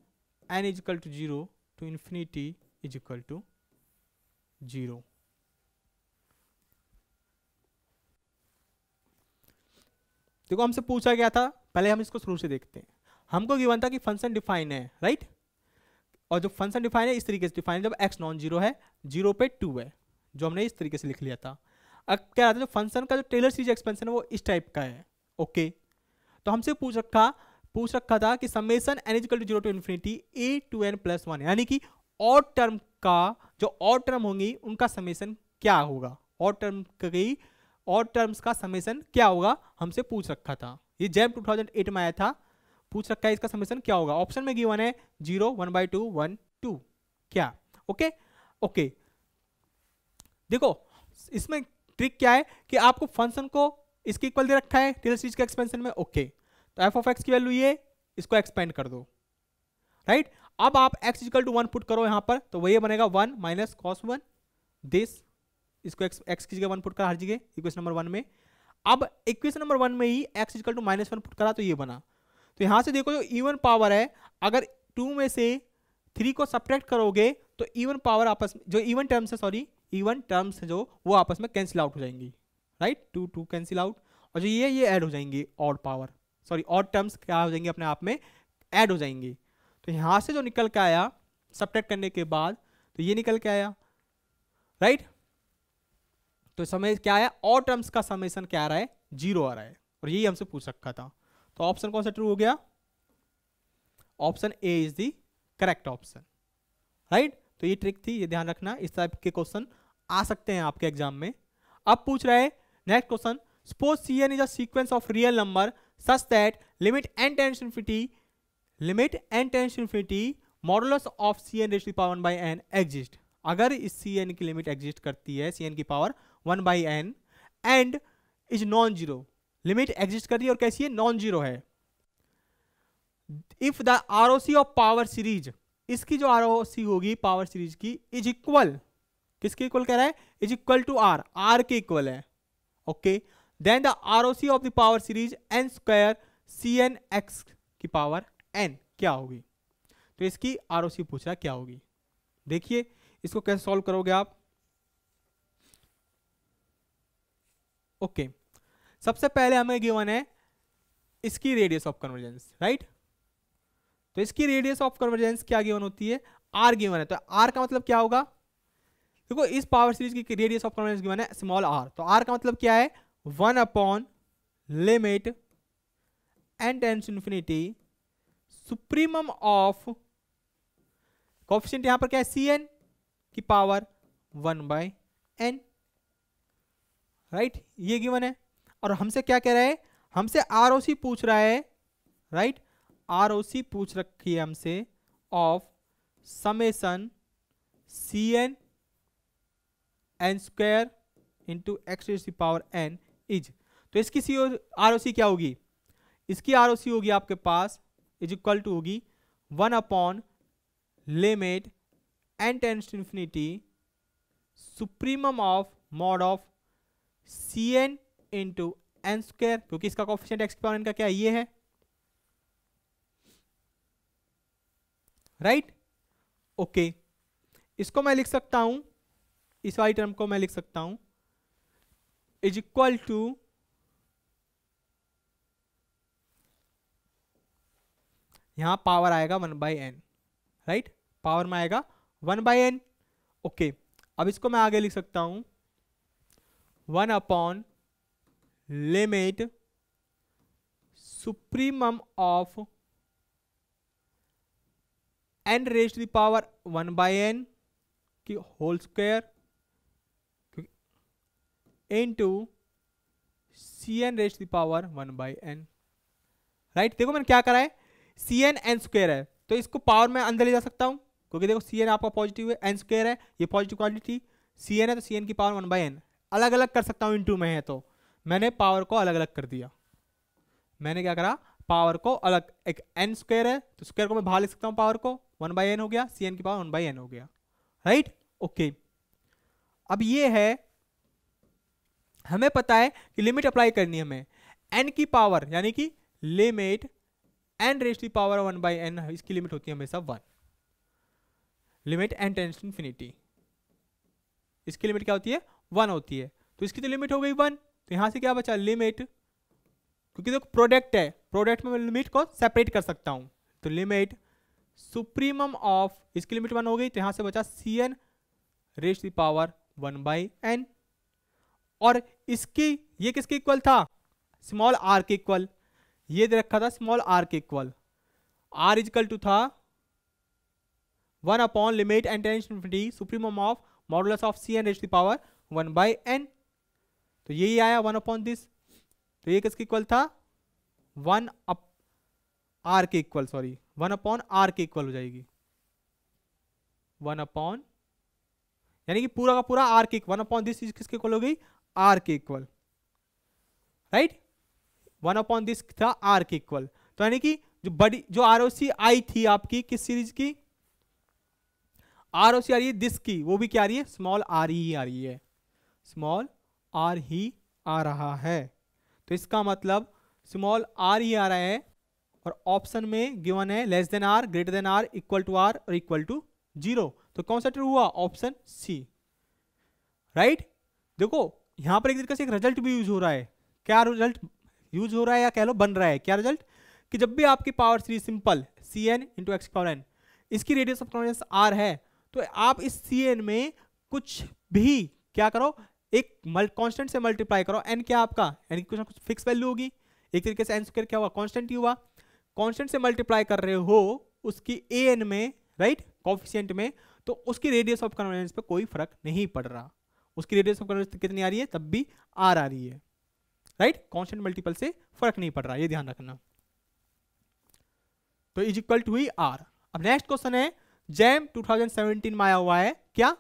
n is equal to 0 to infinity is equal to 0। देखो हमसे पूछा गया था, पहले हम इसको शुरू से देखते हैं। हमको गिवन था कि फंक्शन डिफाइन है, राइट, और जो फंक्शन डिफाइन है इस तरीके से डिफाइन है जब x नॉन जीरो है, 0 पे 2 है, जो हमने इस तरीके से लिख लिया था। अब क्या रहता है, जो फंक्शन का जो टेलर सीरीज एक्सपेंशन है वो इस टाइप का है, ओके। तो हमसे पूछ रखा था कि summation n equal to 0 to infinity a to n plus 1, यानी कि ऑड टर्म का जो ऑड टर्म होंगी उनका समेसन क्या होगा, ऑड टर्म्स का समेसन क्या होगा, हमसे पूछ रखा था। ये जैम 2008 में आया था, पूछ रखा है इसका समेसन क्या होगा। ऑप्शन में गिवन है 0, 1/2, 1, 2, क्या, ओके ओके। देखो इसमें ट्रिक क्या है कि आपको फंक्शन को इसके इक्वल दे रखा है टेलर सीरीज के एक्सपेंशन में, ओके। तो एफ ऑफ एक्स की वैल्यू ये, इसको एक्सपेंड कर दो, राइट। अब आप x इक्वल टू 1 पुट करो यहां पर, तो वही बनेगा 1 माइनस कॉस 1 दिस, इसको x की जगह 1 पुट करा हर जगह इक्वेशन नंबर 1 में। अब इक्वेशन नंबर 1 में ही x इक्वल टू -1 पुट करा तो ये बना। तो यहां से देखो जो इवन पावर है, अगर 2 में से 3 को सब्ट्रैक्ट करोगे तो इवन पावर आपस में, जो इवन टर्म्स है, सॉरी इवन टर्म्स है जो, वो आपस में कैंसिल आउट हो जाएंगी, राइट, 2 2 कैंसिल आउट, और जो ये ऐड हो जाएंगी, odd power, sorry odd terms क्या हो जाएंगे अपने आप में ऐड हो जाएंगी। तो यहां से जो निकल के आया सब्ट्रैक्ट करने के बाद, तो ये निकल के आया, राइट। तो समय क्या आया, ऑड टर्म्स का समेसन क्या आ रहा है, 0 आ रहा है, और यही हमसे पूछ रखा था। तो ऑप्शन कौन सा ट्रू हो गया, option A is the correct option, right. तो ये ट्रिक थी, ये ध्यान रखना, इस टाइप के क्वेश्चन आ सकते हैं आपके एग्जाम में। अब पूछ रहे हैं next question, suppose Cn is a sequence of real number such that limit n tends to infinity modulus of Cn raise to the power 1/n exist. अगर इस Cn की लिमिट एग्जिस्ट करती है, Cn की पावर 1/n and is non zero, limit exist कर रही है और कैसी है, नॉन जीरो है। If the ROC of power series, इसकी जो ROC होगी पावर सीरीज की, इज इक्वल, किसके इक्वल कह रहा है, इज इक्वल टू R के इक्वल है, okay. Then the ROC of the power series n square Cn x की पावर n क्या होगी। तो इसकी ROC पूछ रहा है क्या होगी। देखिए इसको कैसे सॉल्व करोगे आप, ओके। सबसे पहले हमें गिवन है इसकी रेडियस ऑफ कन्वर्जेंस, राइट। तो इसकी रेडियस ऑफ कन्वर्जेंस क्या गिवन होती है, r गिवन है। तो r का मतलब क्या होगा, देखो इस पावर सीरीज की रेडियस ऑफ कन्वर्जेंस गिवन है स्मॉल r, तो r का मतलब क्या है, 1 upon limit n tends to infinity supremum of, coefficient यहां पर क्या है, Cn की पावर 1/n, राइट, ये गिवन है। और हमसे क्या कह रहा है, हमसे ROC पूछ रहा है, राइट, ROC पूछ रखी है हमसे of summation Cn n square into x raise to the power n is. तो इसकी ROC क्या होगी, इसकी ROC होगी आपके पास इज इक्वल टू होगी 1 upon limit n tends to infinity supremum of mod of Cn into n square, क्योंकि इसका कोएफिशिएंट x की पावर n का क्या है, ये है, राइट, ओके। इसको मैं लिख सकता हूं, इस वाली टर्म को मैं लिख सकता हूं इज इक्वल टू यहाँ पावर आएगा 1/n, राइट, पावर में आएगा 1/n। ओके, अब इसको मैं आगे लिख सकता हूं 1 limit supremum of n raise to the power 1/n की whole square into Cn raise to the power 1/n, right. देखो मैंने क्या करा है, Cn n स्क्वायर है तो इसको पावर में अंदर ले जा सकता हूं, क्योंकि देखो Cn आपका पॉजिटिव है, n स्क्वायर है, ये पॉजिटिव क्वांटिटी, Cn है तो Cn की पावर 1/n। अलग अलग कर सकता हूं, इनटू में है तो मैंने पावर को अलग अलग कर दिया। मैंने क्या करा, पावर को अलग, एक n स्क्वायर है तो स्क्वायर को मैं बाहर लिख सकता हूं, पावर को 1/n हो गया, Cn की पावर 1/n हो गया, राइट। ओके, अब ये है, हमें पता है कि लिमिट अप्लाई करनी है हमें n की पावर, यानी कि limit n raise to the power 1/n, इसकी लिमिट होती है हमेशा 1। Limit n tends to infinity, इसकी लिमिट क्या होती है, 1 होती है, तो इसकी तो लिमिट हो गई 1। तो यहां से क्या बचा, लिमिट, क्योंकि देखो प्रोडक्ट है, प्रोडक्ट में मैं लिमिट को सेपरेट कर सकता हूं, तो लिमिट सुप्रीमम ऑफ, इसकी लिमिट 1 हो गई, तो यहां से बचा Cn raise to the power 1/n। और इसकी, ये किसके इक्वल था, स्मॉल r के इक्वल, ये दे रखा था स्मॉल r के इक्वल, r इक्वल टू था 1 limit n tends to infinity supremum of modulus of Cn raise to the power 1/n। तो यही आया 1 दिस, तो ये किसके इक्वल था, 1 r के इक्वल, सॉरी 1 r के इक्वल हो जाएगी, 1 यानी कि पूरा का पूरा r के, 1 दिस किसके इक्वल हो गई, r के इक्वल, राइट। 1 दिस था r के इक्वल, तो यानी कि जो बड़ी, जो ROC आई थी आपकी किस सीरीज की, ROC आ रही है दिस की, वो भी क्या आ रही है, स्मॉल r ही आ रही है, स्मॉल r ही आ रहा है। तो इसका मतलब स्मॉल r ही आ रहा है, और ऑप्शन में गिवन है less than r, greater than r, equal to r और इक्वल टू 0। तो कौन सा ट्रू हुआ, ऑप्शन सी, राइट। देखो यहां पर एक तरीके से एक रिजल्ट भी यूज हो रहा है, क्या रिजल्ट यूज हो रहा है, या कह लो बन रहा है, क्या रिजल्ट, कि जब भी आपकी power series simple Cn into x power n, इसकी रेडियस ऑफ कन्वर्जेंस r है, तो आप इस Cn में कुछ भी क्या करो, एक कांस्टेंट से मल्टीप्लाई करो, n क्या आपका, यानी कुछ ना कुछ फिक्स वैल्यू होगी, एक तरीके से n स्क्वायर क्या हुआ, कांस्टेंट ही हुआ, कांस्टेंट से मल्टीप्लाई कर रहे हो उसकी an में, राइट, कोएफिशिएंट में, तो उसकी रेडियस ऑफ कन्वर्जेंस पे कोई फर्क नहीं पड़ रहा, उसकी रेडियस ऑफ कन्वर्जेंस कितनी आ रही है, तब भी r आ रही है, राइट, कांस्टेंट मल्टीपल से फर्क नहीं पड़ रहा, ये ध्यान रखना। तो इज इक्वल टू ही r। अब नेक्स्ट क्वेश्चन है, जैम 2017 में आया हुआ है, क्या,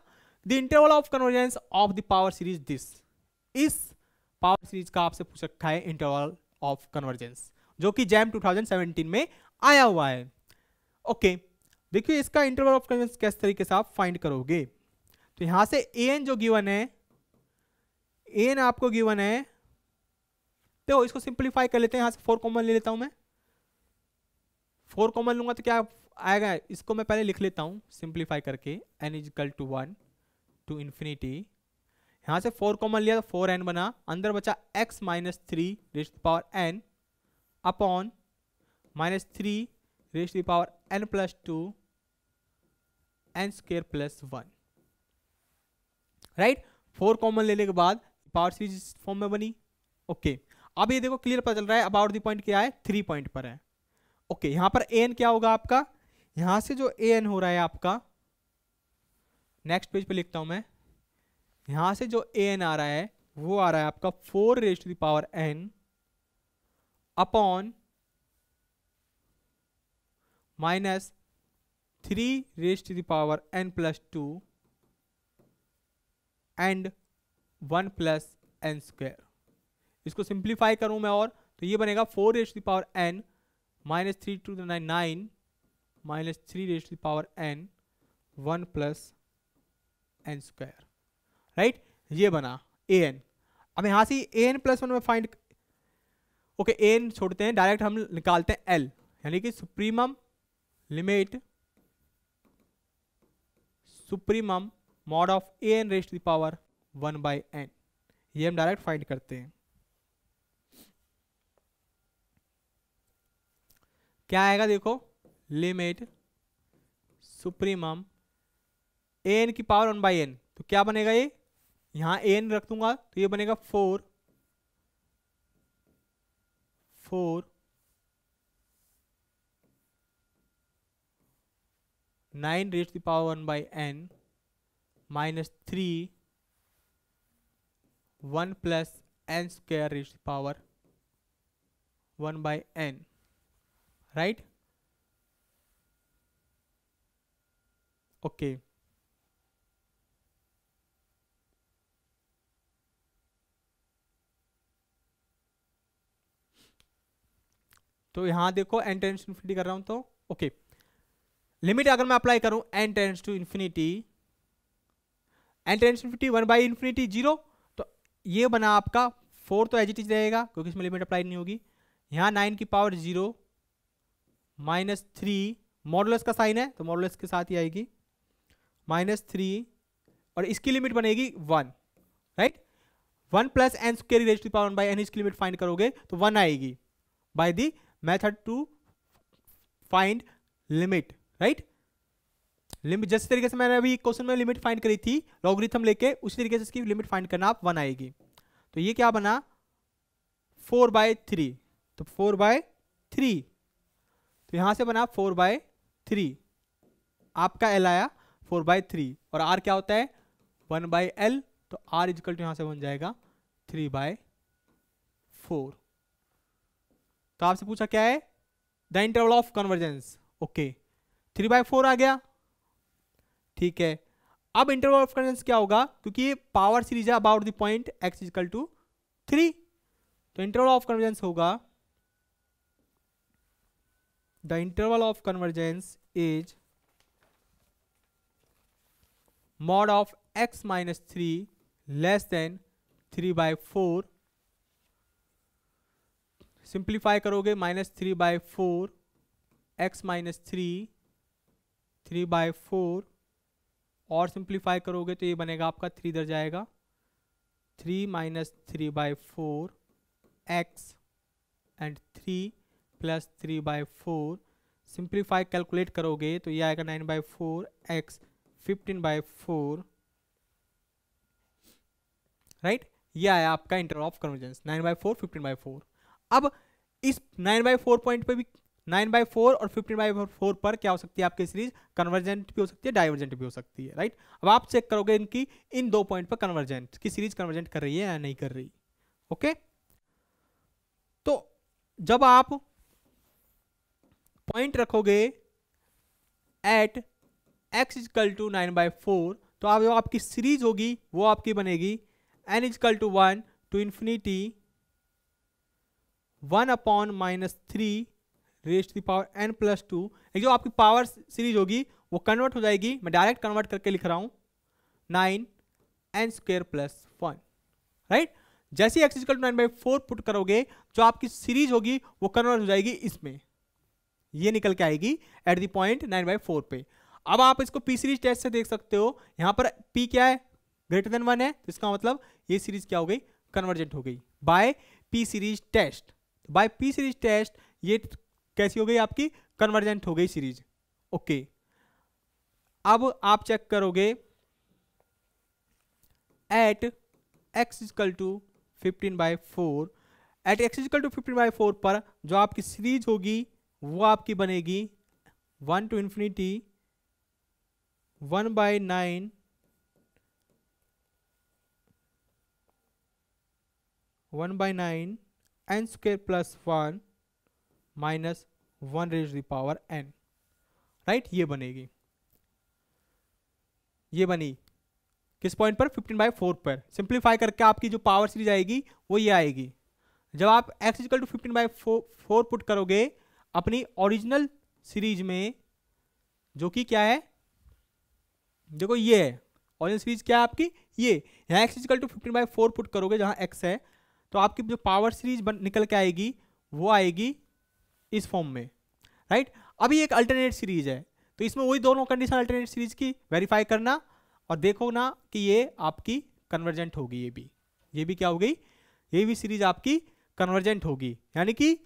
the interval of convergence of the power series this, इस पावर सीरीज का आपसे पूछ रखा है इंटरवल ऑफ कन्वर्जेंस, जो कि जैम 2017 में आया हुआ है। ओके, देखिए इसका इंटरवल ऑफ कन्वर्जेंस किस तरीके से आप फाइंड करोगे, तो यहां से an जो गिवन है, an आपको गिवन है, तो इसको सिंपलीफाई कर लेते हैं, यहां से 4 कॉमन ले लेता हूं मैं, 4 कॉमन लूंगा तो क्या आएगा, इसको मैं पहले लिख लेता हूं सिंपलीफाई करके, n is equal to 1 to infinity, यहां से 4 कॉमन लिया तो 4n बना, अंदर बचा x minus 3 raise to power n upon minus 3 raise to power n plus 2 n square plus 1, right. 4 common लेने के बाद पावर सीरीज फॉर्म में बनी। ओके, अब ये देखो क्लियर पता चल रहा है अबाउट द पॉइंट क्या है, 3 पॉइंट पर है। ओके, यहां पर an क्या होगा आपका, यहां से जो an हो रहा है आपका, नेक्स्ट पेज पे लिखता हूं मैं, यहां से जो an आ रहा है वो आ रहा है आपका 4 raise to the power n upon minus 3 raise to the power n plus 2 and 1 plus n square. इसको सिंप्लीफाई करूं मैं और, तो ये बनेगा 4 raise to the power n minus 3 to the 9 minus 3 raise to the power n 1 plus n square, right, ये बना an। अब यहां से an प्लस 1 में फाइंड, ओके an छोड़ते हैं, डायरेक्ट हम निकालते हैं l, यानी कि supremum limit supremum mod of an raise to the power 1/n, ये हम डायरेक्ट फाइंड करते हैं। क्या आएगा देखो, लिमिट सुप्रीमम एन की पावर 1/n, तो क्या बनेगा ये, यहां एन रख दूंगा तो ये बनेगा 4 9 raise to the power 1/n minus 3 1 plus n square raise to the power 1/n, right. Okay, तो यहां देखो n टेंड्स टू इन्फिनिटी कर रहा हूं तो ओके, लिमिट अगर मैं अप्लाई करूं n tends to infinity, n tends to infinity 1/infinity 0, तो ये बना आपका 4 तो एज इट इज रहेगा क्योंकि इसमें लिमिट अप्लाई नहीं होगी। यहाँ 9 की पावर 0 माइनस 3, मॉडुलस का साइन है तो मॉडुलस के साथ ही आएगी, माइनस 3 और इसकी लिमिट बनेगी 1, right. 1 plus n square raise to the power 1/n, इसकी लिमिट फाइंड करोगे तो 1 आएगी by the method to find limit, right. Limit जिस तरीके से मैंने अभी क्वेश्चन में लिमिट फाइंड करी थी लॉगरिथम लेके, उसी तरीके से इसकी लिमिट फाइंड करना, आप 1 आएगी। तो ये क्या बना 4/3, तो 4/3, तो यहां से बना 4/3, आपका एल आया 4/3 और आर क्या होता है 1/l, तो आर इजकल टू यहां से बन जाएगा 3/4। तो आपसे पूछा क्या है, the interval of convergence, okay 3/4 आ गया, ठीक है। अब इंटरवल ऑफ कन्वर्जेंस क्या होगा, क्योंकि ये पावर सीरीज है about the point x equal to 3, तो इंटरवल ऑफ कन्वर्जेंस होगा, the interval of convergence is mod of x minus 3 less than 3/4, simplify करोगे -3/4 x minus 3 3/4 और सिंप्लीफाई करोगे तो ये बनेगा आपका 3 इधर जाएगा 3 minus 3/4 x and 3 plus 3/4, simplify calculate करोगे तो ये आएगा 9/4 x 15/4, राइट। ये आया आपका इंटरवल ऑफ कन्वर्जेंस 9/4 15/4। अब इस 9/4 पॉइंट पे भी 9/4 और 15/4 पर क्या हो सकती है आपकी सीरीज, कन्वर्जेंट भी हो सकती है डाइवर्जेंट भी हो सकती है, राइट। अब आप चेक करोगे इनकी इन 2 पॉइंट पर कन्वर्जेंट की सीरीज कन्वर्जेंट कर रही है या नहीं कर रही, ओके। तो जब आप पॉइंट रखोगे एट x इजकल टू 9/4, तो आप जो आपकी सीरीज होगी वो आपकी बनेगी n equal to 1 to infinity 1/-3 raise to the power n plus 2, जो आपकी पावर सीरीज होगी वो कन्वर्ट हो जाएगी, मैं डायरेक्ट कन्वर्ट करके लिख रहा हूं 9n² प्लस 1, राइट। जैसे x इजकल टू 9/4 पुट करोगे जो आपकी सीरीज होगी वो कन्वर्ट हो जाएगी इसमें, ये निकल के आएगी एट द पॉइंट 9/4 पे। अब आप इसको पी सीरीज टेस्ट से देख सकते हो, यहां पर p क्या है ग्रेटर देन 1 है, तो इसका मतलब ये सीरीज क्या हो गई, कन्वर्जेंट हो गई by p series test. By p series test ये कैसी हो गई आपकी, कन्वर्जेंट हो गई सीरीज, ओके। अब आप चेक करोगे at x equal to 15/4, at x equal to 15/4 पर जो आपकी सीरीज होगी वो आपकी बनेगी 1 to infinity 1/9 n² plus 1 minus 1 raise to the power n, right. ये बनेगी, ये बनी किस पॉइंट पर 15/4 पर। सिंप्लीफाई करके आपकी जो पावर सीरीज आएगी वो ये आएगी। जब आप x इजकल टू 15/4 पुट करोगे अपनी ओरिजिनल सीरीज में, जो कि क्या है, देखो ये है ओरिजिनल सीरीज, क्या है आपकी ये, यहाँ x इजकल टू 15/4 पुट करोगे जहां x है, तो आपकी जो पावर सीरीज निकल के आएगी वो आएगी इस फॉर्म में, राइट। अभी एक अल्टरनेट सीरीज है तो इसमें वही दोनों कंडीशन अल्टरनेट सीरीज की वेरीफाई करना और देखो ना कि ये आपकी कन्वर्जेंट होगी, ये भी क्या हो गई, ये भी सीरीज आपकी कन्वर्जेंट होगी, यानी कि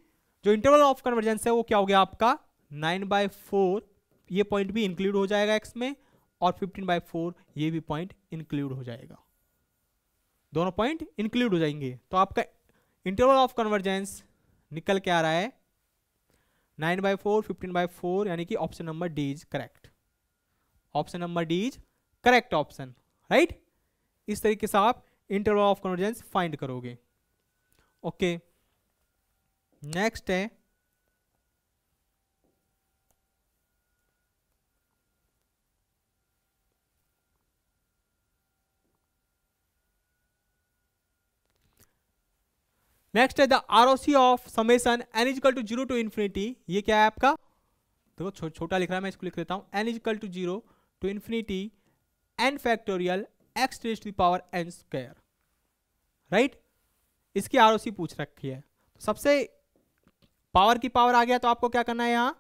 जो इंटरवल ऑफ कन्वर्जेंस है वो क्या हो गया आपका 9/4 ये पॉइंट भी इंक्लूड हो जाएगा x में, और 15/4 ये भी पॉइंट इंक्लूड हो जाएगा, दोनों पॉइंट इंक्लूड हो जाएंगे। तो आपका इंटरवल ऑफ कन्वर्जेंस निकल के आ रहा है 9/4, 15/4, यानी कि option number D is correct. Option number D is correct option, right. इस तरीके से आप इंटरवल ऑफ कन्वर्जेंस फाइंड करोगे। ओके, नेक्स्ट है नेक्स्ट है the ROC of summation n is equal to 0 to infinity. ये क्या है आपका, देखो छोटा लिख रहा है, मैं इसको लिख लेता हूं, n is equal to 0 to infinity n factorial x rays to the power n square, right. इसकी आरओसी पूछ रखी है। सबसे पावर की पावर आ गया तो आपको क्या करना है, यहां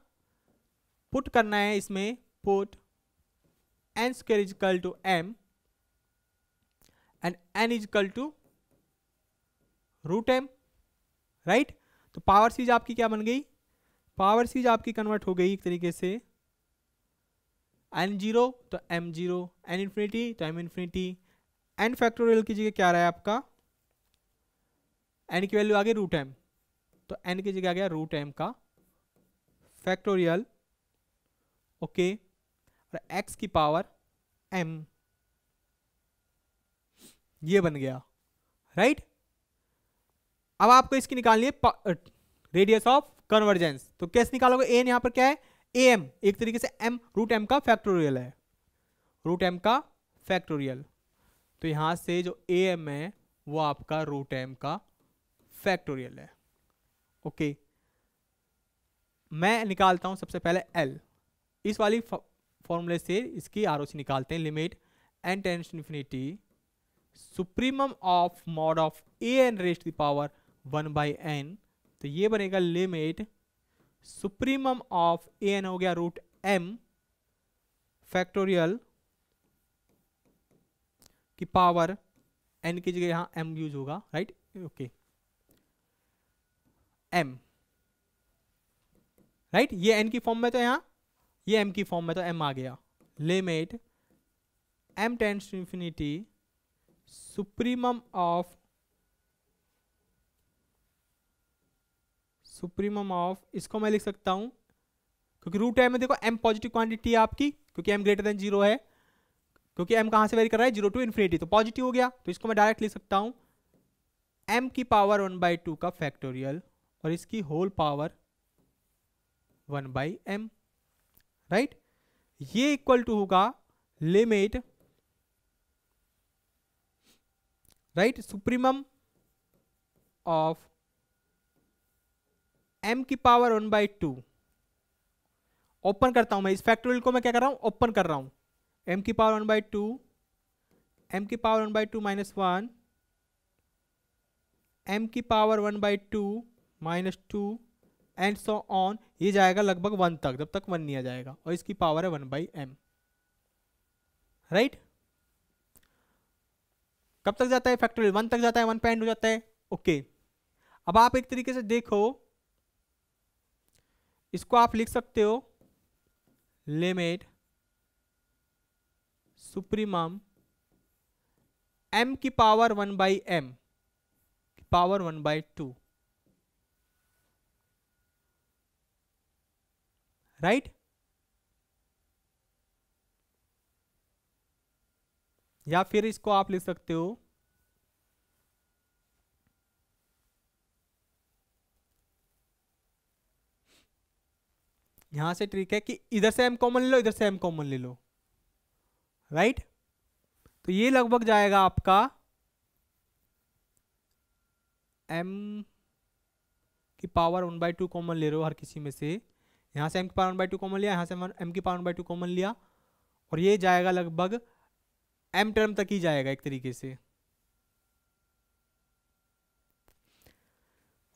पुट करना है, इसमें put n square is equal to m and n is equal to root m, right. तो पावर सीरीज आपकी क्या बन गई, पावर सीरीज आपकी कन्वर्ट हो गई एक तरीके से, n0 तो m0, n इन्फिनिटी तो m इन्फिनिटी, n फैक्टोरियल की जगह क्या आ रहा है आपका, n की वैल्यू आ गई रूट m, तो n की जगह आ गया रूट m का फैक्टोरियल, ओके, और x की पावर m, ये बन गया, राइट। अब आपको इसकी निकालनी है रेडियस ऑफ कन्वर्जेंस। तो कैसे निकालोगे, एन यहां पर क्या है, am, एक तरीके से m रूट m का फैक्टोरियल है, रूट m का फैक्टोरियल। तो यहां से जो am है वो आपका रूट m का फैक्टोरियल है। ओके, मैं निकालता हूं सबसे पहले l। इस वाली फॉर्मूले से इसकी आरओसी निकालते हैं, limit n tends to infinity supremum of mod of an raise to the power 1/n। तो ये बनेगा लिमिट सुप्रीमम ऑफ an हो गया रूट m फैक्टोरियल की पावर n की जगह यहां m यूज होगा, राइट, ओके, m, राइट। ये n की फॉर्म में तो यहां ये m की फॉर्म में तो m आ गया, limit m tends to infinity supremum of इसको मैं लिख सकता हूं, क्योंकि रूट m में देखो m पॉजिटिव क्वांटिटी है आपकी, क्योंकि m ग्रेटर देन 0 है, क्योंकि m कहां से वेरी कर रहा है, 0 टू इन्फिनिटी, तो पॉजिटिव हो गया। तो इसको मैं डायरेक्ट लिख सकता हूं m की पावर 1/2 का फैक्टोरियल और इसकी होल पावर 1/m, राइट। ये इक्वल टू होगा limit, right, supremum of m की पावर 1/2, ओपन करता हूं मैं इस फैक्टोरियल को, मैं क्या कर रहा हूं, ओपन कर रहा हूं, m की पावर 1/2, m की पावर 1/2 -1, m की पावर 1/2 -2 एंड सो ऑन, ये जाएगा लगभग 1 तक, जब तक 1 नहीं आ जाएगा, और इसकी पावर है 1/m, राइट। कब तक जाता है फैक्टोरियल, 1 तक जाता है, 1 पे एंड हो जाता है, ओके। अब आप एक तरीके से देखो, इसको आप लिख सकते हो लिमिट सुप्रीमम m की पावर 1/m की पावर 1/2, राइट। या फिर इसको आप लिख सकते हो यहां से ट्रिक है कि इधर से m कॉमन ले लो, इधर से m कॉमन ले लो, राइट। तो ये लगभग जाएगा आपका m की पावर 1/2 कॉमन ले रहे हो हर किसी में से, यहां से m की पावर 1/2 कॉमन लिया, यहां से m की पावर 1/2 कॉमन लिया, और ये जाएगा लगभग m टर्म तक ही जाएगा एक तरीके से,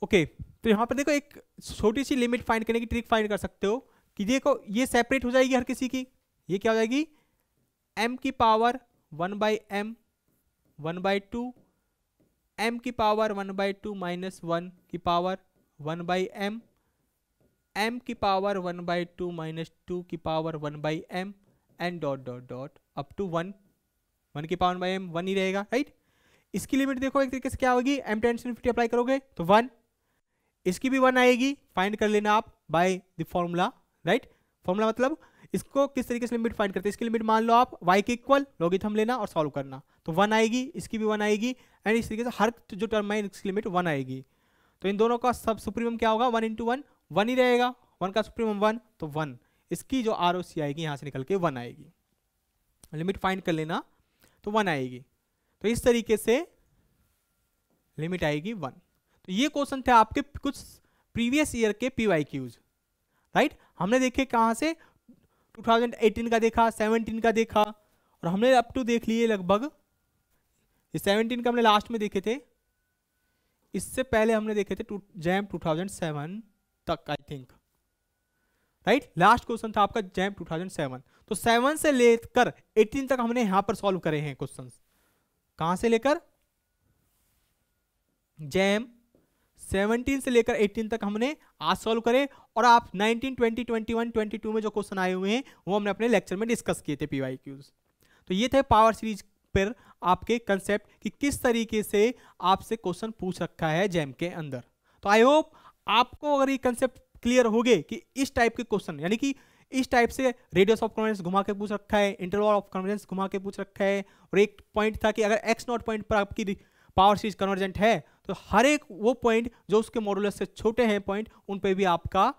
ओके। तो यहां पर देखो एक छोटी सी लिमिट फाइंड करने की ट्रिक फाइंड कर सकते हो कि देखो ये सेपरेट हो जाएगी हर किसी की, ये क्या हो जाएगी, m की पावर 1/m 1/2, m की पावर 1/2 -1 की पावर 1/m, m की पावर 1/2 माइनस 2 की power 1/m and dot dot dot up to 1 की पावर 1/m 1 ही रहेगा, राइट। इसकी लिमिट देखो एक तरीके से क्या होगी, m tends to infinity apply करोगे तो 1, इसकी भी 1 आएगी, फाइंड कर लेना आप by the formula, right. Formula मतलब इसको किस तरीके से लिमिट फाइंड करते हैं, इसकी लिमिट मान लो आप y के इक्वल लॉगरिथम लेना और सॉल्व करना, तो 1 आएगी, इसकी भी 1 आएगी, एंड इस तरीके से हर जो टर्म है इसकी लिमिट 1 आएगी। तो इन दोनों का सब सुप्रीमम क्या होगा, 1 × 1 1 ही रहेगा, 1 का सुप्रीमम 1 तो 1, इसकी जो ROC आएगी यहाँ से निकल के 1 आएगी, लिमिट फाइंड कर लेना तो 1 आएगी। तो इस तरीके से लिमिट आएगी 1। तो ये क्वेश्चन थे आपके कुछ प्रीवियस ईयर के PYQs, राइट। हमने देखे कहाँ से, 2018 का देखा, 17 का देखा, और हमने अप टू देख लिए लगभग, ये 17 का हमने लास्ट में देखे थे, इससे पहले हमने देखे थे जैम 2007 तक I think, right. Last question था आपका जैम 2007। तो 7 से लेकर 18 तक हमने यहां पर सॉल्व करे हैं क्वेश्चंस। कहां से लेकर, जैम 17 से लेकर 18 तक हमने आज सॉल्व करे, और आप 19, 20, 21, 22 में जो क्वेश्चन आए हुए हैं वो हमने अपने लेक्चर में डिस्कस किए थे PYQs। तो ये थे पावर सीरीज पर आपके कंसेप्ट कि किस तरीके से आपसे क्वेश्चन पूछ रखा है जैम के अंदर। तो आई होप आपको अगर ये कंसेप्ट क्लियर हो गए कि इस टाइप के क्वेश्चन, यानी कि इस टाइप से रेडियस ऑफ कन्वर्जेंस घुमा के पूछ रखा है, इंटरवल ऑफ कन्वर्जेंस घुमा के पूछ रखा है, और एक पॉइंट था कि अगर x0 पॉइंट पर आपकी पावर सीरीज कन्वर्जेंट है तो हर एक वो पॉइंट जो उसके मॉडुलस से छोटे हैं पॉइंट, उन पे भी आपका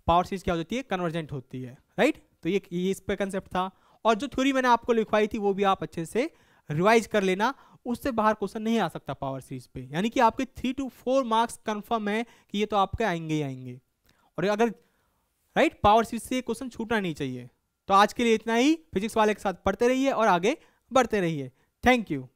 पावर सीरीज क्या हो जाती है, कन्वर्जेंट होती है, राइट। तो ये इस पे कंसेप्ट था, और जो थ्योरी मैंने आपको लिखवाई थी वो भी आप अच्छे से रिवाइज कर लेना, उससे बाहर क्वेश्चन नहीं आ सकता पावर सीरीज पे, यानी कि आपके 3 to 4 मार्क्स कंफर्म है कि ये तो आपके आएंगे ही आएंगे, और अगर राइट पावर सीरीज से क्वेश्चन छूटना नहीं चाहिए। तो आज के लिए इतना ही, फिजिक्स वाले के साथ पढ़ते रहिए और आगे बढ़ते रहिए। Thank you.